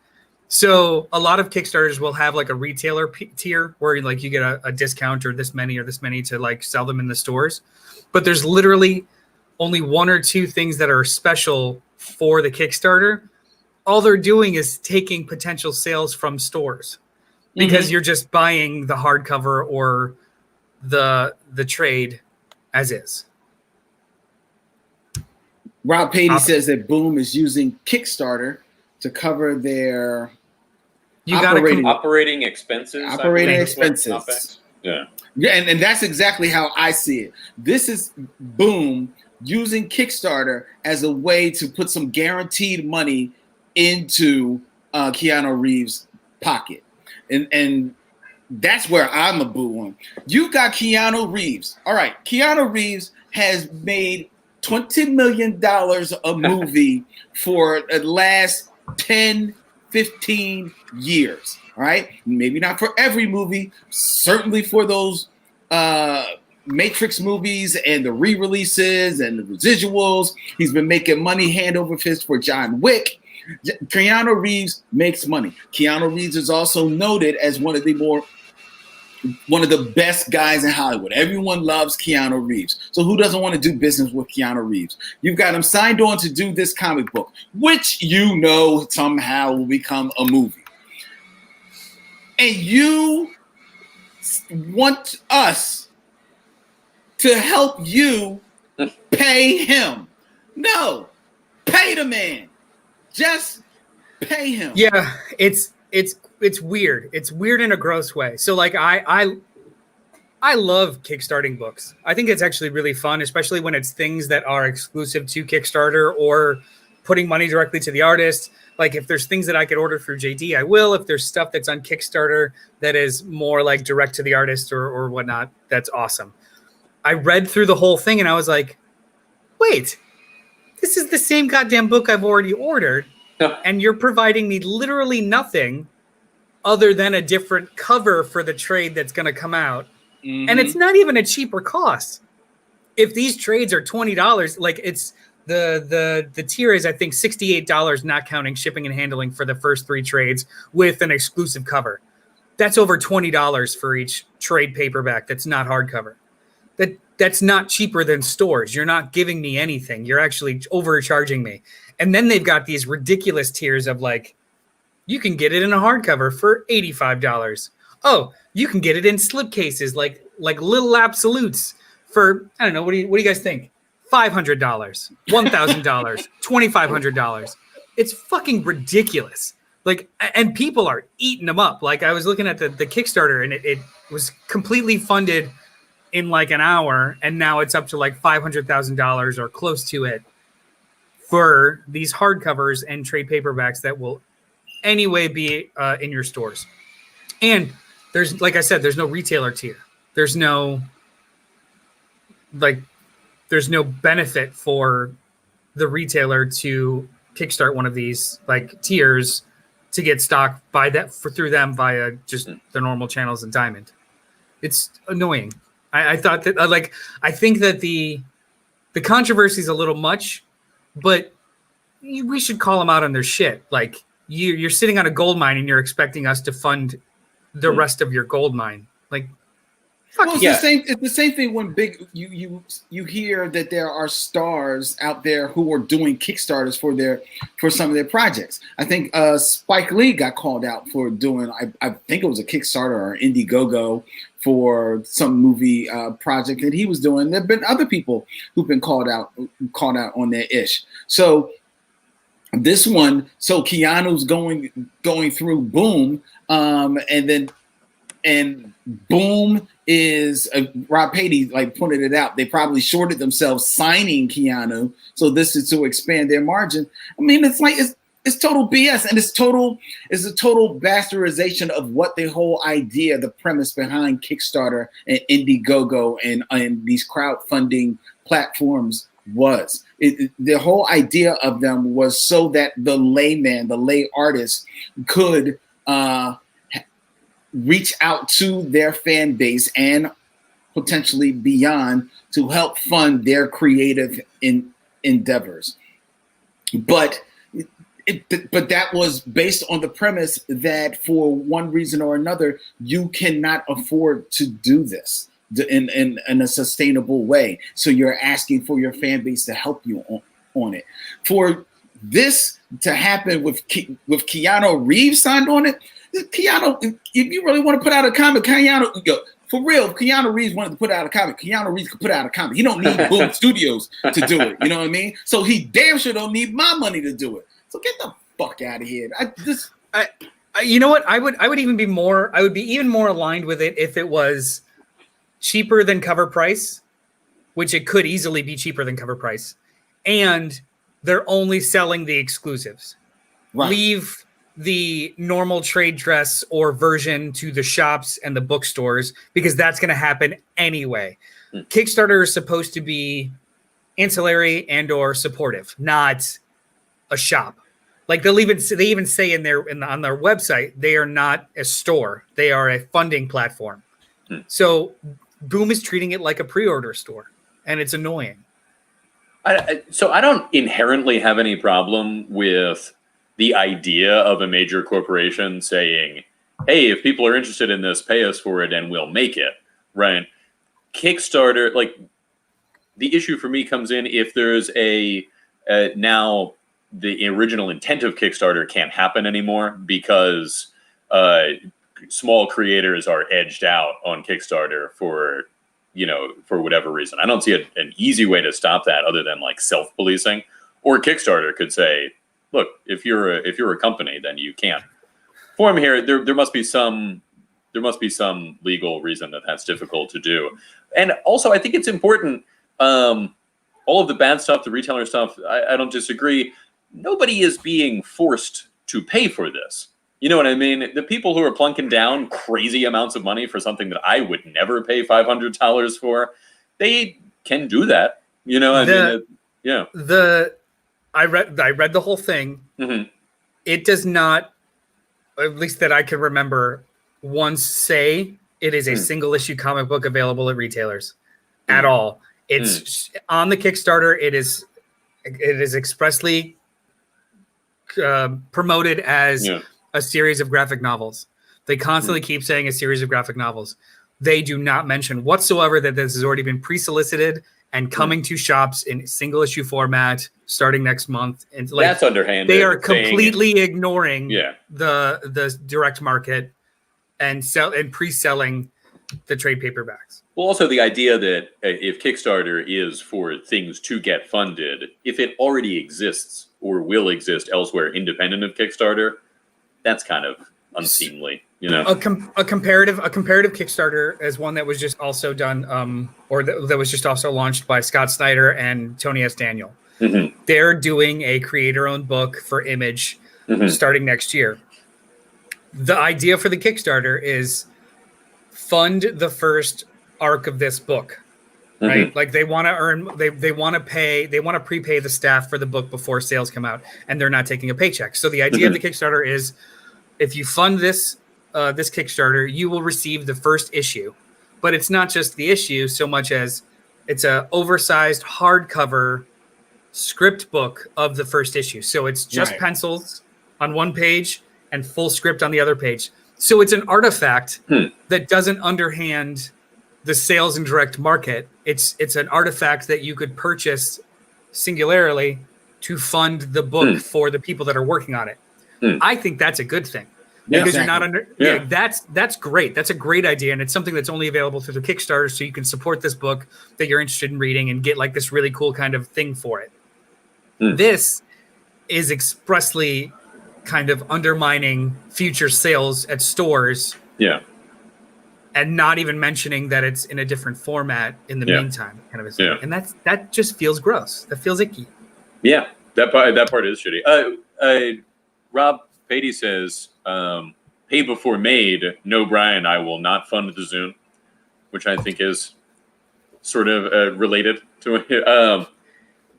So a lot of Kickstarters will have like a retailer tier where like you get a discount or this many to like sell them in the stores. But there's literally only one or two things that are special for the Kickstarter. All they're doing is taking potential sales from stores because you're just buying the hardcover or the trade as is. Rob Patey says that Boom is using Kickstarter to cover their operating expenses. Operating expenses. Yeah. Yeah, and that's exactly how I see it. This is Boom using Kickstarter as a way to put some guaranteed money into Keanu Reeves' pocket. And that's where I'm a boo on. You got Keanu Reeves. All right, Keanu Reeves has made $20 million a movie for the last 10, 15 years. All right, maybe not for every movie, certainly for those Matrix movies and the re-releases and the residuals. He's been making money hand over fist for John Wick. Keanu Reeves makes money. Keanu Reeves is also noted as one of the best guys in Hollywood. Everyone loves Keanu Reeves. So who doesn't want to do business with Keanu Reeves? You've got him signed on to do this comic book, which somehow will become a movie. And you want us to help you pay him. No, pay the man. Just pay him. Yeah, it's weird. It's weird in a gross way. So like I love kickstarting books. I think it's actually really fun, especially when it's things that are exclusive to Kickstarter or putting money directly to the artist. Like if there's things that I could order through JD, I will. If there's stuff that's on Kickstarter that is more like direct to the artist or whatnot, that's awesome. I read through the whole thing and I was like, wait, this is the same goddamn book I've already ordered. And you're providing me literally nothing other than a different cover for the trade that's going to come out. Mm-hmm. And it's not even a cheaper cost. If these trades are $20, like it's the tier is, I think, $68, not counting shipping and handling for the first 3 trades with an exclusive cover. That's over $20 for each trade paperback that's not hardcover. That's not cheaper than stores. You're not giving me anything. You're actually overcharging me. And then they've got these ridiculous tiers of like, you can get it in a hardcover for $85. Oh, you can get it in slipcases like little absolutes for, I don't know, what do you guys think? $500, $1,000, $2,500. It's fucking ridiculous. Like, and people are eating them up. Like I was looking at the Kickstarter and it was completely funded in like an hour, and now it's up to like $500,000 or close to it for these hardcovers and trade paperbacks that will anyway be in your stores. And there's, like I said, there's no retailer tier. There's no benefit for the retailer to kickstart one of these like tiers to get stock through them via just the normal channels and Diamond. It's annoying. I thought that I think that the controversy is a little much, but we should call them out on their shit. Like you're sitting on a gold mine and you're expecting us to fund the rest of your gold mine. Like, well, it's the same thing when you hear that there are stars out there who are doing Kickstarters for some of their projects. I think Spike Lee got called out for doing I think it was a Kickstarter or Indiegogo for some movie project that he was doing. There've been other people who've been called out on their ish. So this one, Keanu's going through Boom, and then and Boom is Rob Patey like pointed it out. They probably shorted themselves signing Keanu, so this is to expand their margin. I mean, it's like it's total BS, and it's a total bastardization of what the whole idea, the premise behind Kickstarter and Indiegogo and these crowdfunding platforms was. The whole idea of them was so that the layman, the lay artist, could reach out to their fan base and potentially beyond to help fund their creative endeavors. But that was based on the premise that for one reason or another, you cannot afford to do this in a sustainable way. So you're asking for your fan base to help you on it. For this to happen with Keanu Reeves signed on it, Keanu, if you really want to put out a comic, for real, if Keanu Reeves wanted to put out a comic, Keanu Reeves could put out a comic. He don't need Boom Studios to do it. You know what I mean? So he damn sure don't need my money to do it. So get the fuck out of here. You know what? I would even be more. I would be even more aligned with it if it was cheaper than cover price, which it could easily be cheaper than cover price, and they're only selling the exclusives. Right. Leave the normal trade dress or version to the shops and the bookstores, because that's going to happen anyway. Kickstarter is supposed to be ancillary and or supportive, not a shop. Like they even say on their website, they are not a store. They are a funding platform. So Boom is treating it like a pre-order store, and it's annoying. So I don't inherently have any problem with the idea of a major corporation saying, hey, if people are interested in this, pay us for it and we'll make it, right? Kickstarter, like, the issue for me comes in if there's now the original intent of Kickstarter can't happen anymore because small creators are edged out on Kickstarter for whatever reason. I don't see an easy way to stop that other than like self-policing. Or Kickstarter could say, look, if you're a company, then you can't. For me here, there must be some legal reason that's difficult to do. And also, I think it's important. All of the bad stuff, the retailer stuff, I don't disagree. Nobody is being forced to pay for this. You know what I mean? The people who are plunking down crazy amounts of money for something that I would never pay $500 for, they can do that. You know, I read the whole thing. Mm-hmm. It does not, at least that I can remember, once say it is a single issue comic book available at retailers at all. It's on the Kickstarter. It is expressly promoted as a series of graphic novels. They constantly keep saying a series of graphic novels. They do not mention whatsoever that this has already been pre-solicited and coming to shops in single issue format starting next month. And like, that's underhanded. They are completely ignoring the direct market and pre-selling the trade paperbacks. Well, also the idea that if Kickstarter is for things to get funded, if it already exists or will exist elsewhere independent of Kickstarter, that's kind of unseemly. You know, a comparative Kickstarter is one that was just also done, that was just also launched by Scott Snyder and Tony S. Daniel. Mm-hmm. They're doing a creator-owned book for Image starting next year. The idea for the Kickstarter is fund the first arc of this book, right? Like they want to earn, they want to prepay the staff for the book before sales come out, and they're not taking a paycheck. So the idea of the Kickstarter is, if you fund this Kickstarter, you will receive the first issue. But it's not just the issue so much as it's a oversized hardcover script book of the first issue. So it's just pencils on one page and full script on the other page. So it's an artifact that doesn't underhand the sales and direct market. It's an artifact that you could purchase singularly to fund the book for the people that are working on it. I think that's a good thing. Because you're not under. Yeah, that's great. That's a great idea, and it's something that's only available through the Kickstarter, so you can support this book that you're interested in reading and get like this really cool kind of thing for it. This is expressly kind of undermining future sales at stores. and not even mentioning that it's in a different format in the meantime, kind of a thing. Yeah. And that just feels gross. That feels icky. Yeah, that part is shitty. Rob Beatty says, "Pay before made. No, Brian, I will not fund the Zune," which I think is sort of related to it.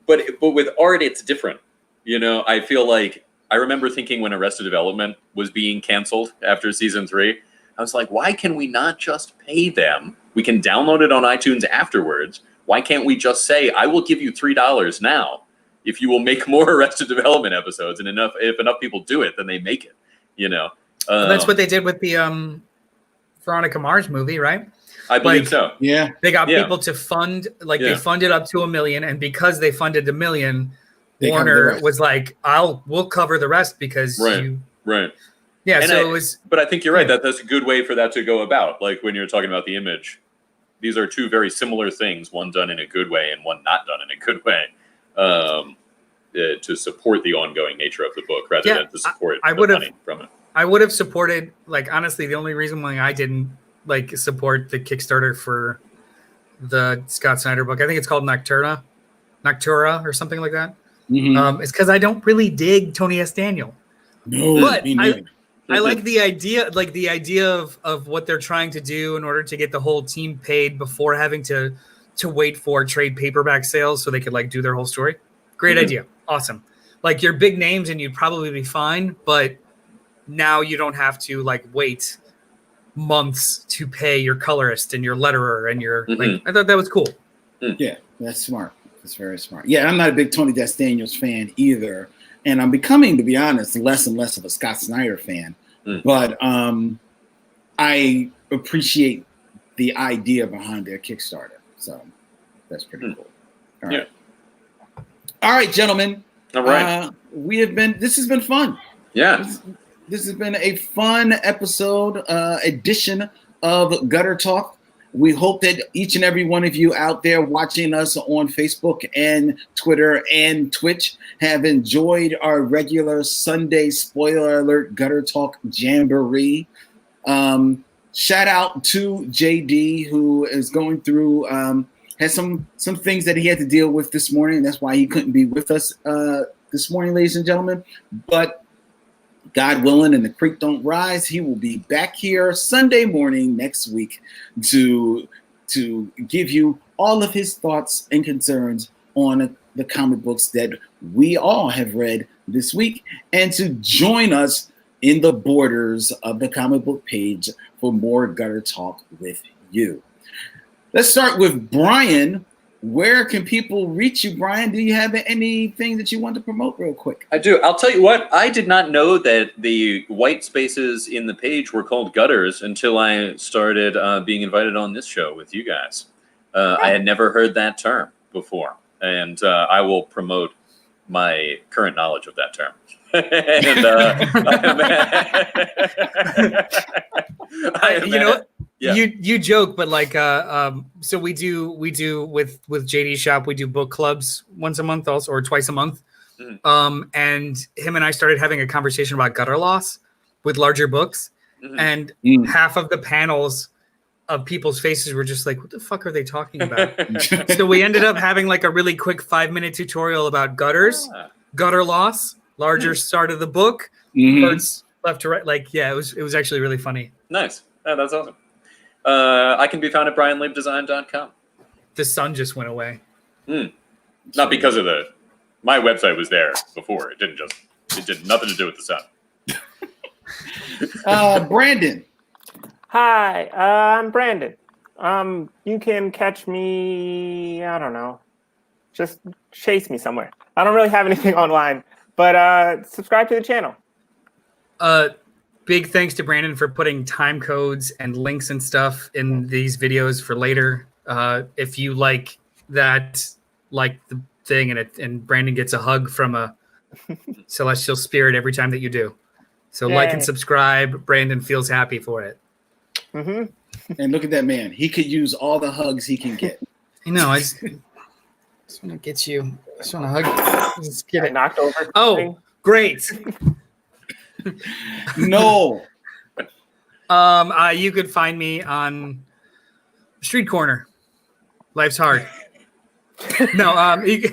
But with art, it's different. You know, I feel like I remember thinking when Arrested Development was being canceled after season 3, I was like, why can we not just pay them? We can download it on iTunes afterwards. Why can't we just say, I will give you $3 now if you will make more Arrested Development episodes, and if enough people do it, then they make it. You know, That's what they did with the Veronica Mars movie, right? I believe Like, so. Yeah. They got people to fund, like they funded up to $1 million, and because they funded $1 million, Warner was like, we'll cover the rest because Right. Yeah, and so it was. But I think you're right. That's a good way for that to go about. Like when you're talking about the image, these are two very similar things. One done in a good way, and one not done in a good way, to support the ongoing nature of the book rather than to support the money from it. I would have supported. Like honestly, the only reason why I didn't like support the Kickstarter for the Scott Snyder book, I think it's called Noctura or something like that. Mm-hmm. It's because I don't really dig Tony S. Daniel. No, but I like the idea, of what they're trying to do in order to get the whole team paid before having to wait for trade paperback sales so they could like do their whole story. Great idea. Awesome. Like you're big names and you'd probably be fine, but now you don't have to like wait months to pay your colorist and your letterer and your like. I thought that was cool. Yeah, that's smart. That's very smart. Yeah, I'm not a big Tony S. Daniels fan either. And I'm becoming, to be honest, less and less of a Scott Snyder fan. But I appreciate the idea behind their Kickstarter. So that's pretty cool. All right. All right, gentlemen. All right. This has been fun. Yeah. This has been a fun edition of Gutter Talk. We hope that each and every one of you out there watching us on Facebook and Twitter and Twitch have enjoyed our regular Sunday spoiler alert Gutter Talk Jamboree. Shout out to JD, who is going through, has some things that he had to deal with this morning. That's why he couldn't be with us this morning, ladies and gentlemen. But God willing and the creek don't rise, he will be back here Sunday morning next week to give you all of his thoughts and concerns on the comic books that we all have read this week, and to join us in the borders of the comic book page for more Gutter Talk with you. Let's start with Brian. Where can people reach you, Brian? Do you have anything that you want to promote real quick? I do. I'll tell you what, I did not know that the white spaces in the page were called gutters until I started being invited on this show with you guys. I had never heard that term before, and I will promote my current knowledge of that term. You know, you joke, but like, so we do with JD Shop, we do book clubs once a month also, or twice a month. And him and I started having a conversation about gutter loss with larger books, and half of the panels of people's faces were just like, what the fuck are they talking about? So we ended up having like a really quick 5-minute tutorial about gutters, gutter loss, larger start of the book, words left to right. Like, yeah, it was actually really funny. Nice. Oh, that's awesome. I can be found at brianlibdesign.com. The sun just went away. Not because of my website was there before. It did nothing to do with the sun. Brandon. Hi, I'm Brandon. You can catch me, I don't know, just chase me somewhere. I don't really have anything online, but subscribe to the channel. Big thanks to Brandon for putting time codes and links and stuff in these videos for later. If you like that, like the thing, and Brandon gets a hug from a celestial spirit every time that you do. So like and subscribe. Brandon feels happy for it. And look at that man. He could use all the hugs he can get. I know. I just want to get you. I just want to hug. Just get it knocked over. Oh, great. No. You could find me on Street Corner. Life's hard. No, you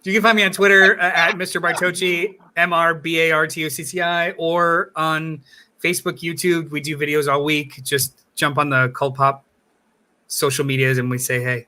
can find me on Twitter at Mr. Bartocci, MRBARTOCCI, or on Facebook, YouTube. We do videos all week. Just jump on the CultPop social medias and we say hey.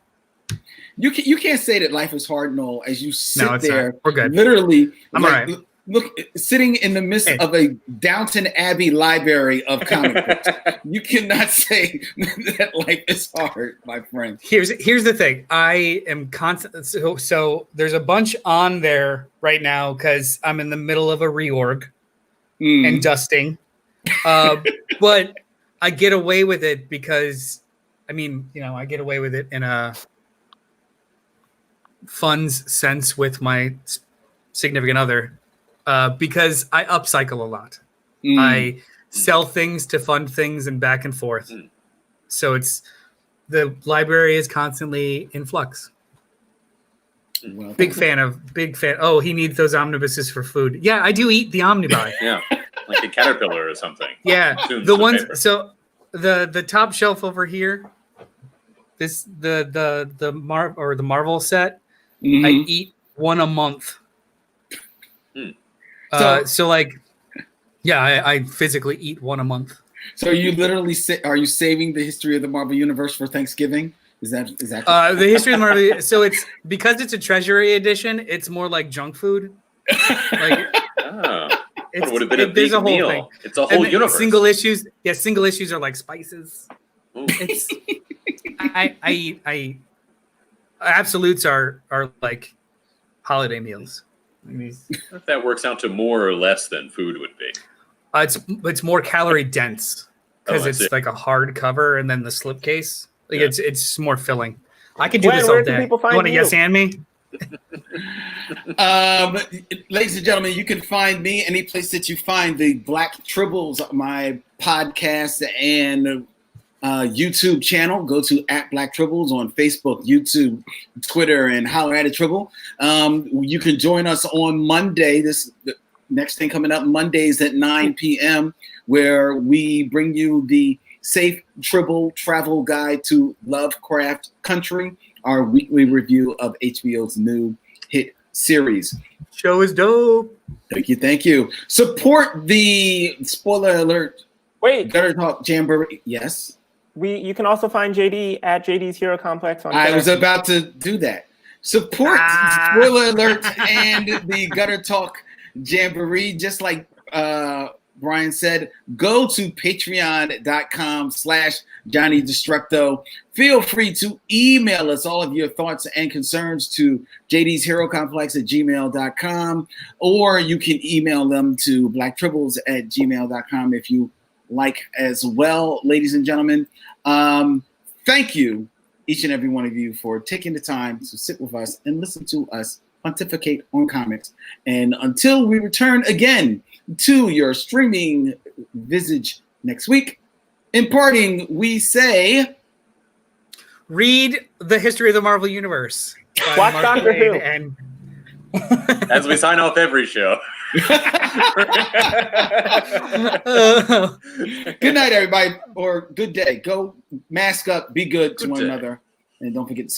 You can't say that life is hard, Noel, as you sit there. Not. We're good. Literally, I'm all right. Look, sitting in the midst of a Downton Abbey library of comic books. You cannot say that life is hard, my friend. Here's the thing. I am constant. So there's a bunch on there right now because I'm in the middle of a reorg and dusting. But I get away with it because, I get away with it in a funds sense with my significant other. Because I upcycle a lot. I sell things to fund things and back and forth. So the library is constantly in flux. Well, Big fan. Oh, he needs those omnibuses for food. Yeah, I do eat the omnibuy. Yeah, like a caterpillar or something. Yeah, Consumes the the ones. paper. So the top shelf over here, the Marvel set. I eat one a month. I physically eat one a month. So you literally are you saving the history of the Marvel Universe for Thanksgiving? Is that the history of Marvel? So it's because it's a treasury edition. It's more like junk food. Like it would have been a big whole meal. thing. It's a whole universe. Single issues. Yeah, single issues are like spices. Ooh. It's I eat. Absolutes are like holiday meals. That works out to more or less than food would be. It's more calorie dense because it's like a hard cover and then the slipcase. Like it's more filling. I could do this all day. You want to yes and me? Ladies and gentlemen, you can find me any place that you find the Black Tribbles, my podcast and YouTube channel. Go to @BlackTribbles on Facebook, YouTube, Twitter, and holler at a Tribble. You can join us on Monday. The next thing coming up Mondays at 9 p.m. where we bring you the Safe Tribble Travel Guide to Lovecraft Country, our weekly review of HBO's new hit series. Show is dope. Thank you. Support the spoiler alert. Wait, Gutter Talk Jamboree. Yes. You can also find JD at JDsHeroComplex on Twitter. I was about to do that. Support Spoiler Alert and the Gutter Talk Jamboree. Just like Brian said, go to patreon.com/JohnnyDestructo. Feel free to email us all of your thoughts and concerns to JDsHeroComplex@gmail.com, or you can email them to blacktribbles@gmail.com if you like as well. Ladies and gentlemen, thank you, each and every one of you, for taking the time to sit with us and listen to us pontificate on comics. And until we return again to your streaming visage next week, in parting, we say, read the history of the Marvel Universe. Watch Doctor Who. And As we sign off every show. good night, everybody, or good day. Go mask up, be good to Good one day. another, and don't forget to